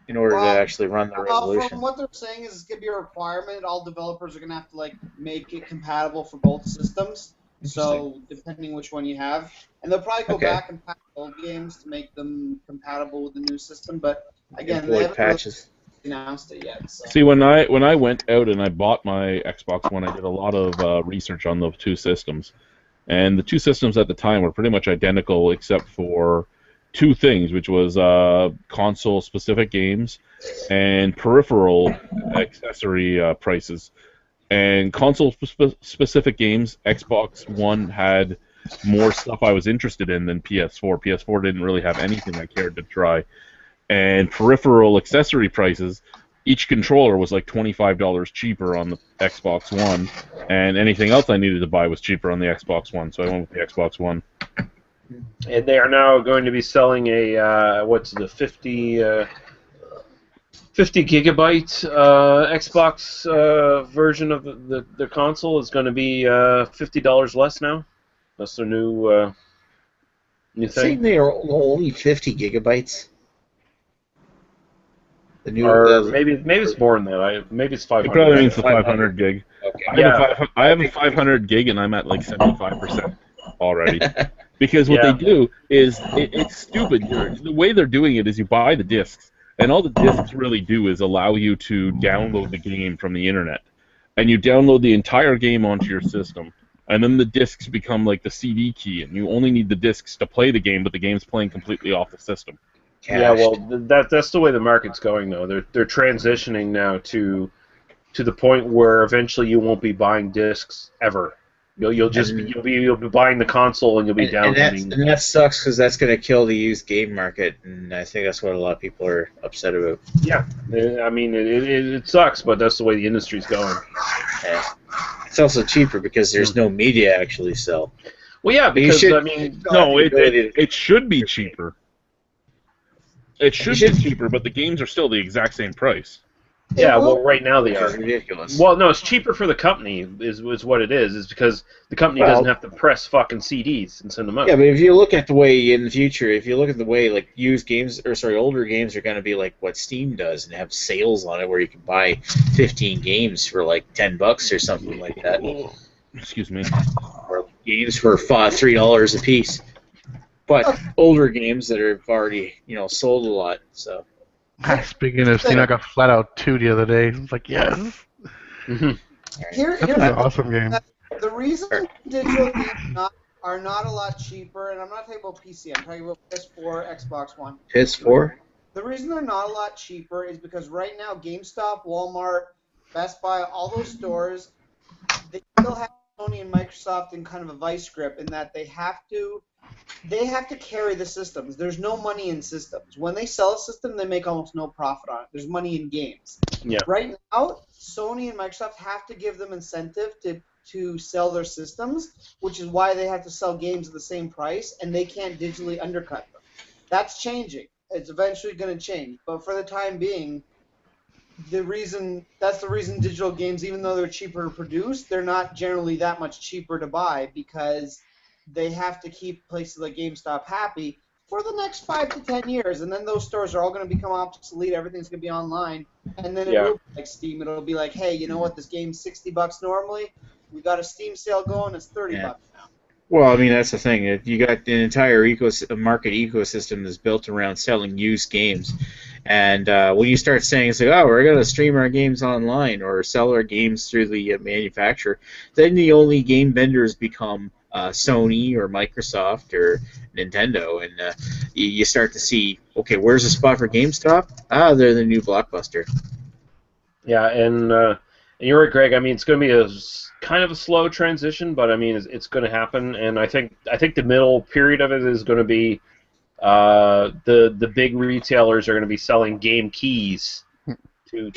in order to actually run the resolution. From what they're saying is it's going to be a requirement. All developers are going to have to like make it compatible for both systems. So depending which one you have, and they'll probably go Okay. back and patch old games to make them compatible with the new system. But again, they Avoid haven't really patches. announced it yet. So. See, when I went out and I bought my Xbox One, I did a lot of research on the two systems, and the two systems at the time were pretty much identical except for two things, which was console-specific games and peripheral accessory prices. And console-specific games, Xbox One had more stuff I was interested in than PS4. PS4 didn't really have anything I cared to try. And peripheral accessory prices, each controller was like $25 cheaper on the Xbox One, and anything else I needed to buy was cheaper on the Xbox One, so I went with the Xbox One. And they are now going to be selling a what's the 50 gigabyte Xbox version of the console is going to be $50 less now. That's their new Saying thing. they are only 50 gigabytes. The new, Or maybe it's more than that. Maybe it's It 500. probably means the 500 gig. Okay. I have a 500 gig, and I'm at like 75% already. Because what Yeah. they do is, it's stupid. The way they're doing it is you buy the discs, and all the discs really do is allow you to download the game from the internet. And you download the entire game onto your system, and then the discs become like the CD key, and you only need the discs to play the game, but the game's playing completely off the system. Yeah, well, that's the way the market's going, though. They're transitioning now to the point where eventually you won't be buying discs ever. You'll be buying the console and you'll be downloading. And that sucks because that's going to kill the used game market, and I think that's what a lot of people are upset about. Yeah, I mean it sucks, but that's the way the industry's going. Yeah. It's also cheaper because there's no media to actually sell. Well, yeah, because should- I mean, No, the ability to- it should be cheaper. It should be cheaper, but the games are still the exact same price. yeah. Well, right now they It's are. ridiculous. Well, no, it's cheaper for the company. Is what it is because the company Well- doesn't have to press fucking CDs and send them out. Yeah, but if you look at the way in the future, if you look at the way like older games are going to be like what Steam does and have sales on it where you can buy 15 games for like $10 or something like that, Excuse me. or games for $3 a piece. But older games that have already sold a lot. So Speaking of Steam, I got Flat Out 2 the other day. It's like, yes, Here's that's an awesome game. the reason digital games are not a lot cheaper, and I'm not talking about PC. I'm talking about PS4, Xbox One. PS4. The reason they're not a lot cheaper is because right now GameStop, Walmart, Best Buy, all those stores, they still have Sony and Microsoft in kind of a vice grip in that they have to carry the systems. There's no money in systems. When they sell a system, they make almost no profit on it. There's money in games. Yeah. Right now, Sony and Microsoft have to give them incentive to sell their systems, which is why they have to sell games at the same price, and they can't digitally undercut them. That's changing. It's eventually going to change. But for the time being, that's the reason digital games, even though they're cheaper to produce, they're not generally that much cheaper to buy because they have to keep places like GameStop happy for the next 5 to 10 years, and then those stores are all going to become obsolete. Everything's going to be online, and then it will be like Steam. It'll be like, hey, you know what? This game's $60 normally. We got a Steam sale going. It's $30 now. Well, I mean that's the thing. You got an entire market ecosystem that's built around selling used games, and when you start saying it's like, oh, we're gonna stream our games online or sell our games through the manufacturer, then the only game vendors become Sony or Microsoft or Nintendo, and you start to see, okay, where's the spot for GameStop? Ah, they're the new Blockbuster. Yeah, and you're right, Greg. I mean, it's going to be a kind of a slow transition, but I mean, it's going to happen. And I think the middle period of it is going to be the big retailers are going to be selling game keys to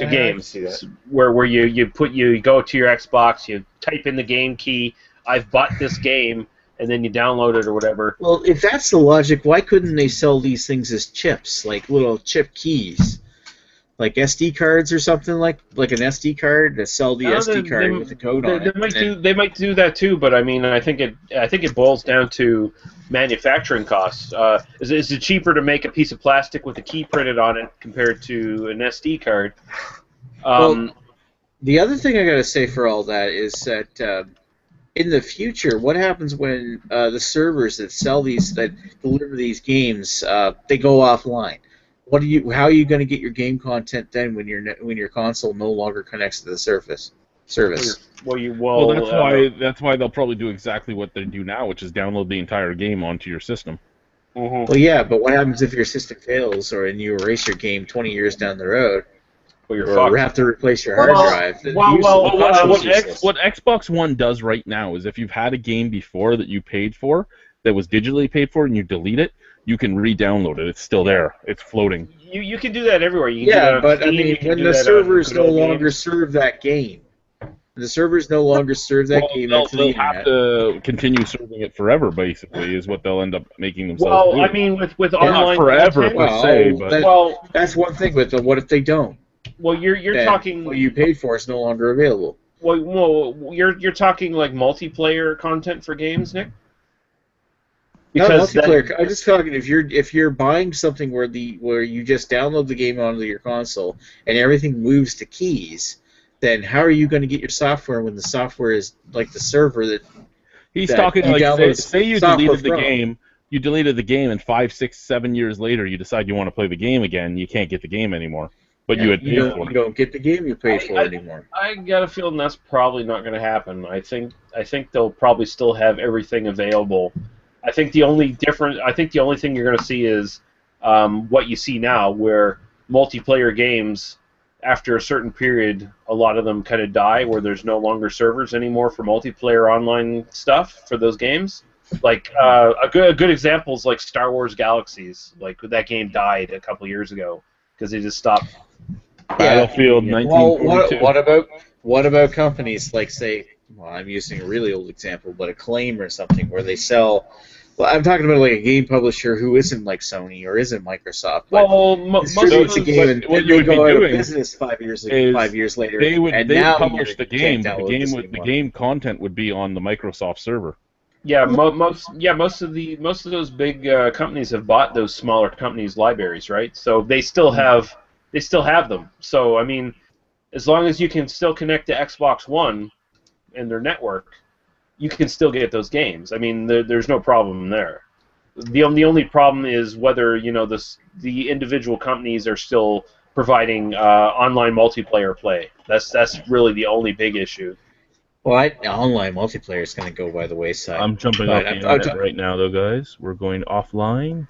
games, where you go to your Xbox, you type in the game key, I've bought this game, and then you download it or whatever. Well, if that's the logic, why couldn't they sell these things as chips, like little chip keys? Like SD cards or something like an SD card to sell the SD card with the code on it. They might do that too, but I mean, I think it boils down to manufacturing costs. Is it cheaper to make a piece of plastic with a key printed on it compared to an SD card? Well, the other thing I got to say for all that is that in the future, what happens when the servers that sell these, that deliver these games, they go offline? How are you going to get your game content then when when your console no longer connects to the service? Well, that's why they'll probably do exactly what they do now, which is download the entire game onto your system. Well, yeah, but what happens if your system fails or you erase your game 20 years down the road, Well, you're or fucked. have to replace your hard drive? What Xbox One does right now is if you've had a game before that you paid for, that was digitally paid for, and you delete it, you can re-download it. It's still there. It's floating. You can do that everywhere. You can do that Yeah, on but Steam, I mean, you can when do the that on servers Good no Old longer Games. serve that game, the servers no longer serve that game They'll into the have internet. to continue serving it forever. Basically, is what they'll end up making themselves do. Well, I mean, with Well, not online forever content, per se, but That's one thing. But what if they don't? well, you're Then talking. what you paid for is no longer available. Well, you're talking like multiplayer content for games, Nick. Not Because multiplayer. I'm just talking if you're buying something where you just download the game onto your console and everything moves to keys, then how are you going to get your software when the software is like the server that he's that talking you like download say you software deleted the from? game. You deleted the game, and 5, 6, 7 years later, you decide you want to play the game again. You can't get the game anymore, but you had paid for You it. don't get the game you paid for anymore. I got a feeling that's probably not going to happen. I think they'll probably still have everything available. I think the only thing you're going to see is what you see now, where multiplayer games, after a certain period, a lot of them kind of die, where there's no longer servers anymore for multiplayer online stuff for those games. Like a good example is like Star Wars Galaxies. Like that game died a couple years ago because they just stopped. Battlefield Well, 1942. what about companies like, say, well, I'm using a really old example, but Acclaim or something where they sell. Well, I'm talking about like a game publisher who isn't like Sony or isn't Microsoft, but distributes a game and what you they would be go out of doing business 5 years later. They would and they now publish you the can't game. The download game this would the anymore. game content would be on the Microsoft server. Yeah, most of those big companies have bought those smaller companies' libraries, right? So they still have them. So I mean, as long as you can still connect to Xbox One and their network, you can still get those games. I mean, there's no problem there. The only problem is whether the individual companies are still providing online multiplayer play. That's really the only big issue. Well, online multiplayer is going to go by the wayside. I'm jumping off the internet right now, though, guys. We're going offline.